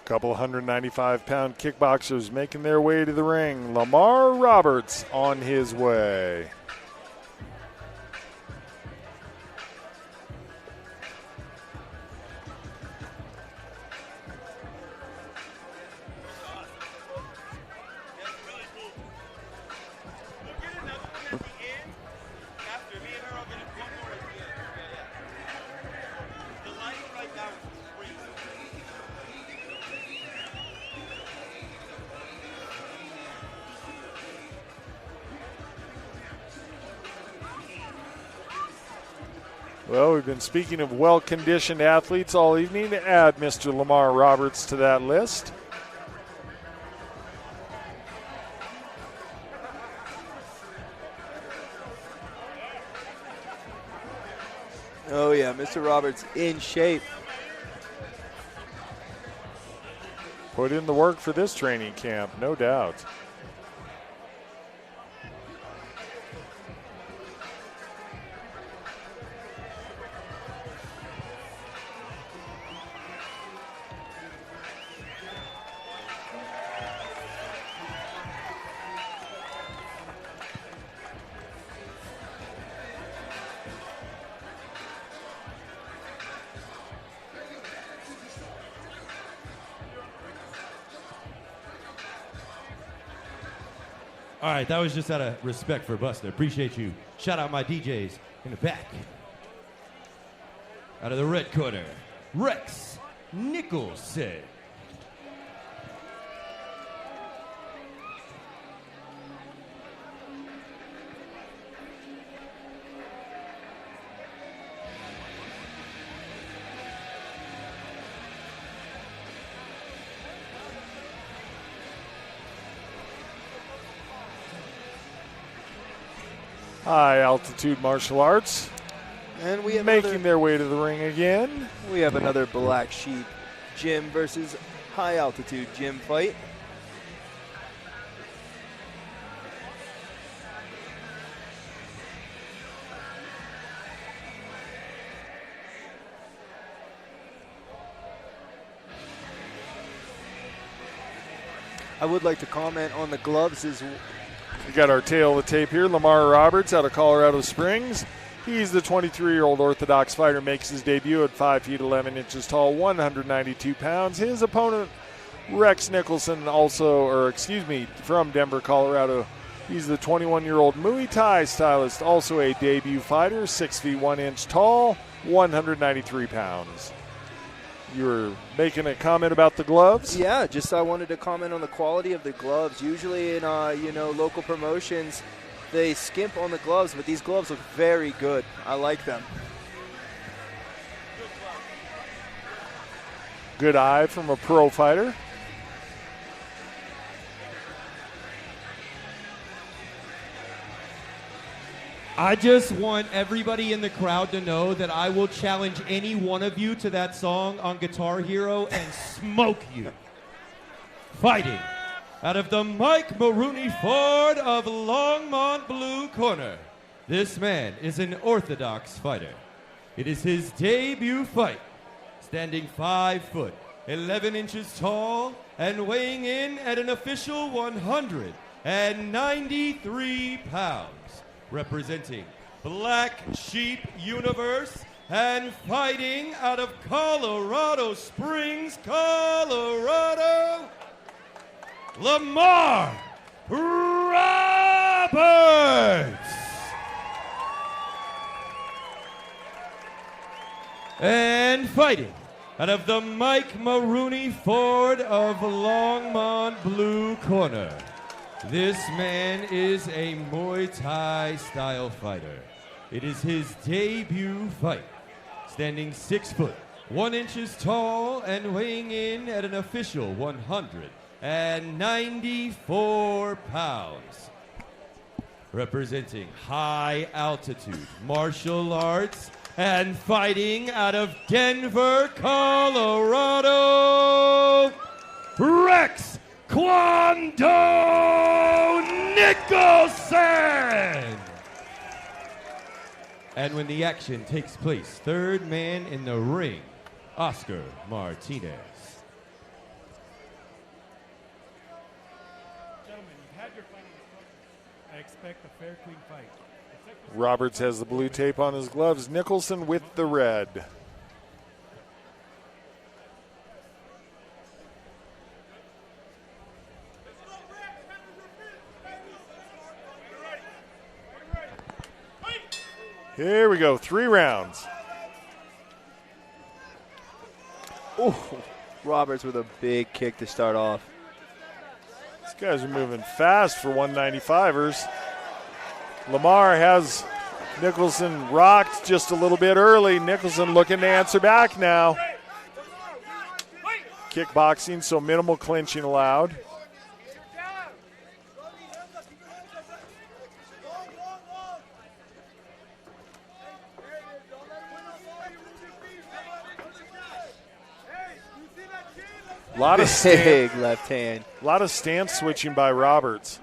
Couple 195-pound kickboxers making their way to the ring. Lamar Roberts on his way. Well, we've been speaking of well-conditioned athletes all evening. To add Mr. Lamar Roberts to that list. Oh, yeah, Mr. Roberts in shape. Put in the work for this training camp, no doubt. All right, that was just out of respect for Buster. Appreciate you. Shout out my DJs in the back. Out of the red corner, Rex Nicholson. High altitude martial arts. And we have making their way to the ring again. We have another Black Sheep gym versus high altitude gym fight. I would like to comment on the gloves as well. We got our tail of the tape here. Lamar Roberts out of Colorado Springs. He's the 23-year-old Orthodox fighter, makes his debut at 5 feet 11 inches tall, 192 pounds. His opponent, Rex Nicholson, from Denver, Colorado, He's the 21-year-old Muay Thai stylist, also a debut fighter, 6 feet 1 inch tall, 193 pounds. You were making a comment about the gloves? Yeah, just I wanted to comment on the quality of the gloves. Usually in local promotions, they skimp on the gloves, but these gloves look very good. I like them. Good eye from a pro fighter. I just want everybody in the crowd to know that I will challenge any one of you to that song on Guitar Hero and smoke you. Fighting out of the Mike Maroney Ford of Longmont Blue Corner. This man is an orthodox fighter. It is his debut fight, standing 5 foot, 11 inches tall, and weighing in at an official 193 pounds. Representing Black Sheep Universe and fighting out of Colorado Springs, Colorado, Lamar Roberts. And fighting out of the Mike Maroney Ford of Longmont Blue Corner. This man is a Muay Thai style fighter. It is his debut fight, standing 6 foot, 1 inches tall, and weighing in at an official 194 pounds. Representing high altitude martial arts and fighting out of Denver, Colorado, Rex Kwando Nicholson! And when the action takes place, third man in the ring, Oscar Martinez. Gentlemen, you've had your fighting instructions. I expect a fair, clean fight. Roberts has the blue tape on his gloves. Nicholson with the red. Here we go, 3 rounds. Ooh, Roberts with a big kick to start off. These guys are moving fast for 195ers. Lamar has Nicholson rocked just a little bit early. Nicholson looking to answer back now. Kickboxing, so minimal clinching allowed. A lot of big left hand. A lot of stance switching by Roberts.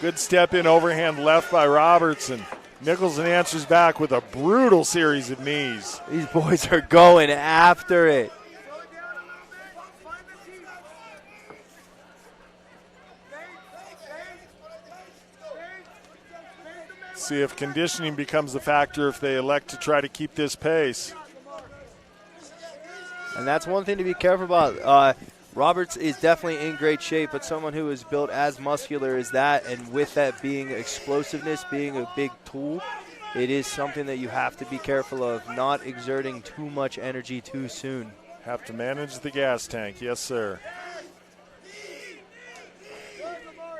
Good step in overhand left by Roberts, and Nicholson answers back with a brutal series of knees. These boys are going after it. See if conditioning becomes a factor if they elect to try to keep this pace. And that's one thing to be careful about. Roberts is definitely in great shape, but someone who is built as muscular as that, and with that being explosiveness, being a big tool, it is something that you have to be careful of, not exerting too much energy too soon. Have to manage the gas tank, yes, sir.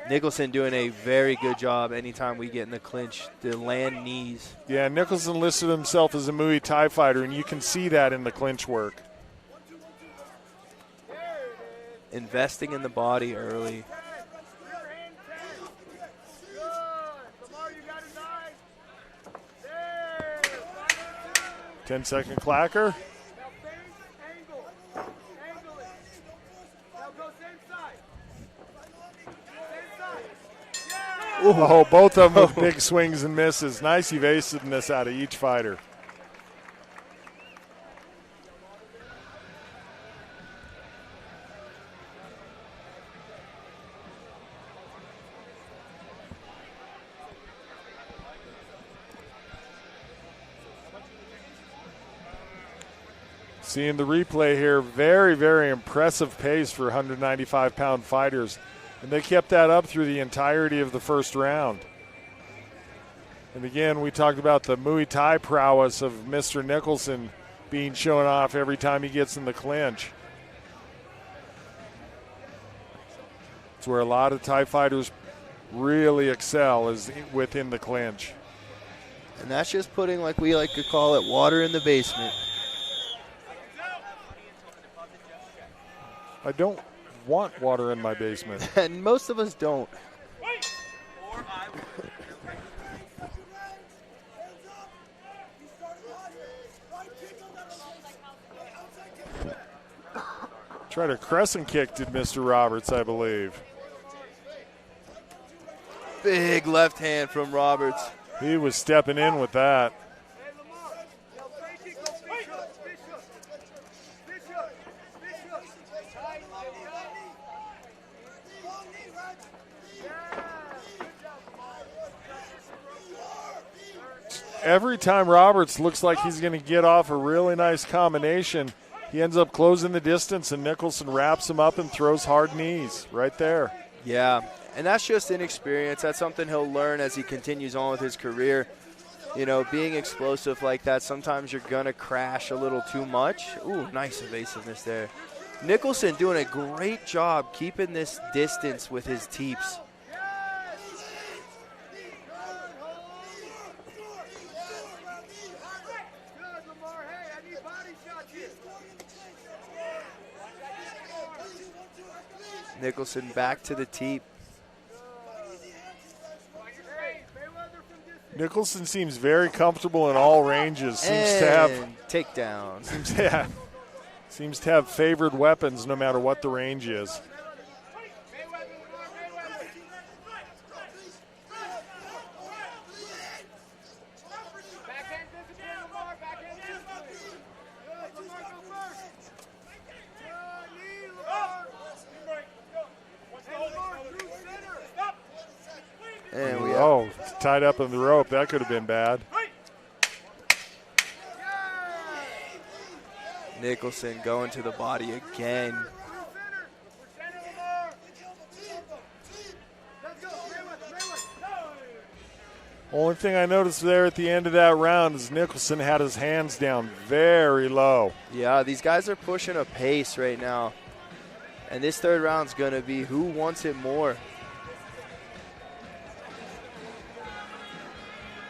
Nicholson doing a very good job anytime we get in the clinch to land knees. Yeah, Nicholson listed himself as a Muay Thai fighter, and you can see that in the clinch work. Investing in the body early. Ten-second clacker. Oh, both of them with big swings and misses. Nice evasiveness out of each fighter. Seeing the replay here, very, very impressive pace for 195-pound fighters. And they kept that up through the entirety of the first round. And again, we talked about the Muay Thai prowess of Mr. Nicholson being shown off every time he gets in the clinch. It's where a lot of Thai fighters really excel, is within the clinch. And that's just putting, like we like to call it, water in the basement. I don't want water in my basement. And most of us don't. Tried a crescent kick, did Mr. Roberts, I believe. Big left hand from Roberts. He was stepping in with that. Every time Roberts looks like he's going to get off a really nice combination, he ends up closing the distance, and Nicholson wraps him up and throws hard knees right there. Yeah, and that's just inexperience. That's something he'll learn as he continues on with his career. You know, being explosive like that, sometimes you're going to crash a little too much. Ooh, nice evasiveness there. Nicholson doing a great job keeping this distance with his teeps. Nicholson back to the teep. Nicholson seems very comfortable in all ranges. Seems to have takedown. Seems to have favored weapons no matter what the range is. Oh, tied up in the rope. That could have been bad. Nicholson going to the body again. Only thing I noticed there at the end of that round is Nicholson had his hands down very low. Yeah, these guys are pushing a pace right now. And this third round's going to be who wants it more.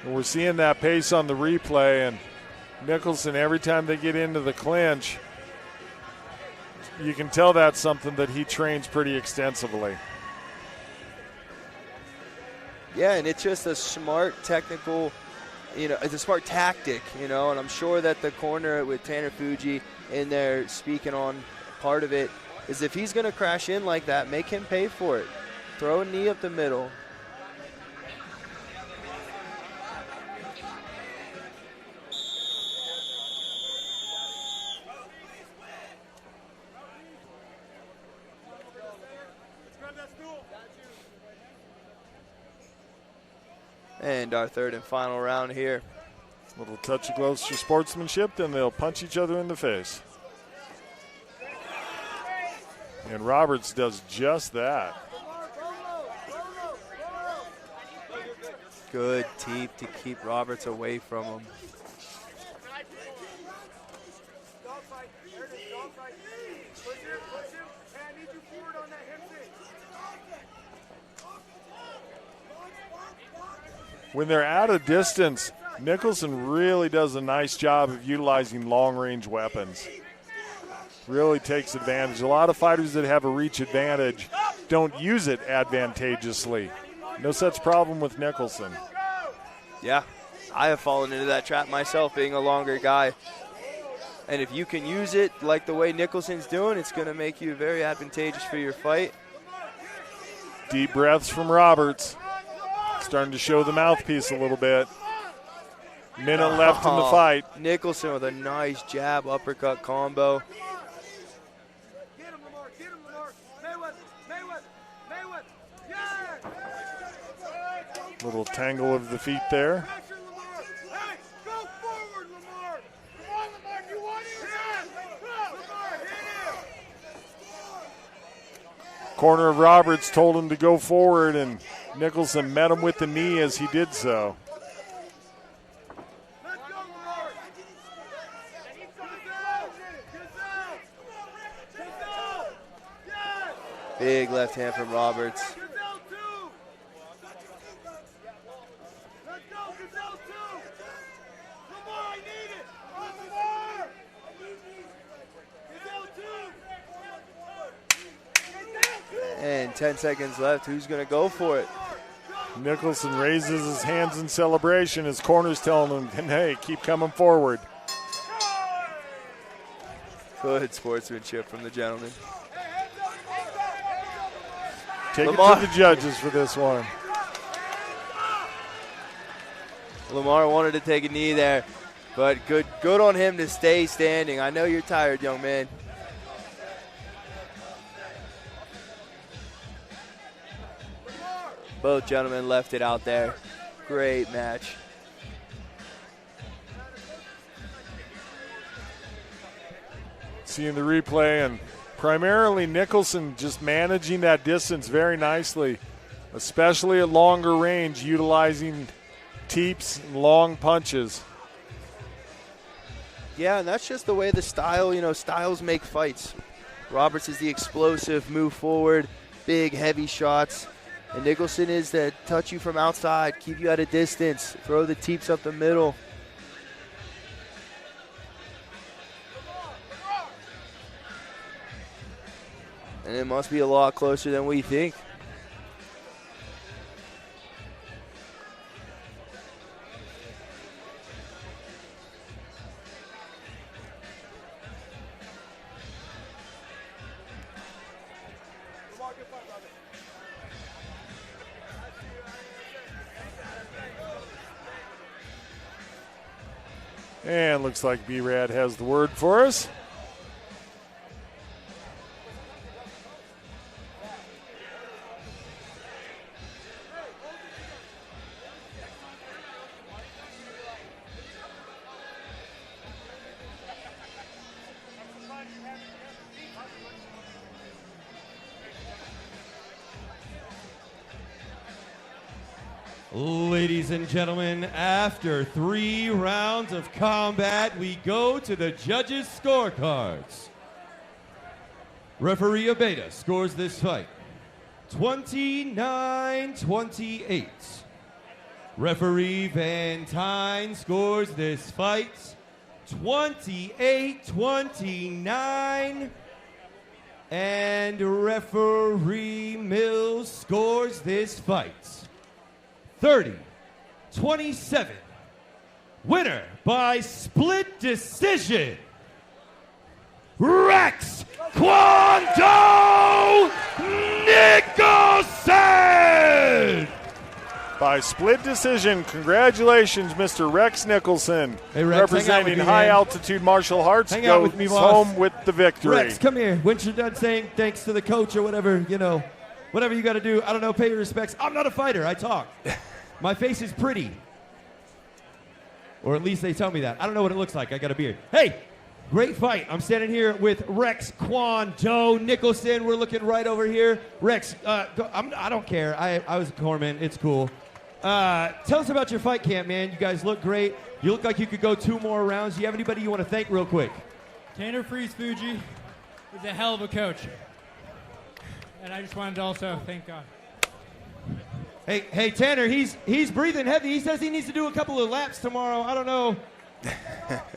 And we're seeing that pace on the replay, and Nicholson, every time they get into the clinch, you can tell that's something that he trains pretty extensively. Yeah, and it's just a smart technical, it's a smart tactic, and I'm sure that the corner with Tanner Fuji in there speaking on part of it is if he's going to crash in like that, make him pay for it. Throw a knee up the middle. And our third and final round here. Little touch of gloves for sportsmanship, then they'll punch each other in the face. And Roberts does just that. Good teep to keep Roberts away from him. When they're at a distance, Nicholson really does a nice job of utilizing long-range weapons. Really takes advantage. A lot of fighters that have a reach advantage don't use it advantageously. No such problem with Nicholson. Yeah, I have fallen into that trap myself, being a longer guy. And if you can use it like the way Nicholson's doing, it's going to make you very advantageous for your fight. Deep breaths from Roberts. Starting to show the mouthpiece a little bit. Minute left in the fight. Nicholson with a nice jab uppercut combo. Little tangle of the feet there. Corner of Roberts told him to go forward, and Nicholson met him with the knee as he did so. Big left hand from Roberts. And 10 seconds left. Who's going to go for it? Nicholson raises his hands in celebration. His corner's telling him, hey, keep coming forward. Good sportsmanship from the gentleman. Take it to the judges for this one. Lamar wanted to take a knee there, but good on him to stay standing. I know you're tired, young man. Both gentlemen left it out there. Great match. Seeing the replay, and primarily Nicholson just managing that distance very nicely, especially at longer range, utilizing teeps and long punches. Yeah, and that's just the way the style, styles make fights. Roberts is the explosive, move forward, big, heavy shots. And Nicholson is that touch you from outside, keep you at a distance, throw the teeps up the middle. And it must be a lot closer than we think. And looks like B-Rad has the word for us. Ladies and gentlemen, after 3 rounds of combat, we go to the judges' scorecards. Referee Abeda scores this fight 29-28. Referee Van Tyne scores this fight 28-29. And referee Mills scores this fight 30-27. Winner by split decision, Rex Kwon-Do Nicholson! By split decision, congratulations, Mr. Rex Nicholson. Hey, Rex, representing high altitude martial arts, hang out goes with me, boss. home with the victory. Rex, come here. Once you're done saying thanks to the coach or whatever, whatever you got to do, I don't know, pay your respects. I'm not a fighter, I talk. My face is pretty. Or at least they tell me that. I don't know what it looks like. I got a beard. Hey, great fight. I'm standing here with Rex Kwon-Do Nicholson. We're looking right over here. Rex, I don't care. I was a corpsman. It's cool. Tell us about your fight camp, man. You guys look great. You look like you could go 2 more rounds. Do you have anybody you want to thank real quick? Tanner Freeze-Fuji is a hell of a coach. And I just wanted to also thank God. Hey, Tanner, he's breathing heavy. He says he needs to do a couple of laps tomorrow. I don't know.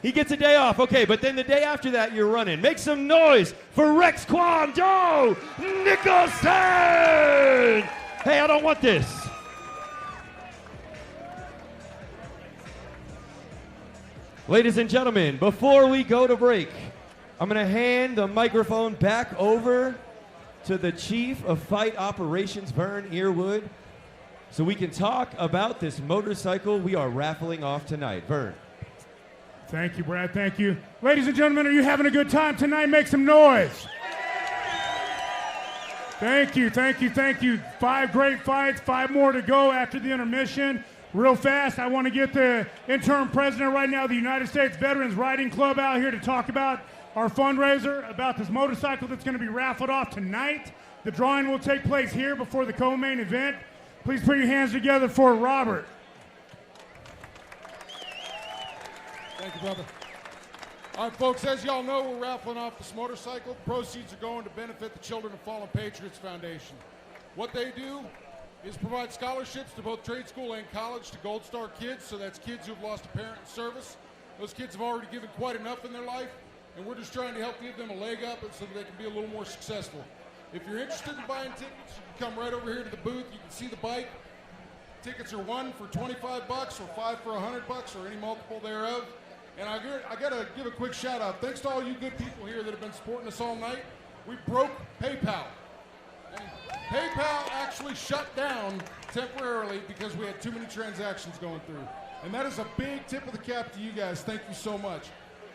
He gets a day off. Okay, but then the day after that, you're running. Make some noise for Rex Kwon-Do Nicholson! Hey, I don't want this. Ladies and gentlemen, before we go to break, I'm going to hand the microphone back over to the Chief of Fight Operations, Vern Earwood, so we can talk about this motorcycle we are raffling off tonight. Vern. Thank you, Brad. Thank you. Ladies and gentlemen, are you having a good time tonight? Make some noise. Thank you, thank you, thank you. 5 great fights, 5 more to go after the intermission. Real fast, I want to get the interim president right now of the United States Veterans Riding Club out here to talk about our fundraiser, about this motorcycle that's going to be raffled off tonight. The drawing will take place here before the co-main event. Please put your hands together for Robert. Thank you, brother. All right, folks, as y'all know, we're raffling off this motorcycle. Proceeds are going to benefit the Children of Fallen Patriots Foundation. What they do is provide scholarships to both trade school and college to Gold Star kids, so that's kids who've lost a parent in service. Those kids have already given quite enough in their life, and we're just trying to help give them a leg up so that they can be a little more successful. If you're interested in buying tickets, you can come right over here to the booth. You can see the bike. Tickets are 1 for $25 or 5 for $100 or any multiple thereof. And I got to give a quick shout out. Thanks to all you good people here that have been supporting us all night. We broke PayPal. And PayPal actually shut down temporarily because we had too many transactions going through. And that is a big tip of the cap to you guys. Thank you so much.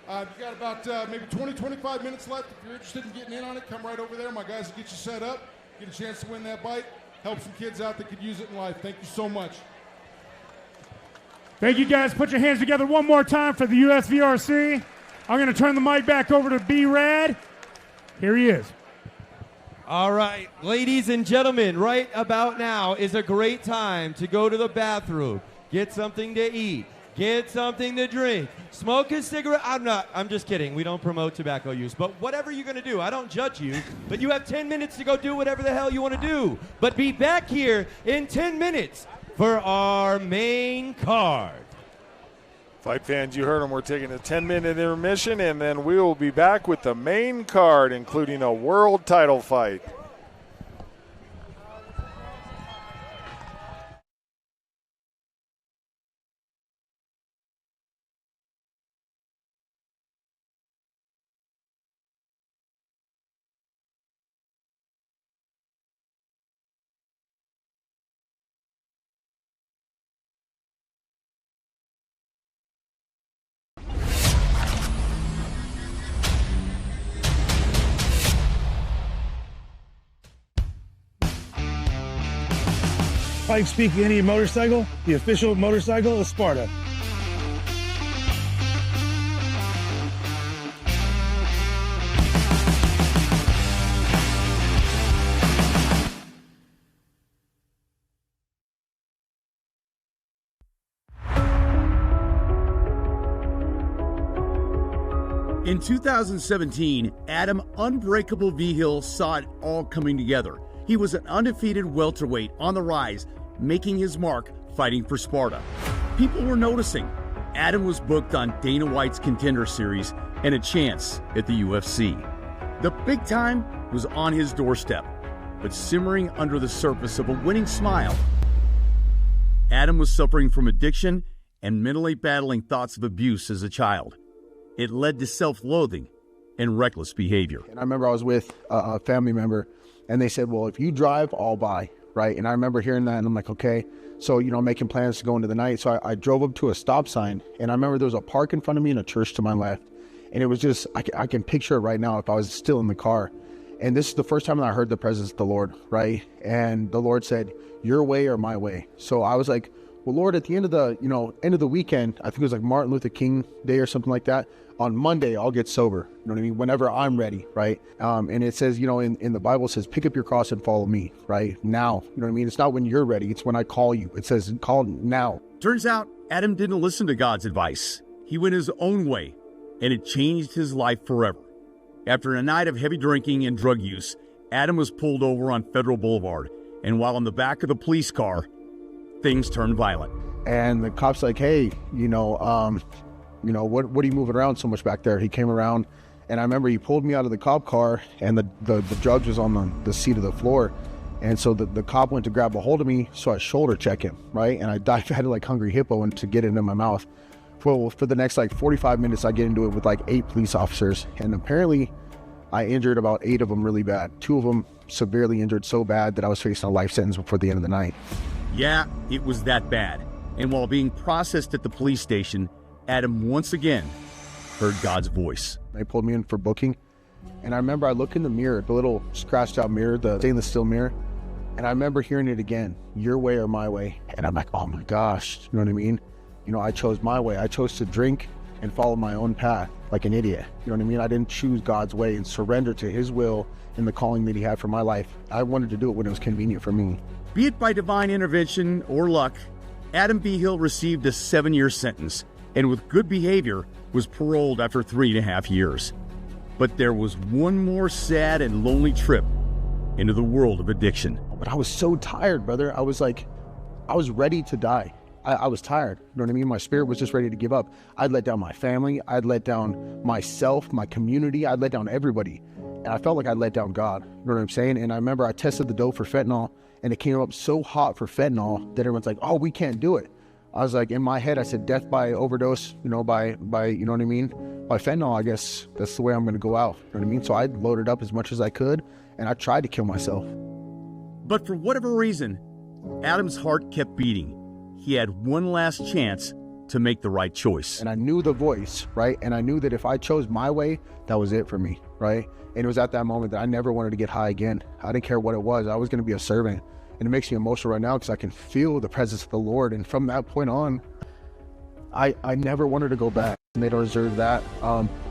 You've got about maybe 20, 25 minutes left. If you're interested in getting in on it, come right over there. My guys will get you set up, get a chance to win that bike, help some kids out that could use it in life. Thank you so much. Thank you, guys. Put your hands together one more time for the USVRC. I'm going to turn the mic back over to B-Rad. Here he is. All right, ladies and gentlemen, right about now is a great time to go to the bathroom, get something to eat, get something to drink, smoke a cigarette. I'm just kidding. We don't promote tobacco use, but whatever you're going to do, I don't judge you, but you have 10 minutes to go do whatever the hell you want to do. But be back here in 10 minutes for our main card. Fight fans, you heard them. We're taking a 10-minute intermission, and then we will be back with the main card, including a world title fight. Pike Peak Indian Motorcycle, the official motorcycle of Sparta. In 2017, Adam Unbreakable V-Hill saw it all coming together. He was an undefeated welterweight on the rise, making his mark fighting for Sparta. People were noticing. Adam was booked on Dana White's Contender Series and a chance at the UFC. The big time was on his doorstep, but simmering under the surface of a winning smile, Adam was suffering from addiction and mentally battling thoughts of abuse as a child. It led to self-loathing and reckless behavior. And I remember I was with a family member, and they said, well, if you drive, I'll buy, right? And I remember hearing that, and I'm like, okay. So, making plans to go into the night. So I drove up to a stop sign, and I remember there was a park in front of me and a church to my left. And it was just, I can picture it right now if I was still in the car. And this is the first time that I heard the presence of the Lord, right? And the Lord said, your way or my way. So I was like, well, Lord, at the end of the weekend, I think it was like Martin Luther King Day or something like that. On Monday, I'll get sober. You know what I mean? Whenever I'm ready, right? And it says, in the Bible, it says, pick up your cross and follow me, right? Now, you know what I mean? It's not when you're ready. It's when I call you. It says, call now. Turns out, Adam didn't listen to God's advice. He went his own way, and it changed his life forever. After a night of heavy drinking and drug use, Adam was pulled over on Federal Boulevard, and while in the back of the police car, things turned violent. And the cop's like, hey, what are you moving around so much back there? He came around, and I remember he pulled me out of the cop car, and the drugs was on the seat of the floor. And so the cop went to grab a hold of me, so I shoulder check him, right? And I dived at it like Hungry Hippo and to get it into my mouth. For the next 45 minutes, I get into it with 8 police officers. And apparently, I injured about 8 of them really bad. 2 of them severely injured so bad that I was facing a life sentence before the end of the night. Yeah, it was that bad. And while being processed at the police station, Adam once again heard God's voice. They pulled me in for booking, and I remember I look in the mirror, the little scratched out mirror, the stainless steel mirror, and I remember hearing it again, your way or my way. And I'm like, oh my gosh, you know what I mean? I chose my way. I chose to drink and follow my own path like an idiot. You know what I mean? I didn't choose God's way and surrender to his will and the calling that he had for my life. I wanted to do it when it was convenient for me. Be it by divine intervention or luck, Adam Behill received a 7-year sentence and with good behavior was paroled after 3.5 years. But there was one more sad and lonely trip into the world of addiction. But I was so tired, brother. I was ready to die. I was tired. You know what I mean? My spirit was just ready to give up. I'd let down my family. I'd let down myself, my community. I'd let down everybody. And I felt like I'd let down God. You know what I'm saying? And I remember I tested the dope for fentanyl, and it came up so hot for fentanyl that everyone's like, oh, we can't do it. I was like, in my head, I said, death by overdose, you know, by you know what I mean? By fentanyl, I guess that's the way I'm going to go out. You know what I mean? So I loaded up as much as I could, and I tried to kill myself. But for whatever reason, Adam's heart kept beating. He had one last chance to make the right choice. And I knew the voice, right? And I knew that if I chose my way, that was it for me, right? And it was at that moment that I never wanted to get high again. I didn't care what it was. I was going to be a servant. And it makes me emotional right now because I can feel the presence of the Lord. And from that point on, I never wanted to go back. And they don't deserve that.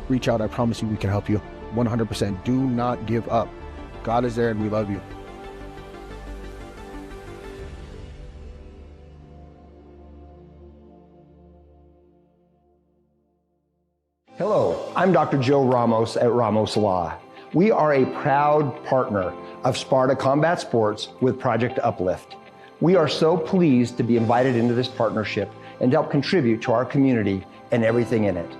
Reach out. I promise you we can help you. 100%. Do not give up. God is there and we love you. Hello, I'm Dr. Joe Ramos at Ramos Law. We are a proud partner of Sparta Combat Sports with Project Uplift. We are so pleased to be invited into this partnership and to help contribute to our community and everything in it.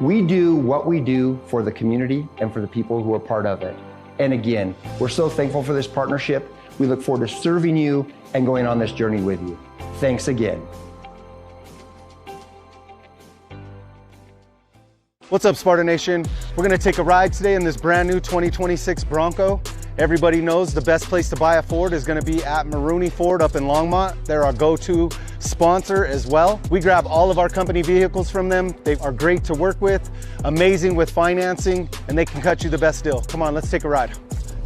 We do what we do for the community and for the people who are part of it. And again, we're so thankful for this partnership. We look forward to serving you and going on this journey with you. Thanks again. What's up, Sparta Nation? We're gonna take a ride today in this brand new 2026 Bronco. Everybody knows the best place to buy a Ford is gonna be at Maroney Ford up in Longmont. They're our go-to sponsor as well. We grab all of our company vehicles from them. They are great to work with, amazing with financing, and they can cut you the best deal. Come on, let's take a ride.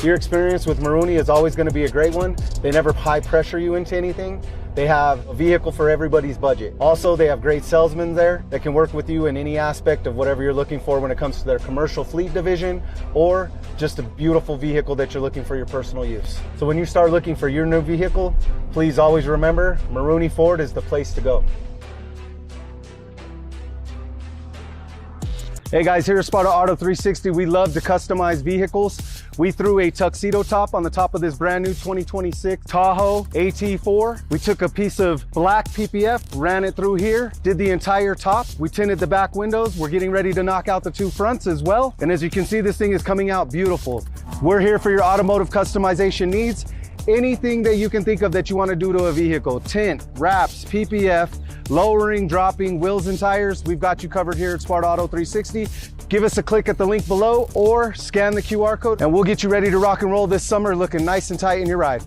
Your experience with Maroney is always gonna be a great one. They never high pressure you into anything. They have a vehicle for everybody's budget. Also, they have great salesmen there that can work with you in any aspect of whatever you're looking for when it comes to their commercial fleet division or just a beautiful vehicle that you're looking for your personal use. So when you start looking for your new vehicle, please always remember Maroney Ford is the place to go. Hey guys, here at Sparta Auto 360, we love to customize vehicles. We threw a tuxedo top on the top of this brand new 2026 Tahoe AT4. We took a piece of black PPF, ran it through here, did the entire top. We tinted the back windows. We're getting ready to knock out the 2 fronts as well. And as you can see, this thing is coming out beautiful. We're here for your automotive customization needs. Anything that you can think of that you want to do to a vehicle, tint, wraps, PPF, lowering, dropping, wheels and tires, we've got you covered here at Sparta Auto 360. Give us a click at the link below or scan the QR code and we'll get you ready to rock and roll this summer looking nice and tight in your ride.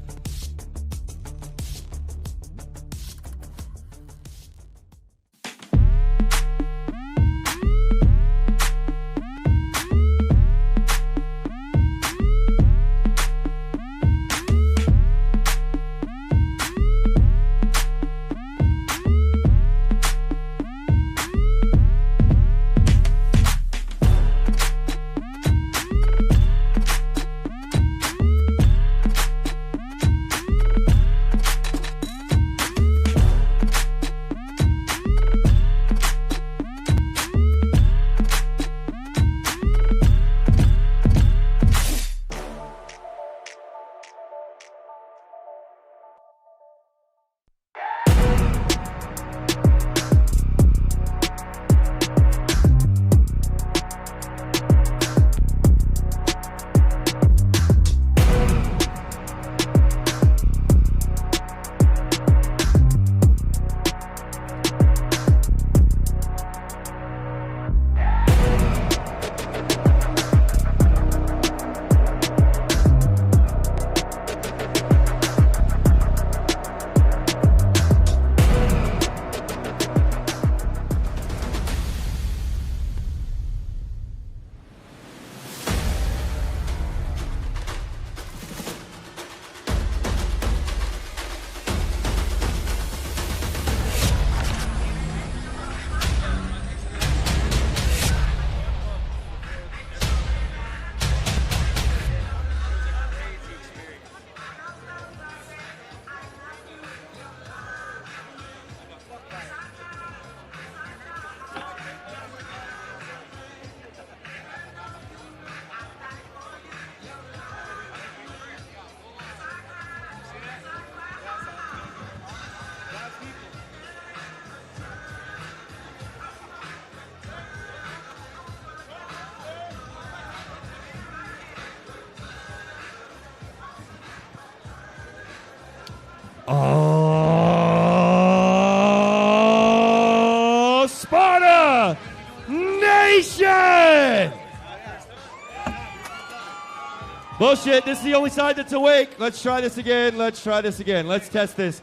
Oh, Sparta Nation! Bullshit, this is the only side that's awake. Let's try this again. Let's test this.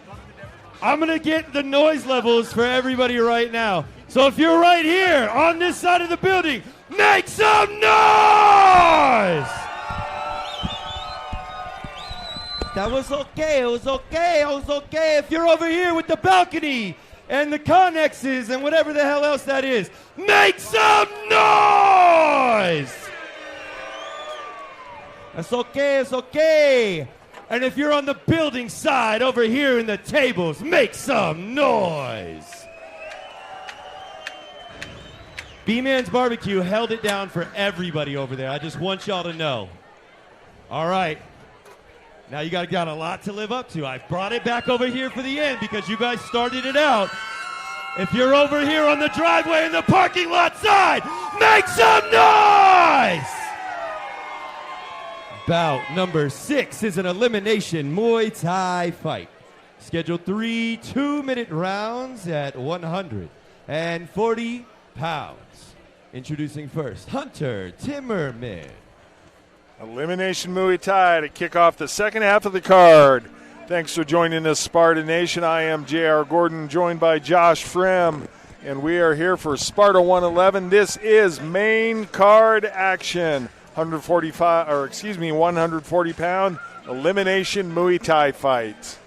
I'm going to get the noise levels for everybody right now. So if you're right here on this side of the building, make some noise! That was okay. It was okay. If you're over here with the balcony and the connexes and whatever the hell else that is, make some noise! It's okay. And if you're on the building side over here in the tables, make some noise. B-Man's Barbecue held it down for everybody over there. I just want y'all to know. All right. Now you got a lot to live up to. I brought it back over here for the end because you guys started it out. If you're over here on the driveway in the parking lot side, make some noise! Bout number 6 is an elimination Muay Thai fight. Scheduled 3 2-minute rounds at 140 pounds. Introducing first, Hunter Timmerman. Elimination Muay Thai to kick off the second half of the card. Thanks for joining us, Sparta Nation. I am J.R. Gordon, joined by Josh Frem, and we are here for Sparta 111. This is main card action. 140 pound elimination Muay Thai fight.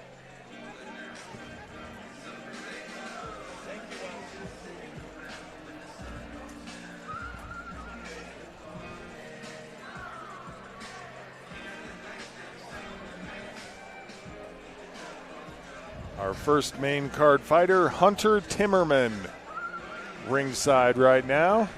Our first main card fighter, Hunter Timmerman, ringside right now.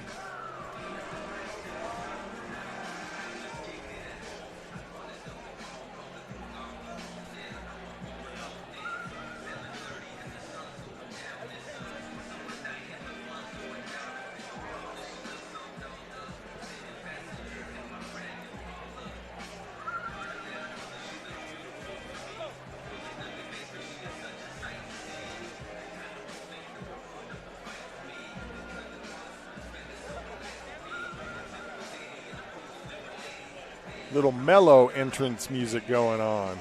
Little mellow entrance music going on.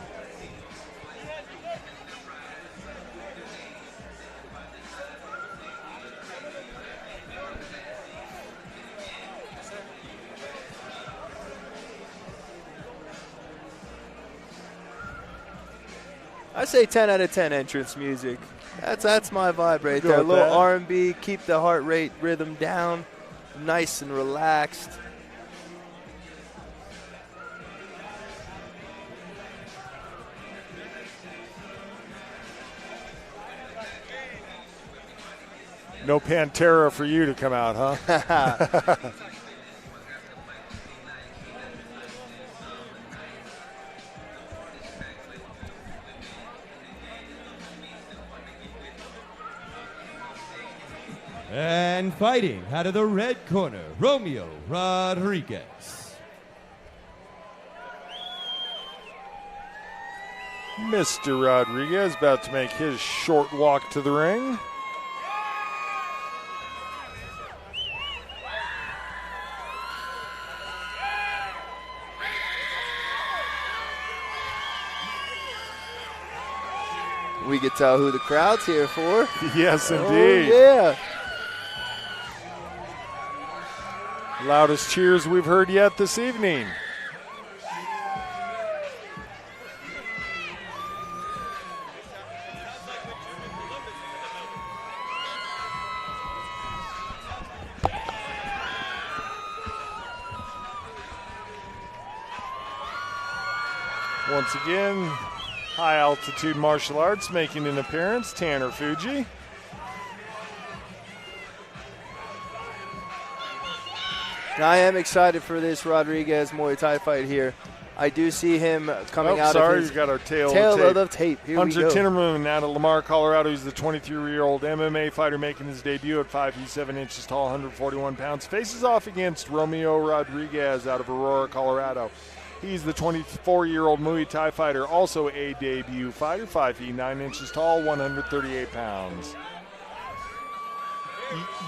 I say 10 out of 10 entrance music. That's my vibe right Go there. A with little that. R&B, keep the heart rate rhythm down, nice and relaxed. No Pantera for you to come out, huh? And fighting out of the red corner, Romeo Rodriguez. Mr. Rodriguez about to make his short walk to the ring. We could tell who the crowd's here for. Yes, Oh, indeed. yeah. Loudest cheers we've heard yet this evening. Once again, high altitude martial arts making an appearance, Tanner Fuji. I am excited for this Rodriguez Muay Thai fight here. I do see him coming out sorry, of his you got our tail of the tape. Here Hunter we go. Timmerman out of Lamar, Colorado. He's the 23-year-old MMA fighter making his debut at 5 feet 7 inches tall, 141 pounds. Faces off against Romeo Rodriguez out of Aurora, Colorado. He's the 24-year-old Muay Thai fighter, also a debut fighter, 5 feet 9 inches tall, 138 pounds.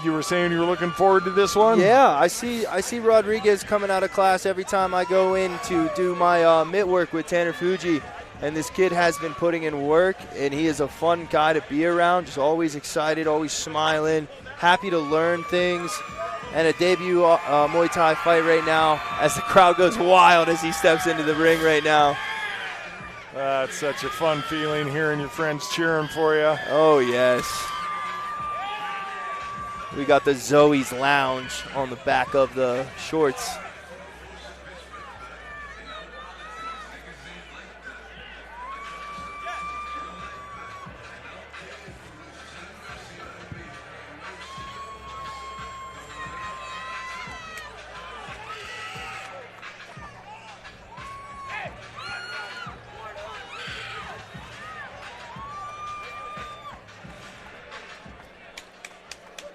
You were saying you were looking forward to this one? Yeah, I see Rodriguez coming out of class every time I go in to do my mitt work with Tanner Fuji. And this kid has been putting in work, and he is a fun guy to be around, just always excited, always smiling, happy to learn things. And a debut Muay Thai fight right now as the crowd goes wild as he steps into the ring right now. That's such a fun feeling hearing your friends cheering for you. Oh, yes. We got the Zoe's Lounge on the back of the shorts.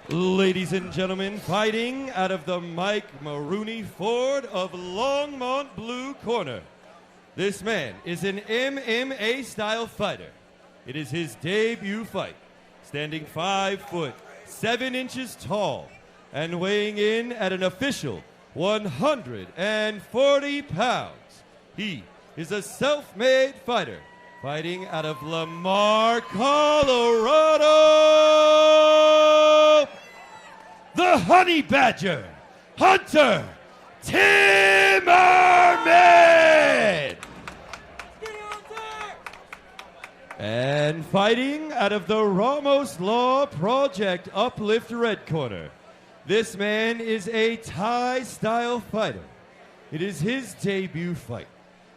Ladies and gentlemen, fighting out of the Mike Maroney Ford of Longmont Blue Corner. This man is an MMA-style fighter. It is his debut fight, standing 5 foot 7 inches tall and weighing in at an official 140 pounds. He is a self-made fighter, fighting out of Lamar, Colorado. The Honey Badger, Hunter Timmerman. And fighting out of the Ramos Law Project Uplift Red Corner. This man is a Thai-style fighter. It is his debut fight,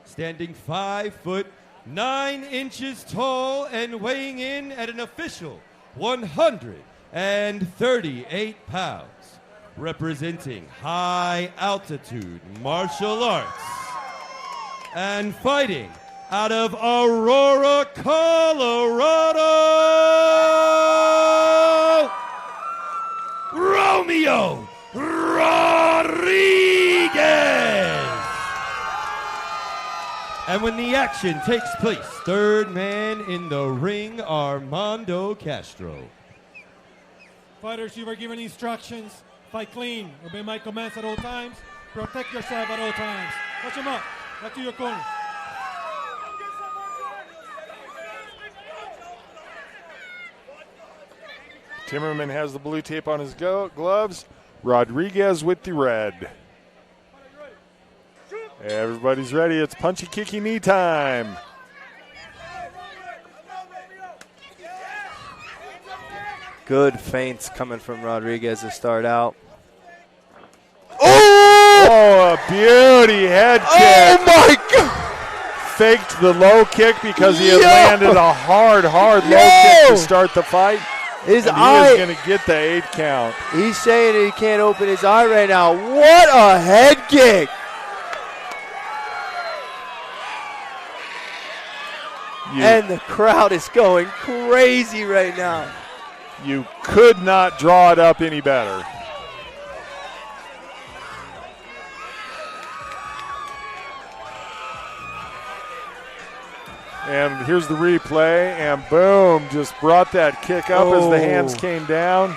standing 5 foot 9 inches tall and weighing in at an official 138 pounds, representing high altitude martial arts, and fighting out of Aurora, Colorado, Romeo Rodriguez. And when the action takes place, third man in the ring, Armando Castro. Fighters, you were given instructions. Fight clean. Obey my commands at all times. Protect yourself at all times. Watch him up. Back to your corner. Timmerman has the blue tape on his gloves. Rodriguez with the red. Everybody's ready. It's punchy, kicky, knee time. Good feints coming from Rodriguez to start out. Oh, a beauty head kick. Oh, my God. Faked the low kick because he had landed a hard low kick to start the fight. His and eye. He is going to get the 8 count. He's saying that he can't open his eye right now. What a head kick. And the crowd is going crazy right now. You could not draw it up any better. And here's the replay, and boom, just brought that kick up as the hands came down.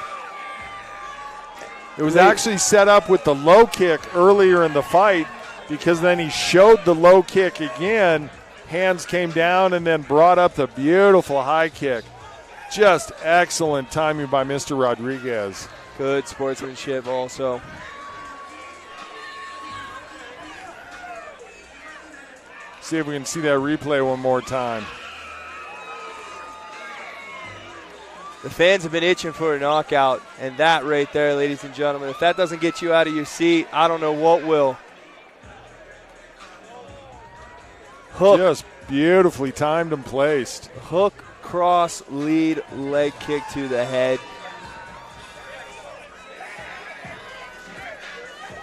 It was actually set up with the low kick earlier in the fight because then he showed the low kick again. Hands came down and then brought up the beautiful high kick. Just excellent timing by Mr. Rodriguez. Good sportsmanship also. See if we can see that replay one more time. The fans have been itching for a knockout, and that right there, ladies and gentlemen, if that doesn't get you out of your seat, I don't know what will. Hook. Just beautifully timed and placed. Hook, cross, lead, leg kick to the head.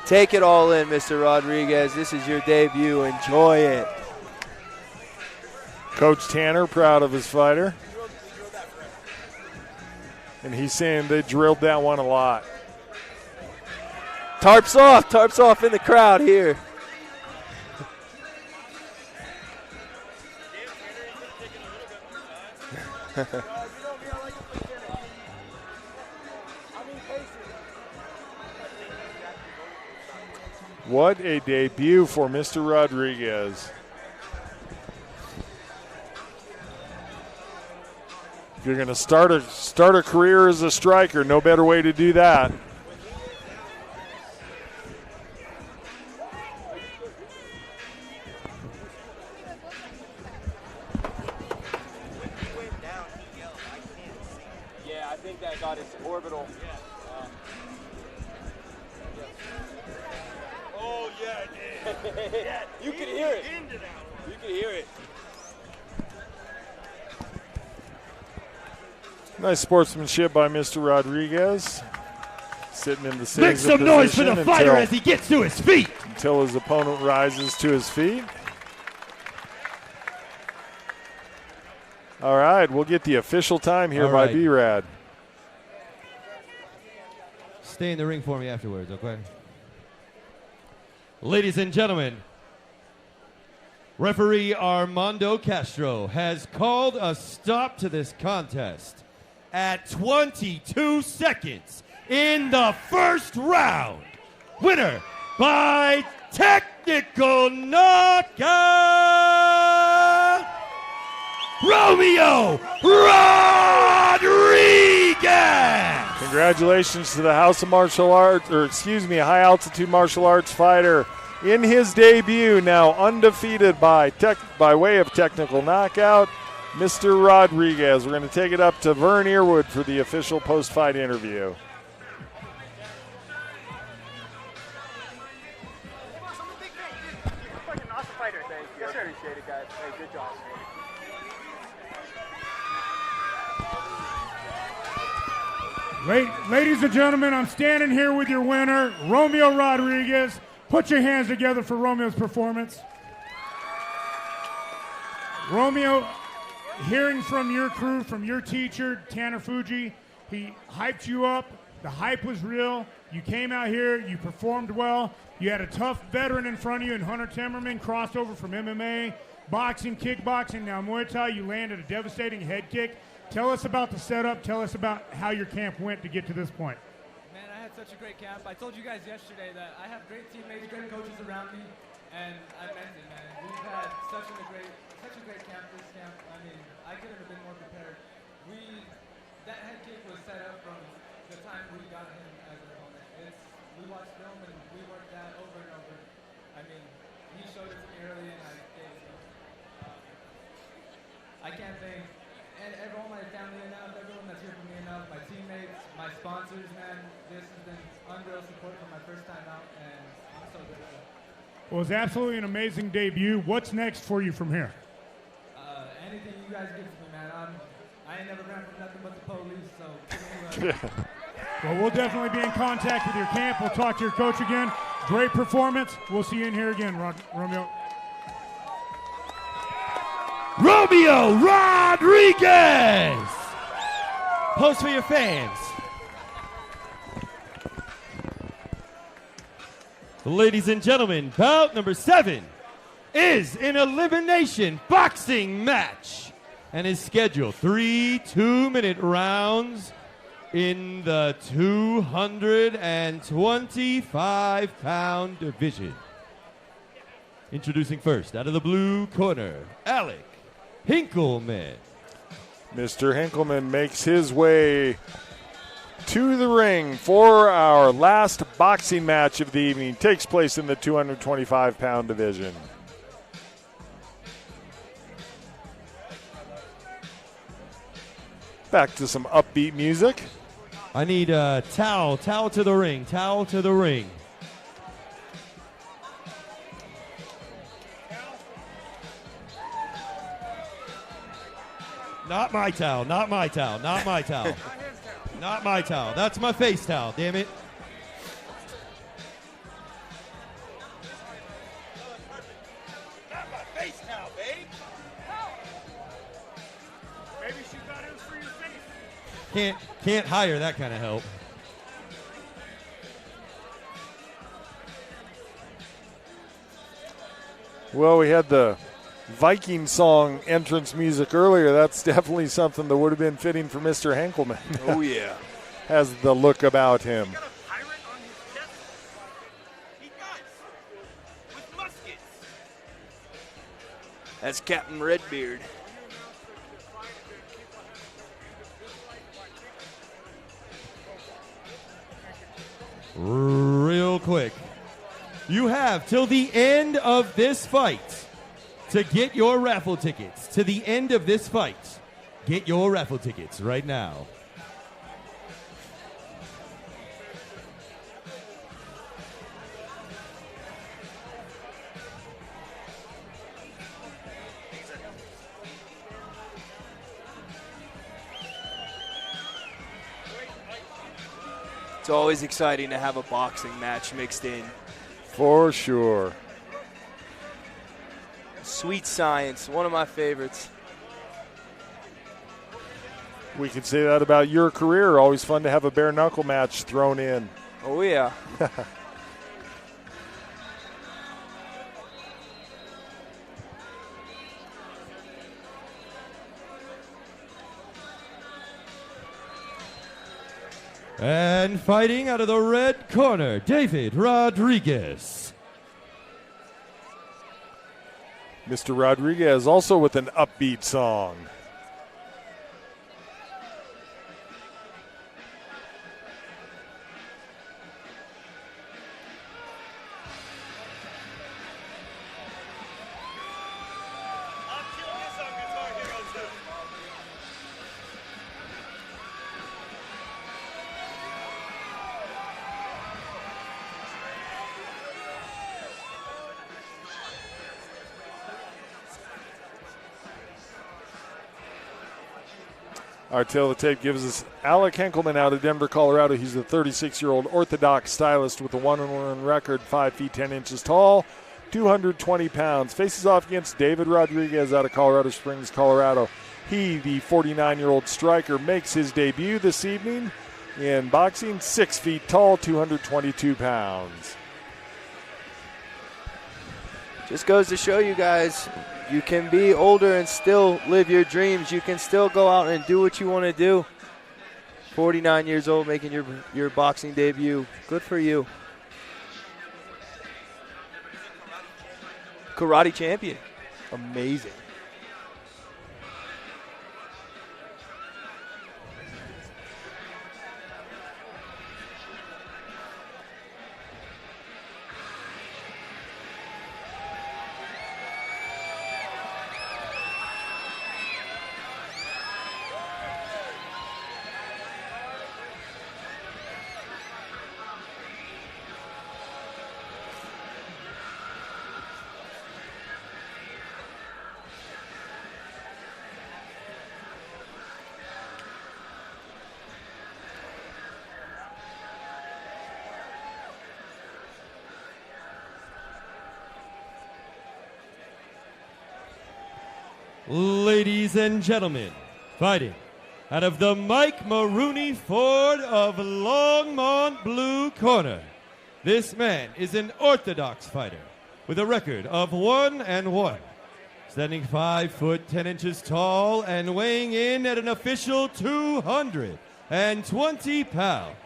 Take it all in, Mr. Rodriguez. This is your debut. Enjoy it. Coach Tanner proud of his fighter. And he's saying they drilled that one a lot. Tarps off in the crowd here. What a debut for Mr. Rodriguez. If you're going to start a career as a striker, no better way to do that. Yeah, I think that got his orbital. Oh, yeah, it did. Yeah, you can hear it. You can hear it. Nice sportsmanship by Mr. Rodriguez. Sitting in the sitting Make some noise for the fighter as he gets to his feet. Until his opponent rises to his feet. All right, we'll get the official time here All by right. B-Rad. Stay in the ring for me afterwards, okay? Ladies and gentlemen, referee Armando Castro has called a stop to this contest at 22 seconds in the first round. Winner by technical knockout, Romeo Rodriguez! Congratulations to the House of Martial Arts, High Altitude Martial Arts fighter in his debut, now undefeated by way of technical knockout, Mr. Rodriguez. We're going to take it up to Vern Earwood for the official post-fight interview. Yes, sir. Appreciate it, guys. Hey, good job. Ladies and gentlemen, I'm standing here with your winner, Romeo Rodriguez. Put your hands together for Romeo's performance. Romeo, hearing from your crew, from your teacher, Tanner Fuji, he hyped you up. The hype was real. You came out here, you performed well. You had a tough veteran in front of you in Hunter Timmerman, crossed over from MMA, boxing, kickboxing, now Muay Thai. You landed a devastating head kick. Tell us about the setup. Tell us about how your camp went to get to this point. Man, I had such a great camp. I told you guys yesterday that I have great teammates, great coaches around me, and I meant it, man. We've had such a great camp this camp. I mean, I couldn't have been more prepared. That head kick was set up from the time we got him as an opponent. We watched film and we worked that over and over. I mean, he showed it to me early and I gave it to him. I can't thank all my family enough, everyone that's here for me enough, my teammates, my sponsors, man. This has been unreal support for my first time out, and I'm so grateful. Well, it was absolutely an amazing debut. What's next for you from here? Anything you guys give to me, man. I ain't never ran from nothing but the police, so give me Well, we'll definitely be in contact with your camp. We'll talk to your coach again. Great performance. We'll see you in here again, Romeo. Romeo Rodriguez! Post for your fans. Ladies and gentlemen, bout number 7 is an elimination boxing match and is scheduled 3 2-minute rounds in the 225-pound division. Introducing first, out of the blue corner, Alec Hinkleman. Mr. Hinkleman makes his way to the ring for our last boxing match of the evening. Takes place in the 225-pound division. Back to some upbeat music. I need a towel to the ring, towel to the ring. Not my towel, not my towel, not my towel. Not my towel. That's my face towel, damn it. Not my face towel, babe. Maybe she thought it was for your face. Can't hire that kind of help. Well, we had the Viking song entrance music earlier. That's definitely something that would have been fitting for Mr. Henkelman. Oh, yeah. Has the look about him. That's Captain Redbeard. Real quick. You have till the end of this fight to get your raffle tickets. To the end of this fight. Get your raffle tickets right now. It's always exciting to have a boxing match mixed in. For sure. Sweet Science, one of my favorites. We could say that about your career. Always fun to have a bare knuckle match thrown in. Oh, yeah. And fighting out of the red corner, David Rodriguez. Mr. Rodriguez also with an upbeat song. Our tail of the tape gives us Alec Henkelman out of Denver, Colorado. He's a 36-year-old orthodox stylist with a 1-1 record, 5 feet 10 inches tall, 220 pounds. Faces off against David Rodriguez out of Colorado Springs, Colorado. He, the 49-year-old striker, makes his debut this evening in boxing, 6 feet tall, 222 pounds. Just goes to show you guys, you can be older and still live your dreams. You can still go out and do what you want to do. 49 years old, making your boxing debut. Good for you. Karate champion. Amazing. Ladies and gentlemen, fighting out of the Mike Maroney Ford of Longmont Blue Corner. This man is an orthodox fighter with a record of 1-1. Standing 5 foot 10 inches tall and weighing in at an official 220 pounds.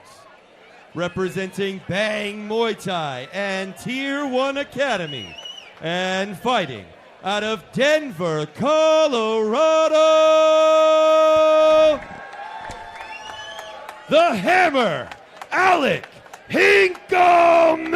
Representing Bang Muay Thai and Tier 1 Academy. And fighting out of Denver, Colorado, the Hammer, Alec Henkelman.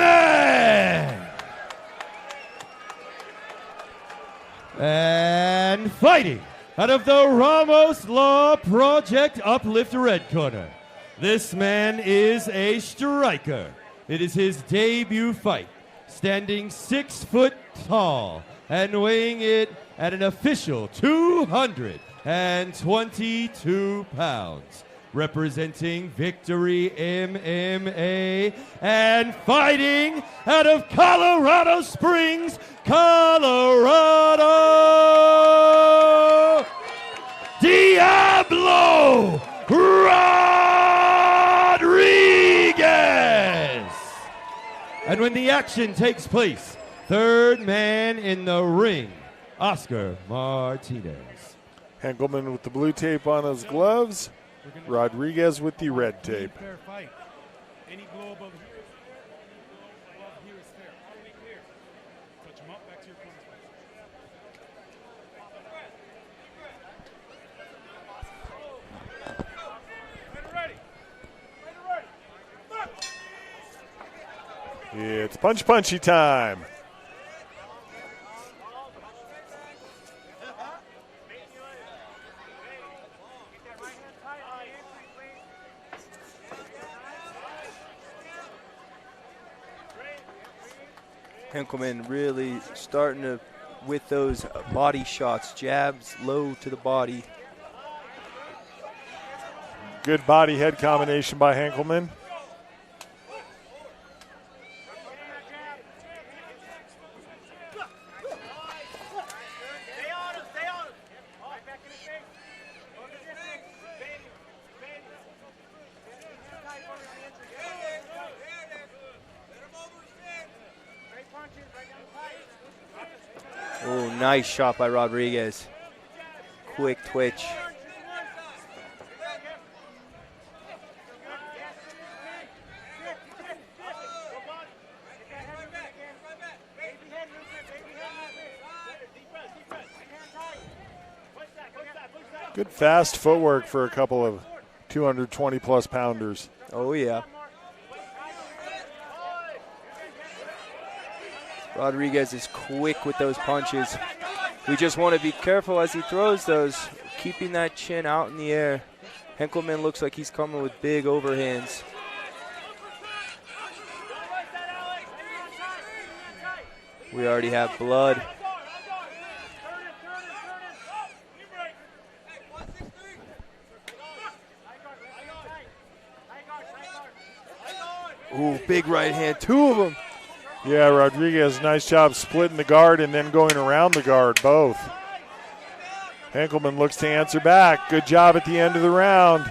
And fighting out of the Ramos Law Project Uplift Red Corner. This man is a striker. It is his debut fight, standing 6 foot tall and weighing it at an official 222 pounds. Representing Victory MMA and fighting out of Colorado Springs, Colorado, Diablo Rodriguez. And when the action takes place, third man in the ring, Oscar Martinez. Henkelman with the blue tape on his gloves. Rodriguez with the red tape. Fair fight. Any blow above here is fair. Any blow above here is fair. How do we clear? Touch him up, back to your corner. It's punchy time. Henkelman really starting to, with those body shots, jabs low to the body. Good body head combination by Henkelman. Oh, nice shot by Rodriguez. Quick twitch. Good fast footwork for a couple of 220-plus pounders. Oh, yeah. Rodriguez is quick with those punches. We just want to be careful as he throws those, keeping that chin out in the air. Henkelman looks like he's coming with big overhands. We already have blood. Ooh, big right hand, two of them. Yeah, Rodriguez, nice job splitting the guard and then going around the guard, both. Henkelman looks to answer back. Good job at the end of the round.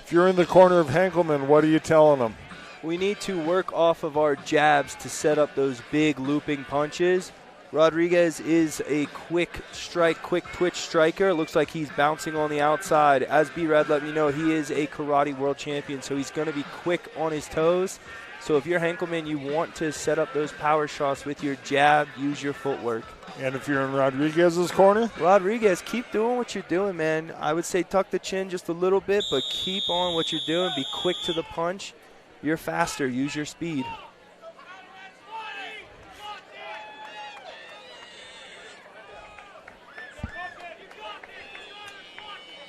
If you're in the corner of Henkelman, what are you telling him? We need to work off of our jabs to set up those big looping punches. Rodriguez is a quick strike, quick twitch striker. Looks like he's bouncing on the outside. As B-Rad let me know, he is a karate world champion, so he's going to be quick on his toes. So if you're Henkelman, you want to set up those power shots with your jab, use your footwork. And if you're in Rodriguez's corner? Rodriguez, keep doing what you're doing, man. I would say tuck the chin just a little bit, but keep on what you're doing. Be quick to the punch. You're faster. Use your speed.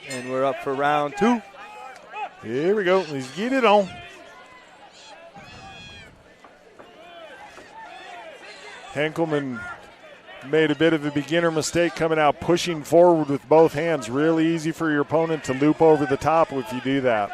And we're up for round two. Here we go. Let's get it on. Henkelman made a bit of a beginner mistake coming out pushing forward with both hands. Really easy for your opponent to loop over the top if you do that.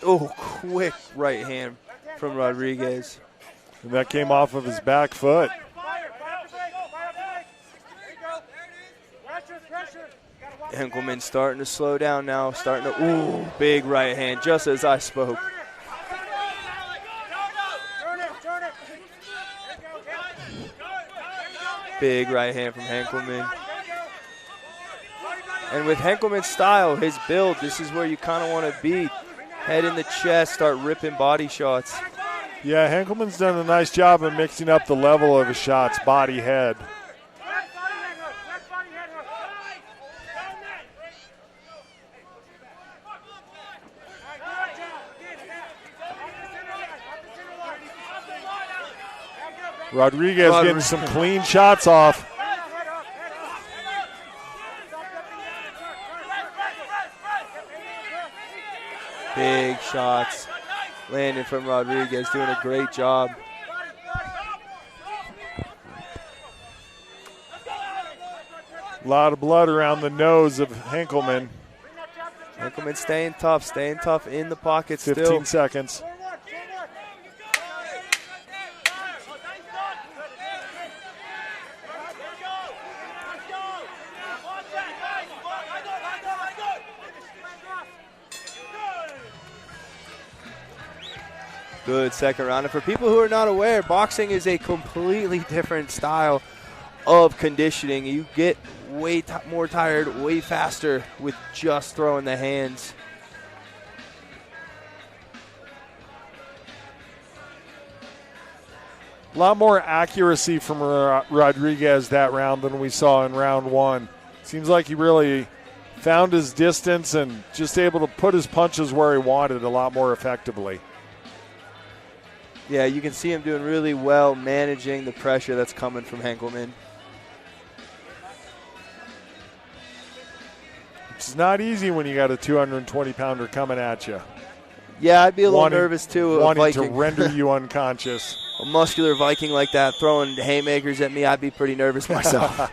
Oh, quick right hand from Rodriguez. And that came off of his back foot. Henkelman starting to slow down now, starting to, ooh, big right hand, just as I spoke. Big right hand from Henkelman. And with Henkelman's style, his build, this is where you kind of want to be. Head in the chest, start ripping body shots. Yeah, Henkelman's done a nice job of mixing up the level of his shots, body, head. Rodriguez getting some clean shots off. Big shots. landing from Rodriguez, doing a great job. A lot of blood around the nose of Henkelman. Henkelman staying tough in the pocket 15 seconds. Good second round. And for people who are not aware, boxing is a completely different style of conditioning. You get way more tired, way faster with just throwing the hands. A lot more accuracy from Rodriguez that round than we saw in round one. Seems like he really found his distance and just able to put his punches where he wanted a lot more effectively. Yeah, you can see him doing really well managing the pressure that's coming from Henkelman. It's not easy when you got a 220-pounder coming at you. Yeah, I'd be a little nervous too. Wanting to render you unconscious. A muscular Viking like that throwing haymakers at me, I'd be pretty nervous myself.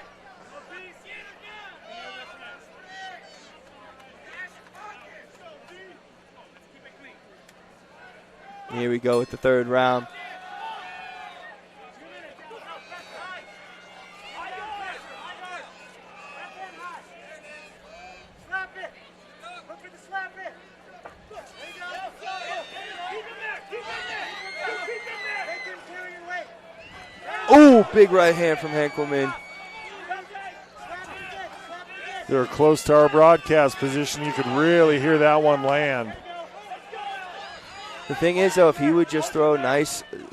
Here we go with the third round. Ooh, big right hand from Henkelman. They're close to our broadcast position. You could really hear that one land. The thing is, though, if he would just throw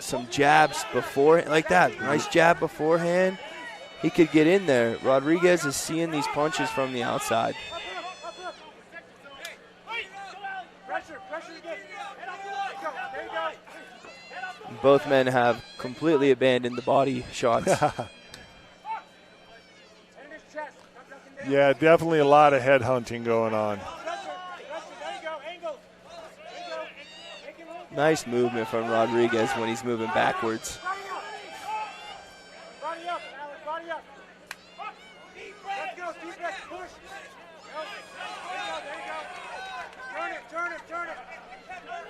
some jabs before, like that, nice jab beforehand, he could get in there. Rodriguez is seeing these punches from the outside. Both men have completely abandoned the body shots. Yeah, definitely a lot of head hunting going on. Nice movement from Rodriguez when he's moving backwards.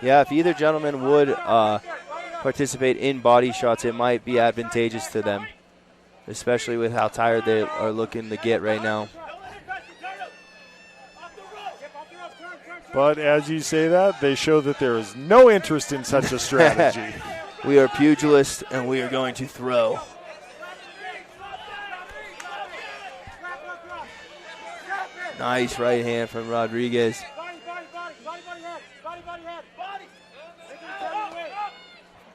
Yeah, if either gentleman would participate in body shots, it might be advantageous to them, especially with how tired they are looking to get right now. But as you say that, they show that there is no interest in such a strategy. We are pugilists, and we are going to throw. Nice right hand from Rodriguez.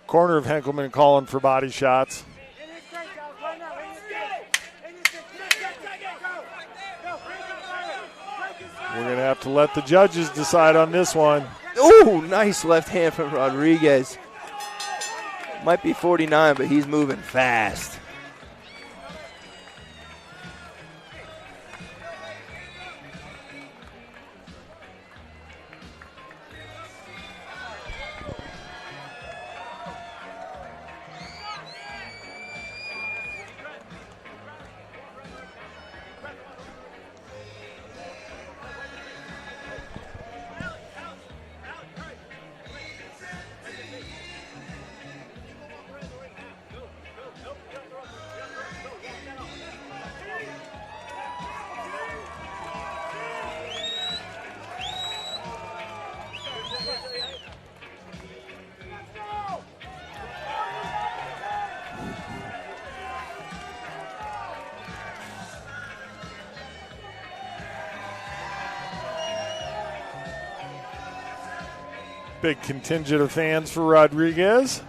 Corner of Henkelman calling for body shots. We're going to have to let the judges decide on this one. Ooh, nice left hand from Rodriguez. Might be 49, but he's moving fast. Big contingent of fans for Rodriguez.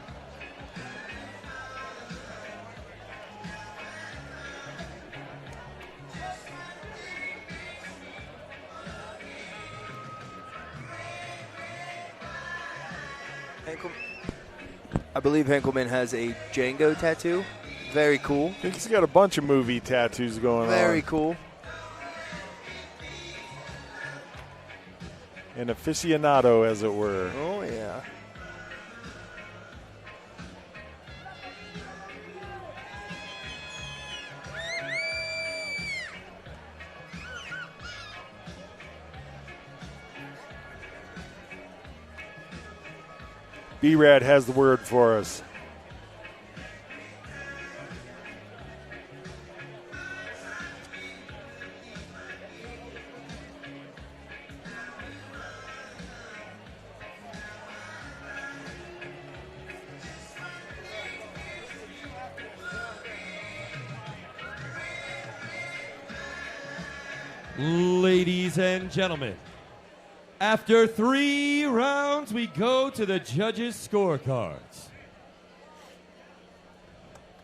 I believe Henkelman has a Django tattoo. Very cool. I think he's got a bunch of movie tattoos going on. Very cool. An aficionado, as it were. Oh, yeah. B-Rad has the word for us. Ladies and gentlemen, after 3 rounds, we go to the judges' scorecards.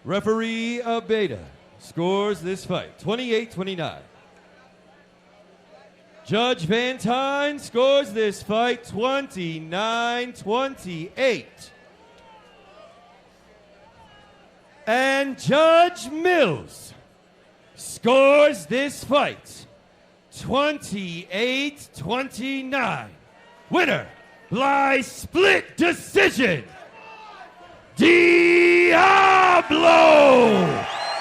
Referee Abeda scores this fight 28-29. Judge Van Tyne scores this fight 29-28. And Judge Mills scores this fight 28-29. Winner by split decision, Diablo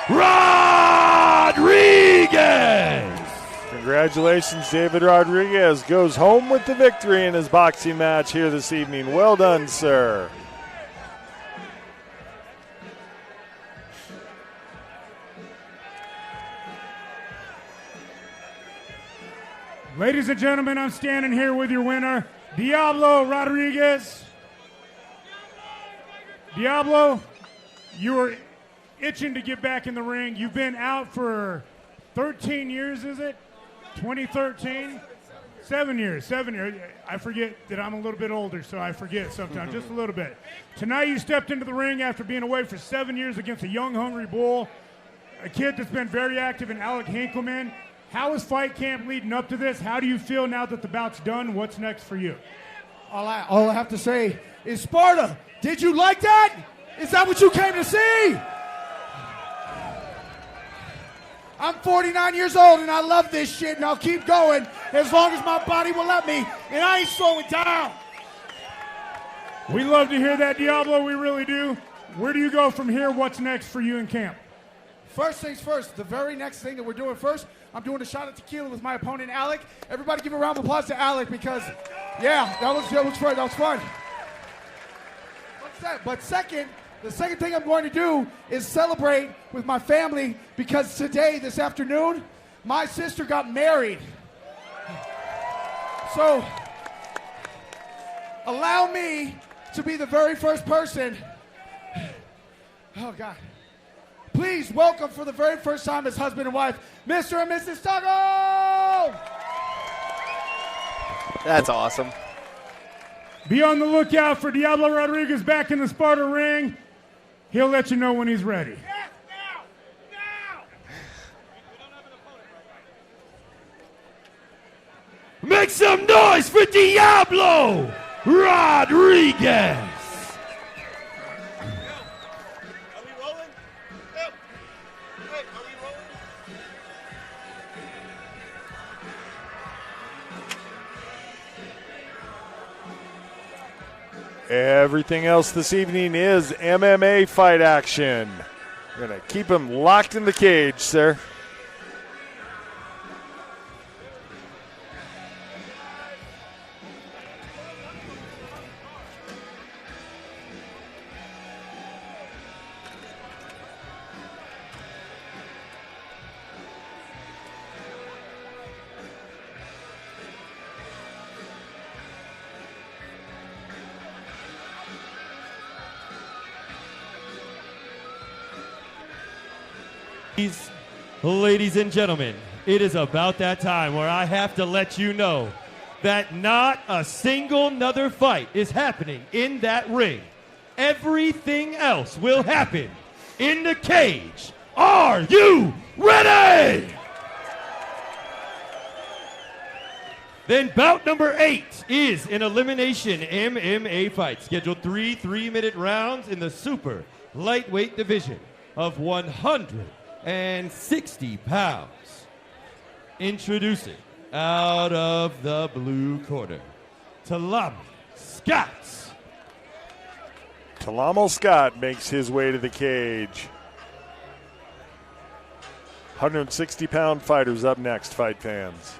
Rodriguez. Congratulations, David Rodriguez goes home with the victory in his boxing match here this evening. Well done, sir. Ladies and gentlemen, I'm standing here with your winner, Diablo Rodriguez. Diablo, you were itching to get back in the ring. You've been out for 13 years, is it? 2013? 7 years, 7 years. I forget that I'm a little bit older, so I forget sometimes, just a little bit. Tonight you stepped into the ring after being away for 7 years against a young, hungry bull, a kid that's been very active in Alec Hinkleman. How is fight camp leading up to this? How do you feel now that the bout's done? What's next for you? All I have to say is, Sparta, did you like that? Is that what you came to see? I'm 49 years old and I love this shit and I'll keep going as long as my body will let me, and I ain't slowing down. We love to hear that, Diablo, we really do. Where do you go from here? What's next for you in camp? First things first, the very next thing that we're doing first, I'm doing a shot of tequila with my opponent, Alec. Everybody give a round of applause to Alec because, yeah, that was fun. That was fun. But second, the second thing I'm going to do is celebrate with my family because today, this afternoon, my sister got married. So, allow me to be the very first person. Oh, God. Please welcome for the very first time as husband and wife, Mr. and Mrs. Tuggle! That's awesome. Be on the lookout for Diablo Rodriguez back in the Sparta ring. He'll let you know when he's ready. Make some noise for Diablo Rodriguez! Everything else this evening is MMA fight action. We're going to keep him locked in the cage, sir. Ladies and gentlemen, it is about that time where I have to let you know that not a single nother fight is happening in that ring. Everything else will happen in the cage. Are you ready? Then bout number 8 is an elimination MMA fight, scheduled 3 3-minute rounds in the super lightweight division of 160 pounds. Introducing out of the blue corner, Talamo Scott. Talamo Scott makes his way to the cage. 160-pound fighters up next, fight fans.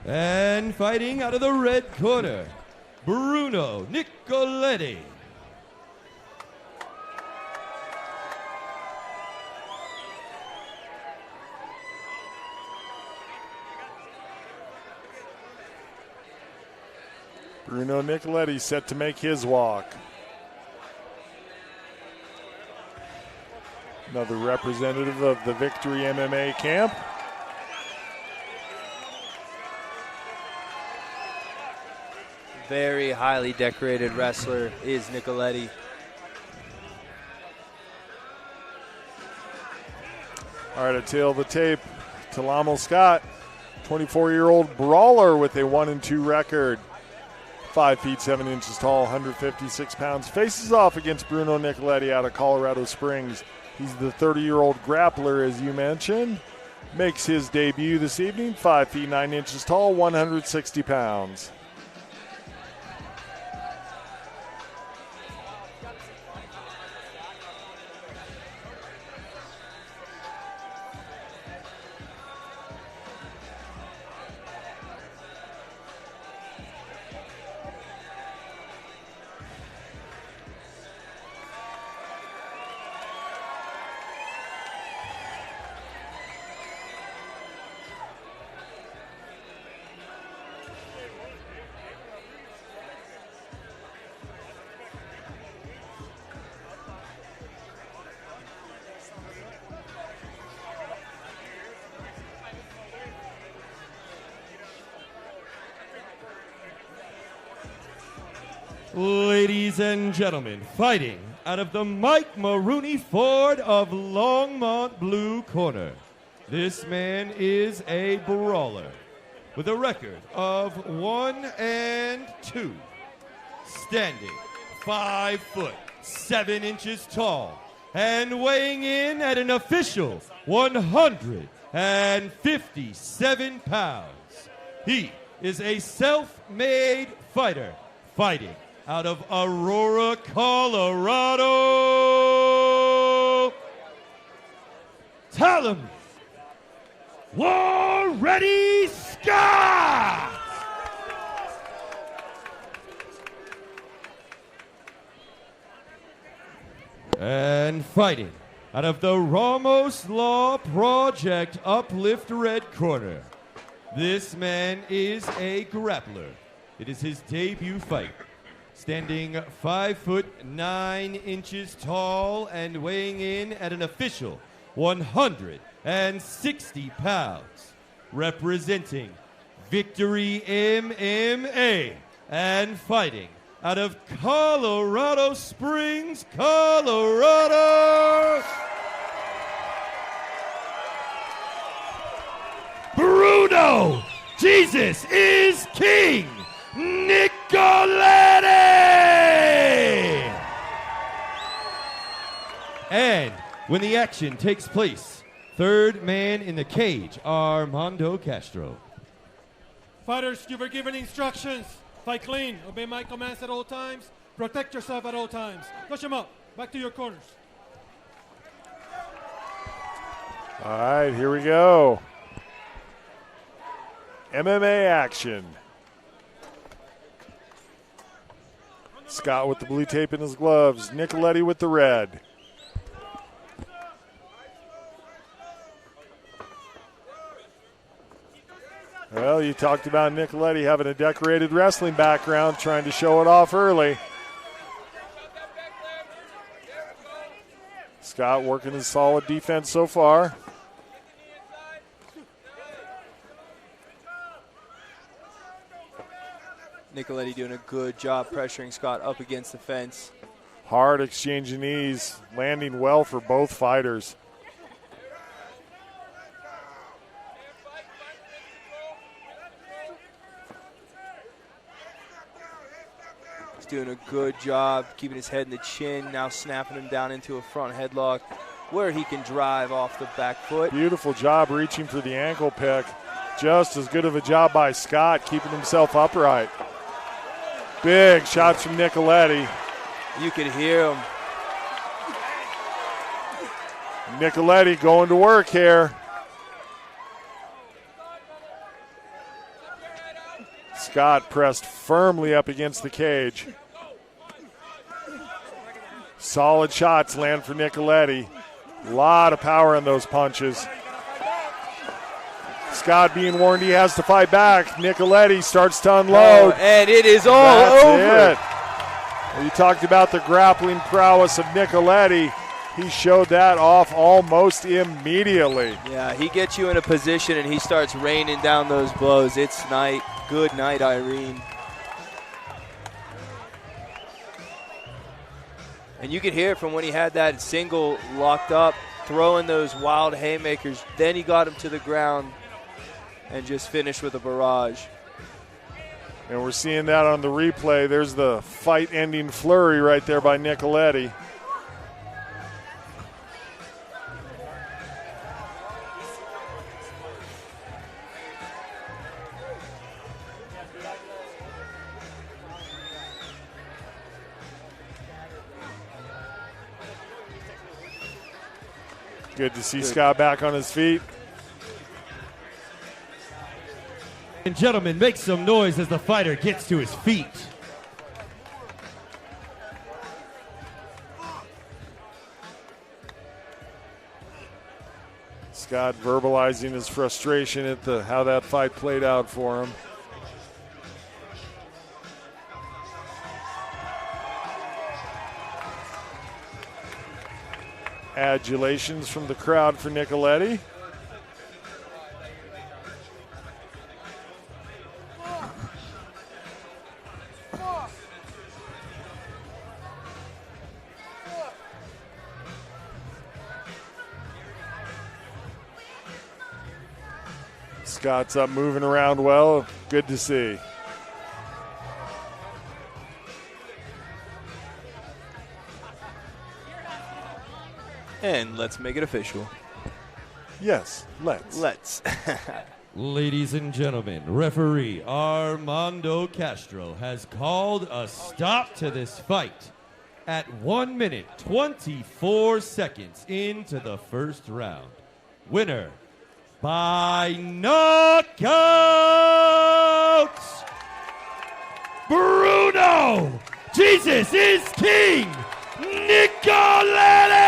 And fighting out of the red corner, Bruno Nicoletti. Bruno Nicoletti set to make his walk. Another representative of the Victory MMA camp. Very highly decorated wrestler is Nicoletti. All right, a tail of the tape. Talamo Scott, 24-year-old brawler with a 1-2 record. 5 feet 7 inches tall, 156 pounds. Faces off against Bruno Nicoletti out of Colorado Springs. He's the 30-year-old grappler, as you mentioned. Makes his debut this evening, 5 feet 9 inches tall, 160 pounds. Ladies and gentlemen, fighting out of the Mike Maroney Ford of Longmont Blue Corner. This man is a brawler with a record of 1-2. Standing 5 foot 7 inches tall and weighing in at an official 157 pounds. He is a self-made fighter fighting out of Aurora, Colorado. Tell him, War Ready Scott! And fighting out of the Ramos Law Project Uplift Red Corner. This man is a grappler. It is his debut fight. Standing 5 foot 9 inches tall and weighing in at an official 160 pounds. Representing Victory MMA and fighting out of Colorado Springs, Colorado, Bruno, Jesus is King, Nicoletti! And when the action takes place, third man in the cage, Armando Castro. Fighters, you were given instructions. Fight clean. Obey my commands at all times. Protect yourself at all times. Push them up. Back to your corners. All right, here we go. MMA action. Scott with the blue tape in his gloves. Nicoletti with the red. Well, you talked about Nicoletti having a decorated wrestling background, trying to show it off early. Scott working his solid defense so far. Nicoletti doing a good job pressuring Scott up against the fence. Hard exchanging knees, landing well for both fighters. He's doing a good job keeping his head in the chin, now snapping him down into a front headlock where he can drive off the back foot. Beautiful job reaching for the ankle pick. Just as good of a job by Scott keeping himself upright. Big shots from Nicoletti. You could hear him. Nicoletti going to work here. Scott pressed firmly up against the cage. Solid shots land for Nicoletti. A lot of power in those punches. Scott being warned he has to fight back. Nicoletti starts to unload. Oh, and it is all over. It. You talked about the grappling prowess of Nicoletti. He showed that off almost immediately. Yeah, he gets you in a position and he starts raining down those blows. It's night. Good night, Irene. And you could hear it from when he had that single locked up, throwing those wild haymakers. Then he got him to the ground and just finished with a barrage. And we're seeing that on the replay. There's the fight-ending flurry right there by Nicoletti. Good to see Scott back on his feet. And gentlemen, make some noise as the fighter gets to his feet. Scott verbalizing his frustration at how that fight played out for him. Adulations from the crowd for Nicoletti. Scott's up, moving around well. Good to see. And let's make it official. Yes, let's. Let's. Ladies and gentlemen, referee Armando Castro has called a stop to this fight at 1 minute, 24 seconds into the first round. Winner by knockout, Bruno Jesus is King Nicoletti!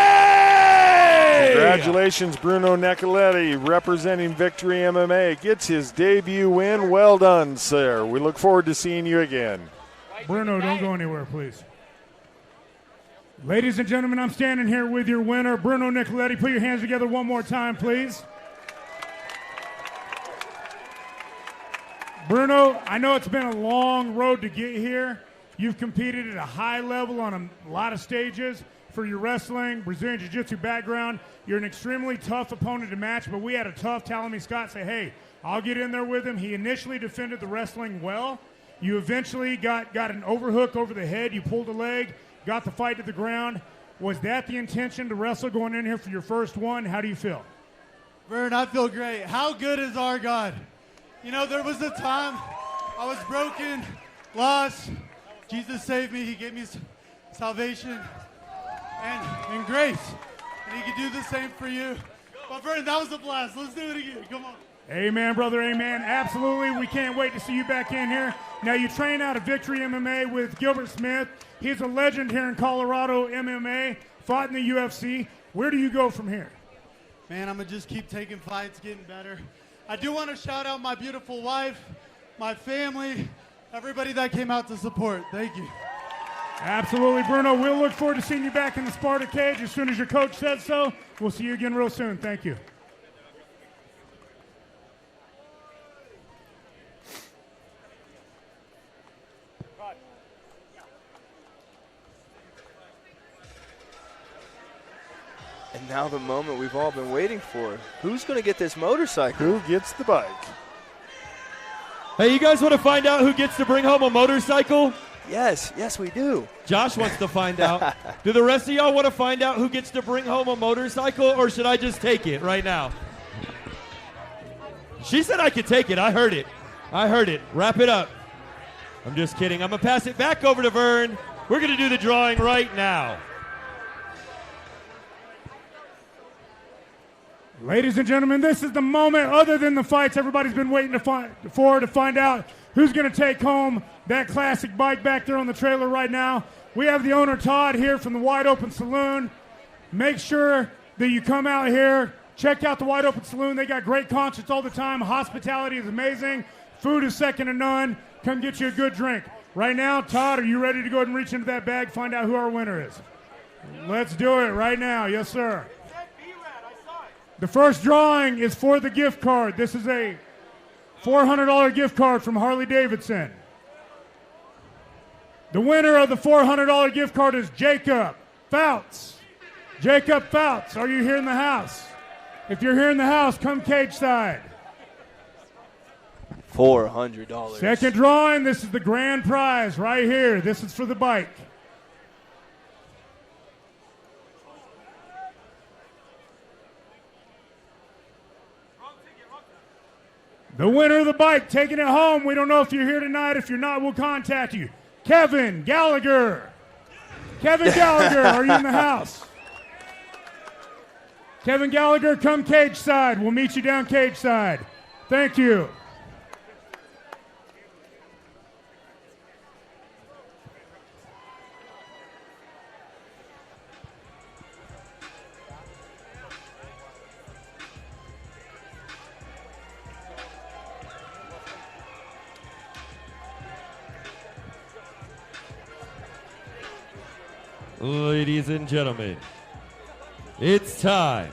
Congratulations, Bruno Nicoletti, representing Victory MMA, gets his debut win. Well done, sir. We look forward to seeing you again. Bruno, don't go anywhere, please. Ladies and gentlemen, I'm standing here with your winner, Bruno Nicoletti. Put your hands together one more time, please. Bruno, I know it's been a long road to get here. You've competed at a high level on a lot of stages. For your wrestling, Brazilian Jiu-Jitsu background, you're an extremely tough opponent to match, but we had a tough Talami Scott say, hey, I'll get in there with him. He initially defended the wrestling well. You eventually got an overhook over the head. You pulled a leg, got the fight to the ground. Was that the intention to wrestle going in here for your first one? How do you feel? Vern, I feel great. How good is our God? You know, there was a time I was broken, lost. Jesus saved me. He gave me salvation and grace. And he can do the same for you. But Vern, that was a blast. Let's do it again. Come on. Amen, brother, amen. Absolutely. We can't wait to see you back in here. Now, you train out of Victory MMA with Gilbert Smith. He's a legend here in Colorado MMA, fought in the UFC. Where do you go from here? Man, I'm going to just keep taking fights, getting better. I do want to shout out my beautiful wife, my family, everybody that came out to support. Thank you. Absolutely, Bruno. We'll look forward to seeing you back in the Sparta cage as soon as your coach says so. We'll see you again real soon. Thank you. And now the moment we've all been waiting for. Who's going to get this motorcycle? Who gets the bike? Hey, you guys want to find out who gets to bring home a motorcycle? Yes, we do. Josh wants to find out. Do the rest of y'all want to find out who gets to bring home a motorcycle, or should I just take it right now? She said I could take it. I heard it. Wrap it up. I'm just kidding. I'm going to pass it back over to Vern. We're going to do the drawing right now. Ladies and gentlemen, this is the moment, other than the fights everybody's been waiting to find out who's going to take home that classic bike back there on the trailer right now. We have the owner, Todd, here from the Wide Open Saloon. Make sure that you come out here. Check out the Wide Open Saloon. They got great concerts all the time. Hospitality is amazing. Food is second to none. Come get you a good drink. Right now, Todd, are you ready to go ahead and reach into that bag, find out who our winner is? Let's do it right now. Yes, sir. The first drawing is for the gift card. This is a $400 gift card from Harley Davidson. The winner of the $400 gift card is Jacob Fouts. Jacob Fouts, are you here in the house? If you're here in the house, come cage side. $400. Second drawing, this is the grand prize right here. This is for the bike. The winner of the bike taking it home. We don't know if you're here tonight. If you're not, we'll contact you. Kevin Gallagher. Kevin Gallagher, are you in the house? Kevin Gallagher, come cage side. We'll meet you down cage side. Thank you. Ladies and gentlemen, it's time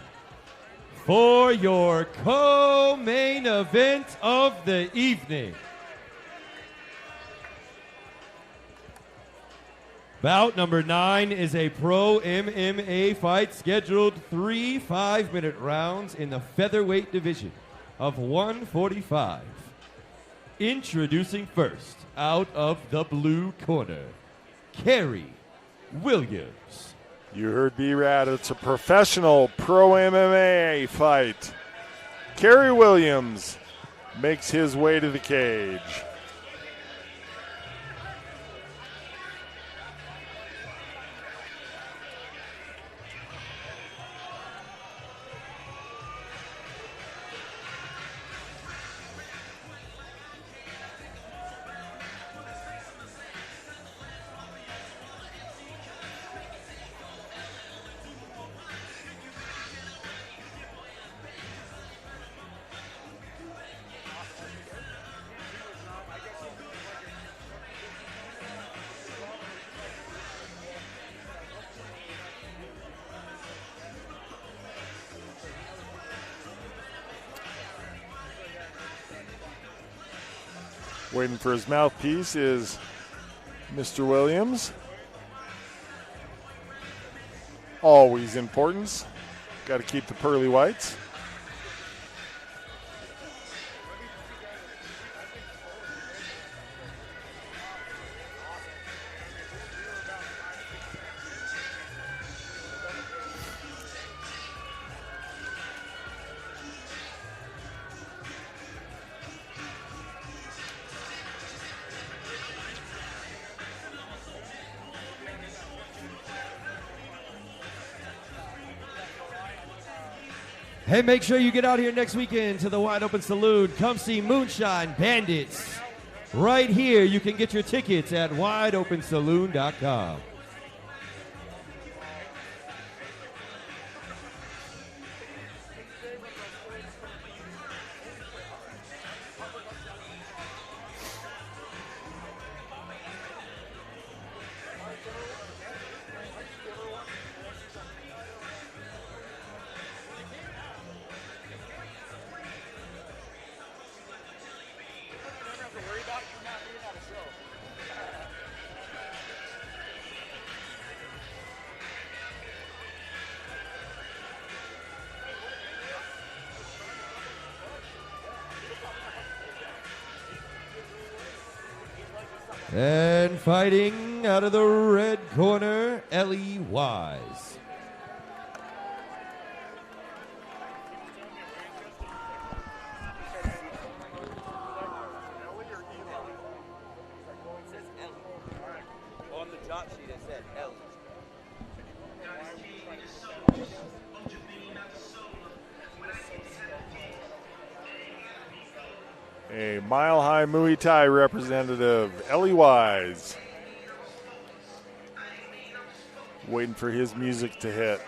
for your co-main event of the evening. Bout number 9 is a pro MMA fight scheduled 3 5-minute rounds in the featherweight division of 145. Introducing first, out of the blue corner, Kerry Williams. You heard B-Rad. It's a professional pro MMA fight. Kerry Williams makes his way to the cage. Waiting for his mouthpiece is Mr. Williams. Always importance. Got to keep the pearly whites. Hey, make sure you get out here next weekend to the Wide Open Saloon. Come see Moonshine Bandits. Right here, you can get your tickets at wideopensaloon.com. And fighting out of the red corner, Ellie Wise. On the drop sheet it said Ellie. a Mile High Muay Thai representative, Ellie Wise. Waiting for his music to hit.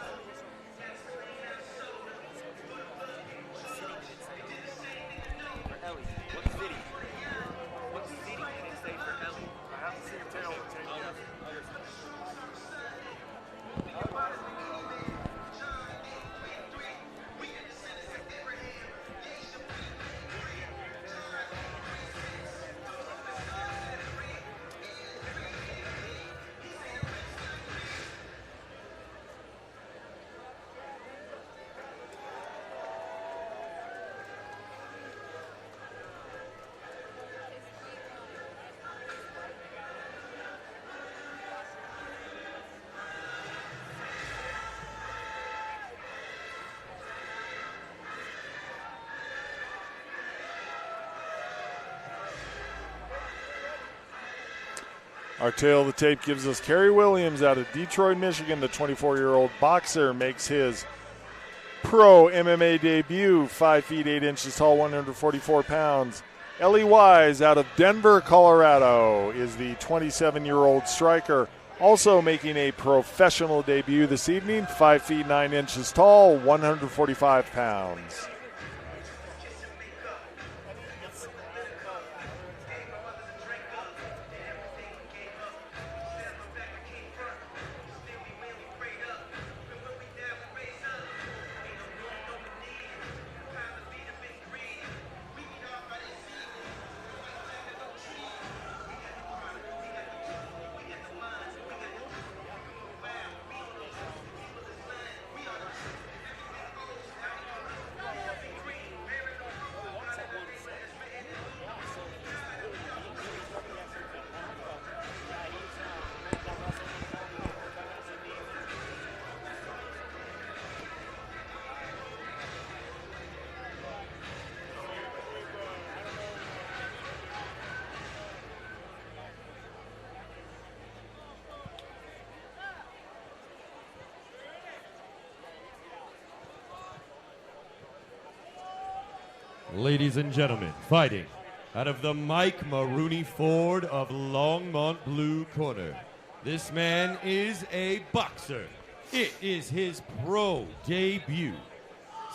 Our tail of the tape gives us Kerry Williams out of Detroit, Michigan. The 24-year-old boxer makes his pro MMA debut, 5 feet 8 inches tall, 144 pounds. Ellie Wise out of Denver, Colorado is the 27-year-old striker, also making a professional debut this evening, 5 feet 9 inches tall, 145 pounds. Ladies and gentlemen, fighting out of the Mike Maroney Ford of Longmont Blue Corner. This man is a boxer. It is his pro debut.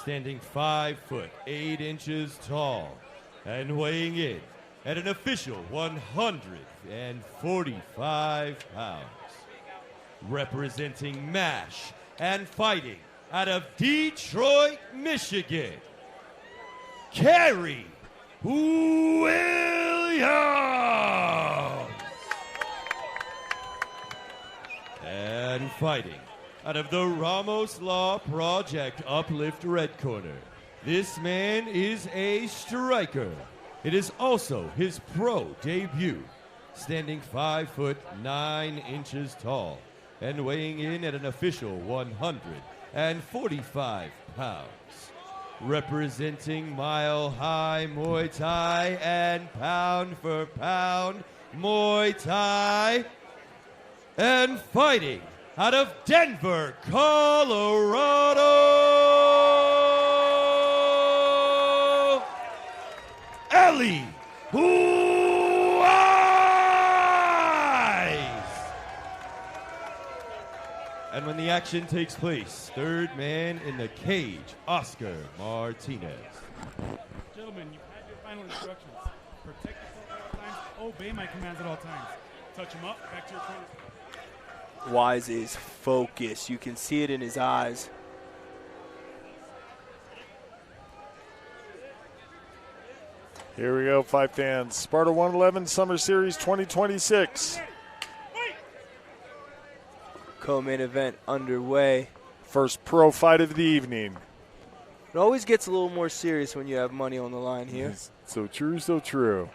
Standing 5 foot 8 inches tall and weighing in at an official 145 pounds. Representing MASH and fighting out of Detroit, Michigan, Kerry Williams. And fighting out of the Ramos Law Project Uplift Red Corner, this man is a striker. It is also his pro debut, standing 5 foot 9 inches tall and weighing in at an official 145 pounds. Representing Mile High Muay Thai and pound for pound Muay Thai, and fighting out of Denver, Colorado, Ellie Wise. And when the action takes place, third man in the cage, Oscar Martinez. Gentlemen, you've had your final instructions. Protect yourself at all times. Obey my commands at all times. Touch him up. Back to your corner. Wise is focused. You can see it in his eyes. Here we go, fight fans. Sparta 111 Summer Series 2026. Co-main event underway. First pro fight of the evening. It always gets a little more serious when you have money on the line here. So true, so true.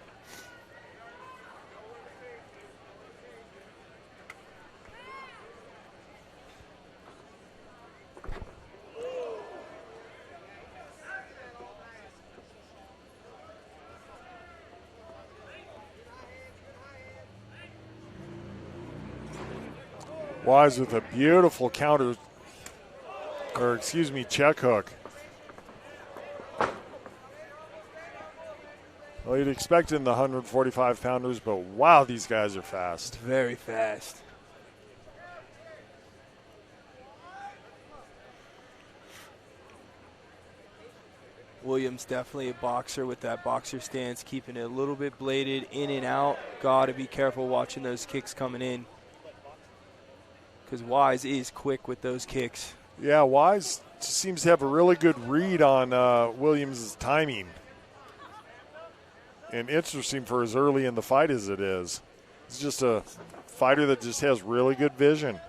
Wise with a beautiful counter, or excuse me, check hook. Well, you'd expect it in the 145-pounders, but wow, these guys are fast. Very fast. Williams definitely a boxer with that boxer stance, keeping it a little bit bladed in and out. Got to be careful watching those kicks coming in, because Wise is quick with those kicks. Yeah, Wise seems to have a really good read on Williams' timing. And interesting for as early in the fight as it is. He's just a fighter that just has really good vision.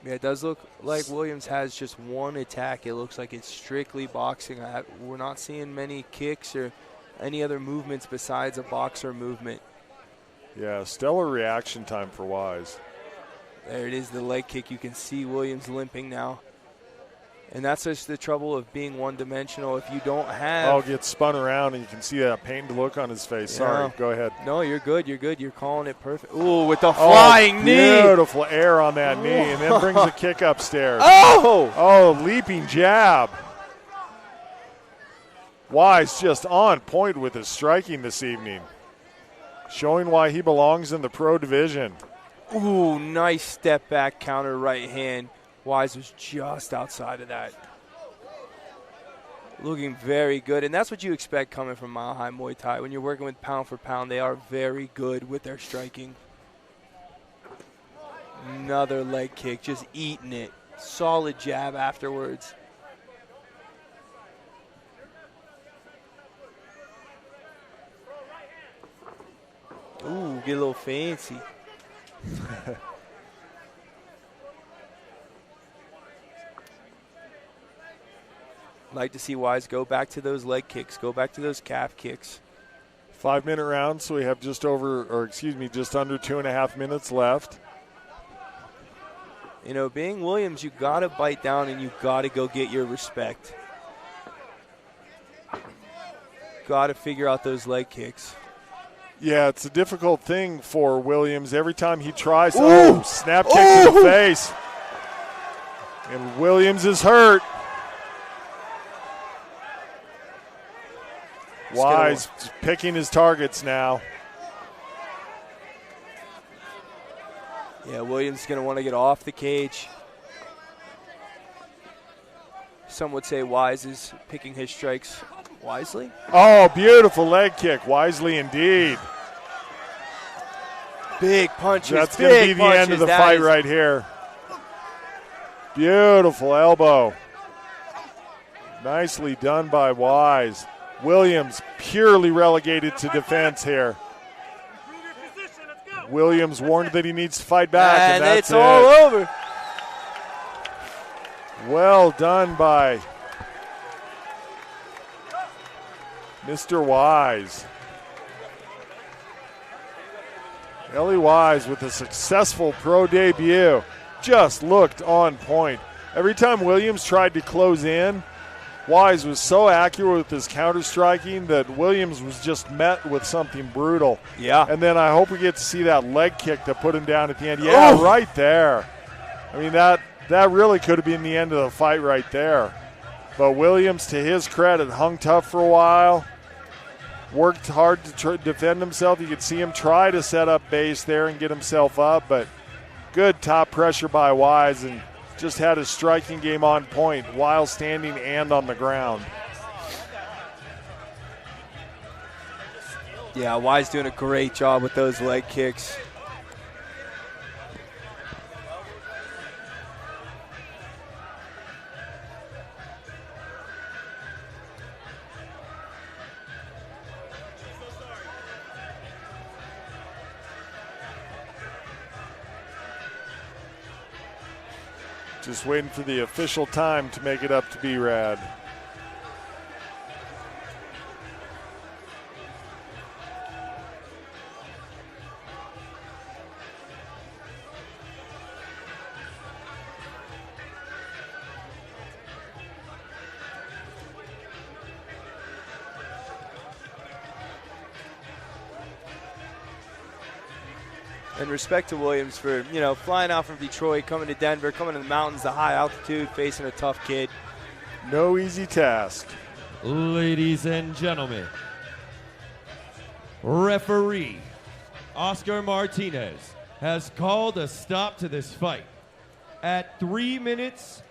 Yeah, it does look like Williams has just one attack. It looks like it's strictly boxing. We're not seeing many kicks or any other movements besides a boxer movement. Yeah, stellar reaction time for Wise. There it is, the leg kick. You can see Williams limping now. And that's just the trouble of being one-dimensional. If you don't have... Oh, gets spun around, and you can see that pained look on his face. Yeah. Sorry, go ahead. No, you're good. You're good. You're calling it perfect. Ooh, with the flying knee. Beautiful air on that knee, and then brings a kick upstairs. Oh! Oh, leaping jab. Wise just on point with his striking this evening, showing why he belongs in the pro division. Ooh, nice step back counter right hand. Wise was just outside of that. Looking very good, and that's what you expect coming from Mile High Muay Thai. When you're working with pound for pound, they are very good with their striking. Another leg kick, just eating it. Solid jab afterwards. Ooh, get a little fancy. Like to see Wise go back to those leg kicks, go back to those calf kicks. 5-minute round, so we have just under 2.5 minutes left. You know, being Williams, you got to bite down and you got to go get your respect. Got to figure out those leg kicks. Yeah, it's a difficult thing for Williams. Every time he tries, snap kick to the face. And Williams is hurt. Wise picking his targets now. Yeah, Williams is going to want to get off the cage. Some would say Wise is picking his strikes wisely. Oh, beautiful leg kick. Wisely indeed. Big punches. That's going to be the end of the fight right here. Beautiful elbow. Nicely done by Wise. Williams purely relegated to defense here. Williams warned that he needs to fight back, and that's it's all over. Well done by Mr. Wise. Ellie Wise with a successful pro debut. Just looked on point. Every time Williams tried to close in, Wise was so accurate with his counter-striking that Williams was just met with something brutal. Yeah. And then I hope we get to see that leg kick that put him down at the end. Yeah, right there. I mean, that really could have been the end of the fight right there. But Williams, to his credit, hung tough for a while, worked hard to defend himself. You could see him try to set up base there and get himself up, but good top pressure by Wise, and just had his striking game on point while standing and on the ground. Yeah, Wise doing a great job with those leg kicks. Just waiting for the official time to make it up to B-Rad. And respect to Williams for, flying out from Detroit, coming to Denver, coming to the mountains, the high altitude, facing a tough kid. No easy task. Ladies and gentlemen, referee Oscar Martinez has called a stop to this fight at 3 minutes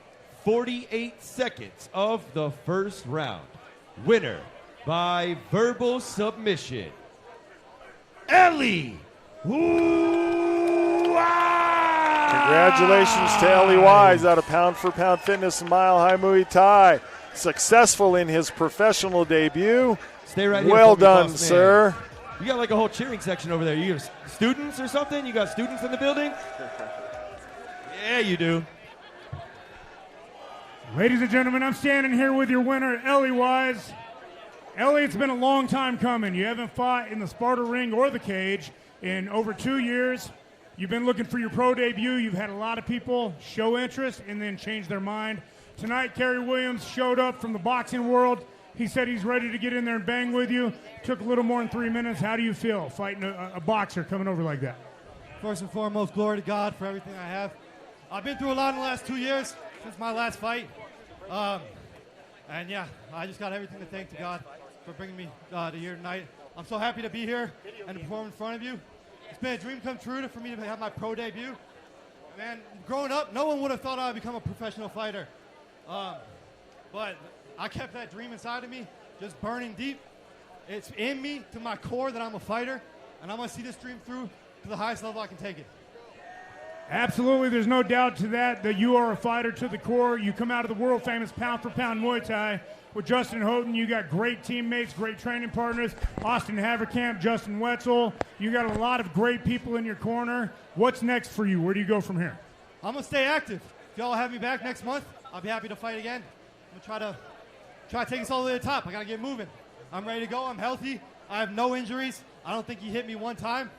48 seconds of the first round. Winner by verbal submission, Ellie. Congratulations to Ellie Wise out of Pound for Pound Fitness and Mile High Muay Thai. Successful in his professional debut. Stay right here. Well for me, done, boss sir. man. You got like a whole cheering section over there. You got students or something? You got students in the building? Yeah, you do. Ladies and gentlemen, I'm standing here with your winner, Ellie Wise. Ellie, it's been a long time coming. You haven't fought in the Sparta ring or the cage in over 2 years. You've been looking for your pro debut. You've had a lot of people show interest and then change their mind. Tonight, Kerry Williams showed up from the boxing world. He said he's ready to get in there and bang with you. Took a little more than 3 minutes. How do you feel fighting a boxer coming over like that? First and foremost, glory to God for everything I have. I've been through a lot in the last 2 years since my last fight. And yeah, I just got everything to thank to God for bringing me to here tonight. I'm so happy to be here and to perform in front of you. It's been a dream come true for me to have my pro debut. Man, growing up, no one would have thought I would become a professional fighter. But I kept that dream inside of me, just burning deep. It's in me to my core that I'm a fighter, and I'm going to see this dream through to the highest level I can take it. Absolutely, there's no doubt to that you are a fighter to the core. You come out of the world-famous pound-for-pound Muay Thai with Justin Houghton. You got great teammates, great training partners, Austin Haverkamp, Justin Wetzel. You got a lot of great people in your corner. What's next for you? Where do you go from here? I'm going to stay active. If y'all have me back next month, I'll be happy to fight again. I'm going to try to take us all the way to the top. I got to get moving. I'm ready to go. I'm healthy. I have no injuries. I don't think he hit me one time.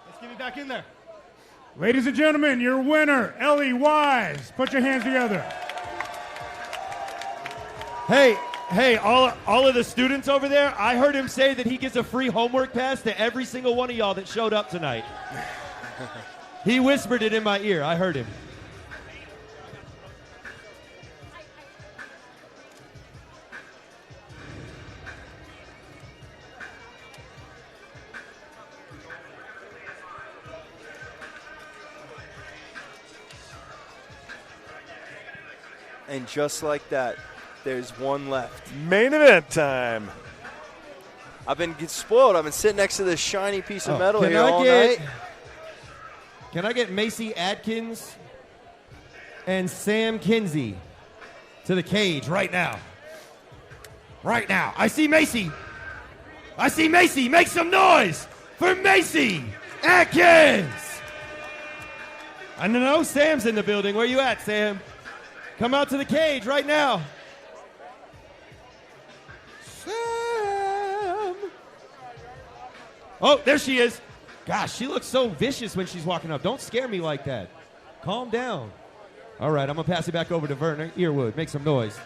Let's get me back in there. Ladies and gentlemen, your winner, Ellie Wise. Put your hands together. Hey, all of the students over there, I heard him say that he gives a free homework pass to every single one of y'all that showed up tonight. He whispered it in my ear. I heard him. And just like that, there's one left. Main event time. I've been spoiled. I've been sitting next to this shiny piece of metal here all night. Can I get Macy Adkins and Sam Kinsey to the cage right now? Right now. I see Macy. I see Macy. Make some noise for Macy Adkins. I know Sam's in the building. Where you at, Sam? Come out to the cage right now. Sam. Oh, there she is. Gosh, she looks so vicious when she's walking up. Don't scare me like that. Calm down. All right, I'm going to pass it back over to Vernon Earwood. Make some noise.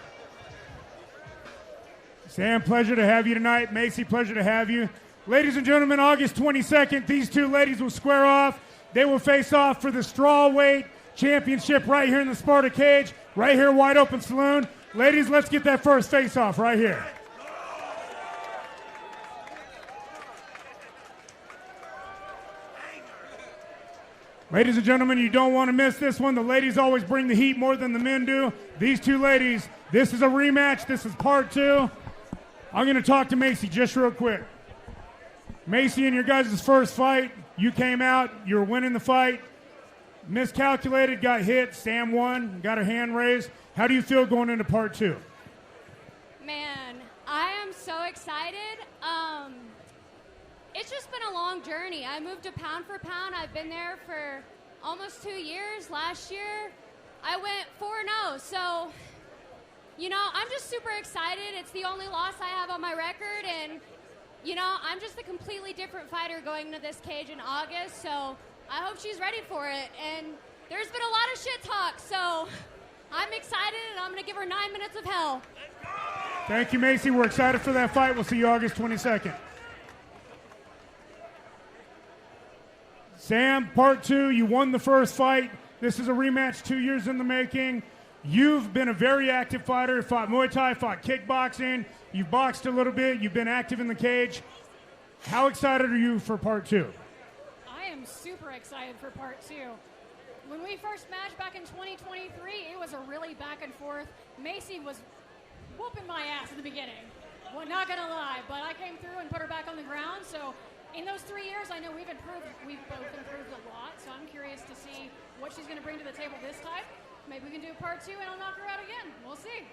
Sam, pleasure to have you tonight. Macy, pleasure to have you. Ladies and gentlemen, August 22nd, these two ladies will square off. They will face off for the strawweight championship right here in the Sparta cage, right here, Wide Open Saloon. Ladies, let's get that first face-off right here. Ladies and gentlemen, you don't want to miss this one. The ladies always bring the heat more than the men do. These two ladies, this is a rematch. This is part two. I'm going to talk to Macy just real quick. Macy, in your guys' first fight, you came out, you were winning the fight. Miscalculated, got hit. Sam won, got her hand raised. How do you feel going into part two? Man, I am so excited. It's just been a long journey. I moved to Pound for Pound. I've been there for almost 2 years. Last year, I went 4-0. So, I'm just super excited. It's the only loss I have on my record. And, I'm just a completely different fighter going into this cage in August. So I hope she's ready for it. And there's been a lot of shit talk. So I'm excited, and I'm going to give her 9 minutes of hell. Thank you, Macy. We're excited for that fight. We'll see you August 22nd. Sam, part two, you won the first fight. This is a rematch 2 years in the making. You've been a very active fighter, fought Muay Thai, fought kickboxing. You've boxed a little bit. You've been active in the cage. How excited are you for part 2? I am super excited for part 2. When we first matched back in 2023, it was a really back and forth. Macy was whooping my ass in the beginning. Well, not gonna lie, but I came through and put her back on the ground. So in those 3 years, I know we've both improved a lot. So I'm curious to see what she's gonna bring to the table this time. Maybe we can do part 2 and I'll knock her out again. We'll see.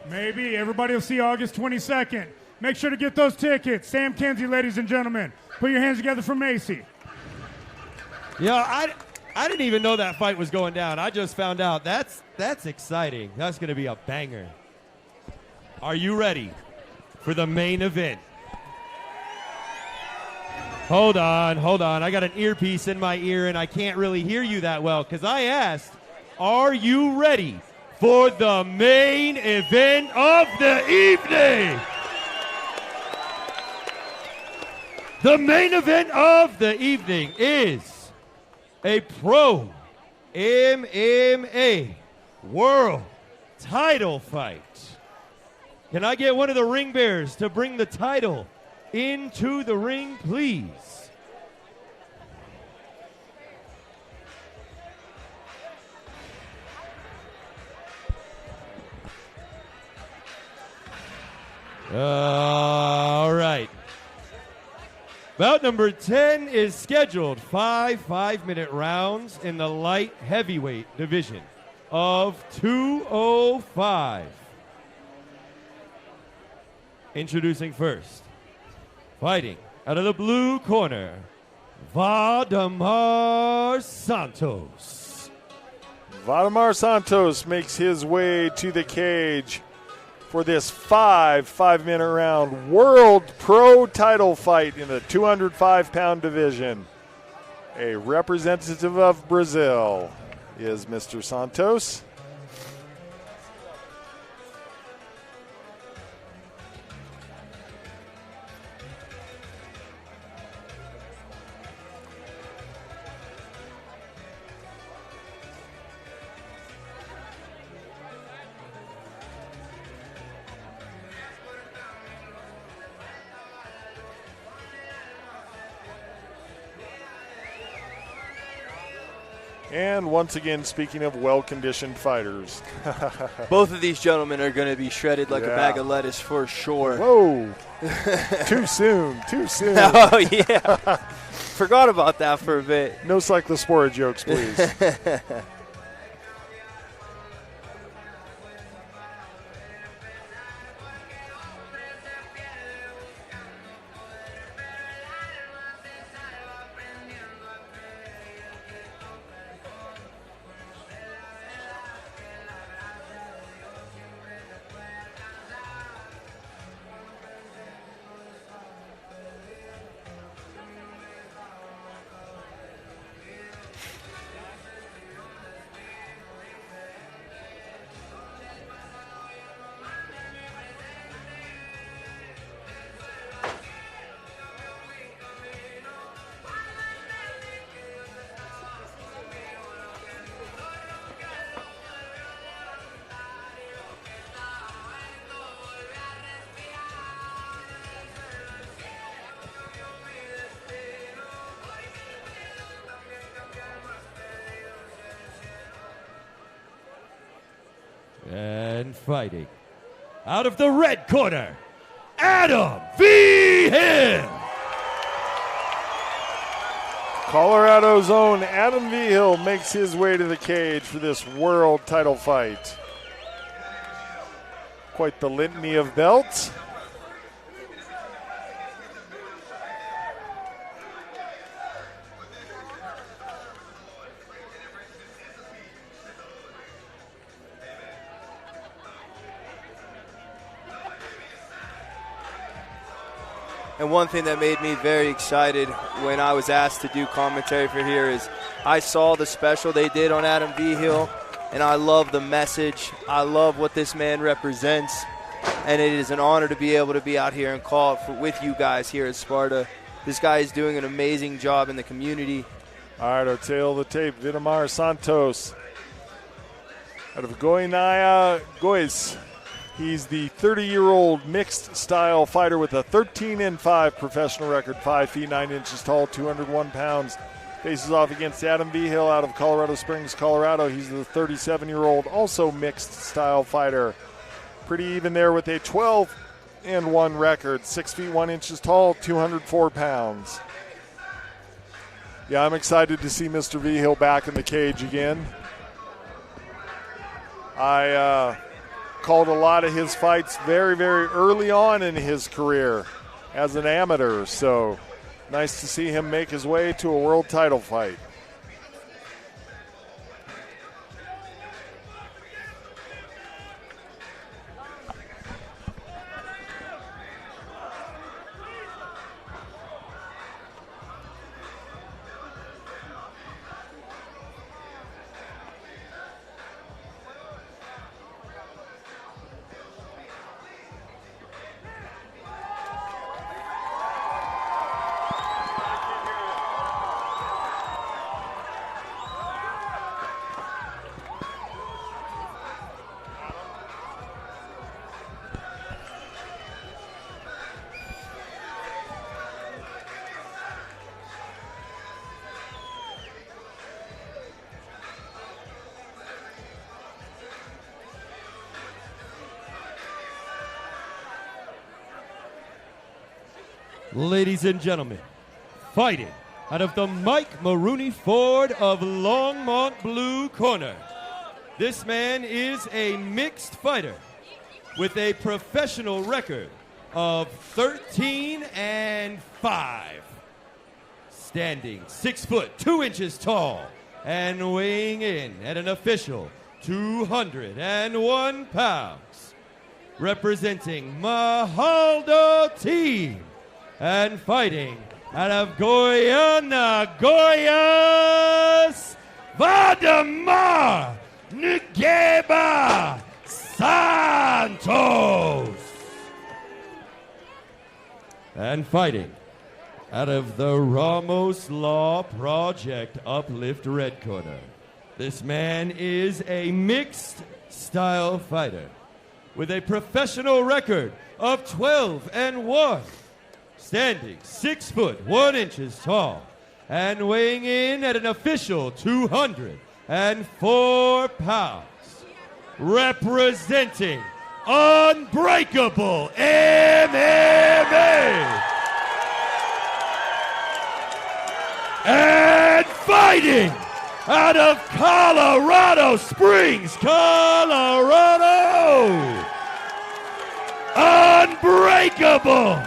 Maybe. Everybody will see August 22nd. Make sure to get those tickets. Sam Kenzie, ladies and gentlemen. Put your hands together for Macy. Yeah, I didn't even know that fight was going down. I just found out. That's exciting. That's going to be a banger. Are you ready for the main event? Hold on. I got an earpiece in my ear, and I can't really hear you that well because I asked, are you ready for the main event of the evening? The main event of the evening is a pro MMA world title fight. Can I get one of the ring bearers to bring the title into the ring, please? All right. Bout number 10 is scheduled. 5-minute rounds in the light heavyweight division of 205. Introducing first, fighting out of the blue corner, Valdemar Santos. Valdemar Santos makes his way to the cage for this 5-minute round world pro title fight in the 205-pound division. A representative of Brazil is Mr. Santos. And once again, speaking of well-conditioned fighters. Both of these gentlemen are going to be shredded like a bag of lettuce for sure. Whoa. Too soon. Oh, yeah. Forgot about that for a bit. No cyclospora jokes, please. And fighting out of the red corner, Adam V. Hill. Colorado's own Adam V. Hill makes his way to the cage for this world title fight. Quite the litany of belts. And one thing that made me very excited when I was asked to do commentary for here is I saw the special they did on Adam V. Hill, and I love the message. I love what this man represents, and it is an honor to be able to be out here and call it with you guys here at Sparta. This guy is doing an amazing job in the community. All right, our tail of the tape, Valdemar Santos out of Goiânia, Goiás. He's the 30-year-old mixed style fighter with a 13-5 professional record, 5 feet 9 inches tall, 201 pounds. Faces off against Adam Vigil out of Colorado Springs, Colorado. He's the 37-year-old, also mixed style fighter. Pretty even there with a 12-1 record, 6 feet 1 inches tall, 204 pounds. Yeah, I'm excited to see Mr. Vigil back in the cage again. I called a lot of his fights very, very early on in his career as an amateur, so nice to see him make his way to a world title fight. Ladies and gentlemen, fighting out of the Mike Maroney Ford of Longmont Blue Corner. This man is a mixed fighter with a professional record of 13-5. Standing 6 foot 2 inches tall and weighing in at an official 201 pounds. Representing Mahaldo Team and fighting out of Guyana, Goiás, Valdemar Ngueba Santos. And fighting out of the Ramos Law Project Uplift Red Corner. This man is a mixed style fighter with a professional record of 12-1. Standing 6 foot 1 inches tall and weighing in at an official 204 pounds. Representing Unbreakable MMA. And fighting out of Colorado Springs, Colorado, Unbreakable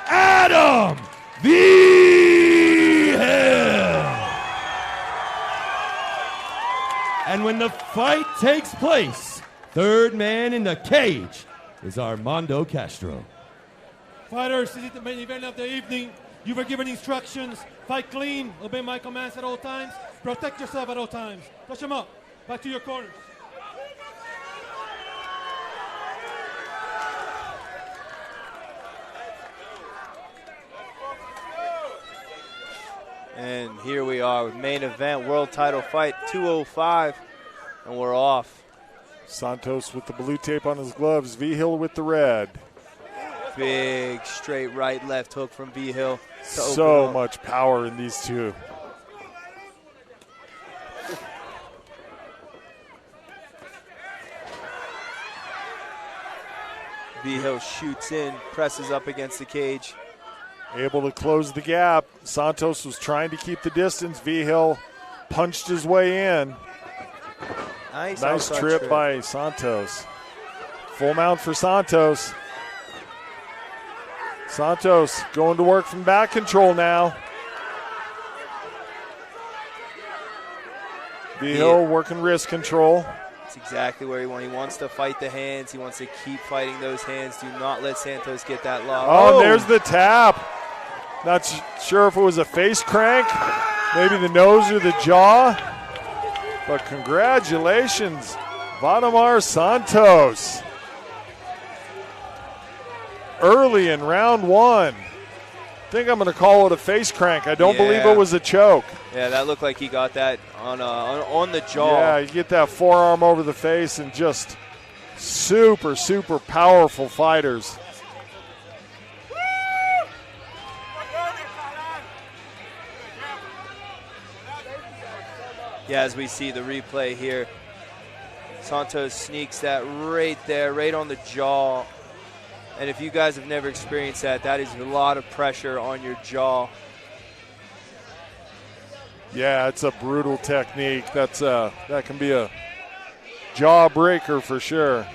Adam Vigil. And when the fight takes place, third man in the cage is Armando Castro. Fighters, this is the main event of the evening. You were given instructions. Fight clean. Obey my commands at all times. Protect yourself at all times. Touch them up. Back to your corners. And here we are with main event, world title fight, 205, and we're off. Santos with the blue tape on his gloves, Vigil with the red. Big straight right, left hook from Vigil. So much power in these two. Vigil shoots in, presses up against the cage. Able to close the gap. Santos was trying to keep the distance. Vigil punched his way in. Nice trip by Santos. Full mount for Santos. Santos going to work from back control now. Vigil working wrist control. That's exactly where he wants. He wants to fight the hands. He wants to keep fighting those hands. Do not let Santos get that lock. Oh, there's the tap. Not sure if it was a face crank, maybe the nose or the jaw. But congratulations, Valdemar Santos. Early in round one. I think I'm going to call it a face crank. I don't believe it was a choke. Yeah, that looked like he got that on the jaw. Yeah, you get that forearm over the face and just Super, super powerful fighters. Yeah, as we see the replay here, Santos sneaks that right there, right on the jaw. And if you guys have never experienced that, that is a lot of pressure on your jaw. Yeah, it's a brutal technique. That can be a jawbreaker for sure.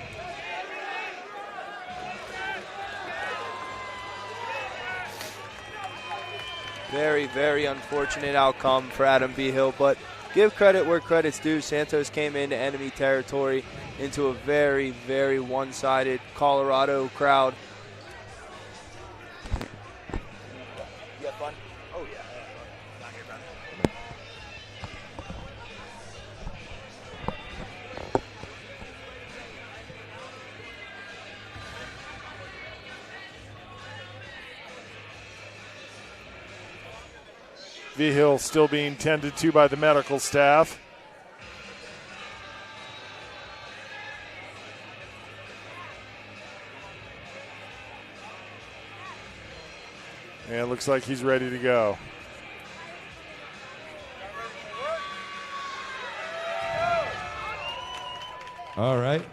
Very, very unfortunate outcome for Adam Behill, but give credit where credit's due. Santos came into enemy territory, into a very, very one-sided Colorado crowd. You have fun? Oh, yeah. Not here, brother. Vigil still being tended to by the medical staff. And it looks like he's ready to go. All right.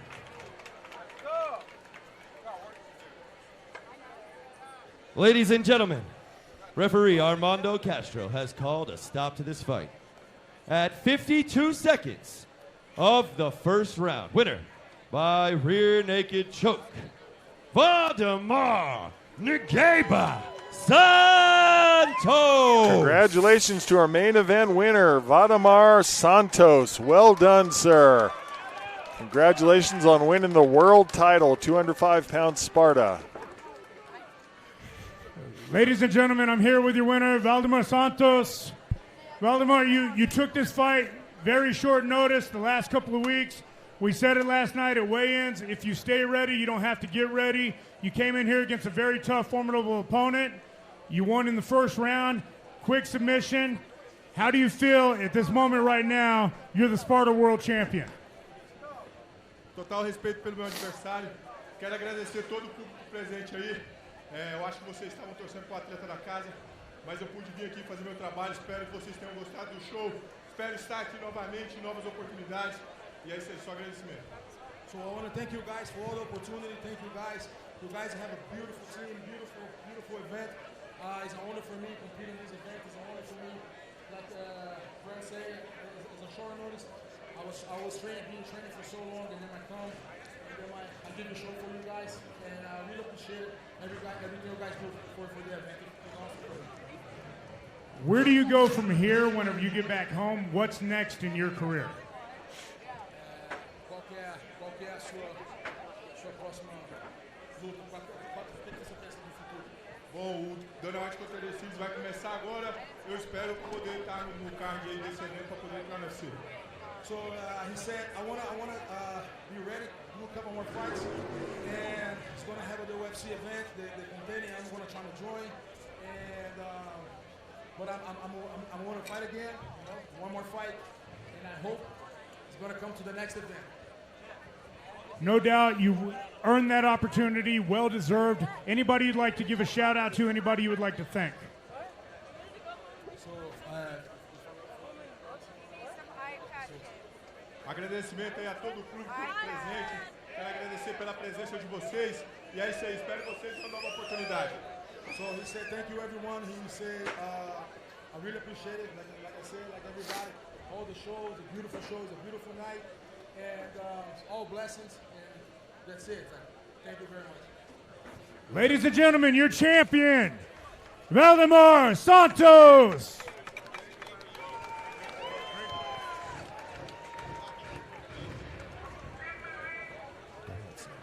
Ladies and gentlemen, referee Armando Castro has called a stop to this fight at 52 seconds of the first round. Winner by rear naked choke, Valdemar Negeba Santos. Congratulations to our main event winner, Valdemar Santos. Well done, sir. Congratulations on winning the world title, 205-pound Sparta. Ladies and gentlemen, I'm here with your winner, Valdemar Santos. Valdemar, you took this fight very short notice the last couple of weeks. We said it last night at weigh-ins. If you stay ready, you don't have to get ready. You came in here against a very tough, formidable opponent. You won in the first round, quick submission. How do you feel at this moment right now? You're the Sparta World Champion. Total respeito pelo meu adversário. Quero agradecer todo o público presente aí. Eu acho que vocês estavam torcendo para o atleta da casa, mas eu pude vir aqui fazer meu trabalho. Espero que vocês tenham gostado do show. Espero estar aqui novamente em novas oportunidades. E é isso aí, só agradecimento. So I want to thank you guys for all the opportunity. Thank you guys. You guys have a beautiful team, beautiful event. It's an honor for me competing in this event. It's an honor for me. Like Brent said, it's a short notice. I was training for so long, and then I come, and then I did the show for you guys, and I really appreciate everything you guys do for the event. It's awesome for me. Where do you go from here whenever you get back home? What's next in your career? Qual que é a sua próxima luta? O que você pensa no futuro? Bom, o Dana White contra Decides vai começar agora. Eu espero poder estar no card aí desse evento para poder entrar na UFC. So he said, I wanna be ready, do a couple more fights, and he's gonna have the UFC event, the contending. I'm gonna try to join, and but I'm gonna fight again, you know, one more fight, and I hope it's gonna come to the next event. No doubt you've earned that opportunity, well deserved. Anybody you'd like to give a shout out to? Anybody you would like to thank? So. Agradecimento aí a todo o público presente. Quero agradecer pela presença de vocês. E é isso aí, espero vocês uma nova oportunidade. So he said, thank you everyone. He said, I really appreciate it. Like I said, like everybody, all the shows, the beautiful shows, a beautiful night, and all blessings. And that's it. Thank you very much. Ladies and gentlemen, your champion, Valdemar Santos.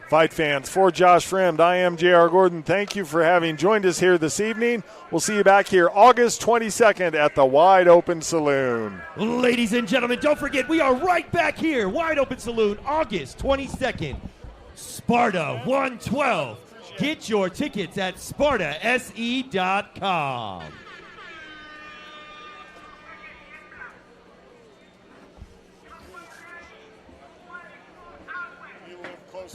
Fight fans, for Josh Fremd, I am J.R. Gordon. Thank you for having joined us here this evening. We'll see you back here August 22nd at the Wide Open Saloon. Ladies and gentlemen, don't forget, we are right back here, Wide Open Saloon, August 22nd, Sparta 112. Get your tickets at SpartaSE.com.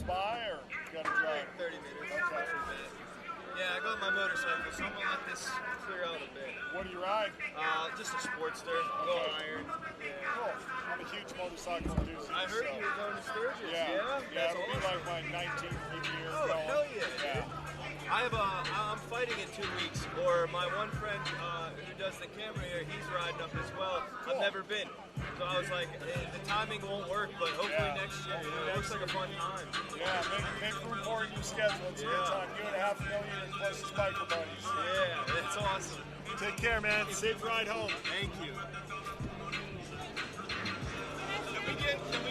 close by, or you got to drive? 30 minutes. Okay. Yeah, I got my motorcycle, so I'm gonna let this clear out a bit. What do you ride? Just a Sportster, low iron. Yeah. Cool. I'm a huge motorcycle enthusiast. I heard so. you were going to Sturgis. Yeah, That's it'll awesome. be like my 19th year. Oh, going. hell yeah. I'm fighting in 2 weeks, or my one friend who does the camera here, he's riding up as well. I've never been. So I was like, the timing won't work, but hopefully next year. It looks like a fun time. Yeah, make room for it in your schedule. It's a good time. You and a half million plus his biker buddies. Yeah, that's awesome. Take care, man. Safe ride home. Thank you. Can we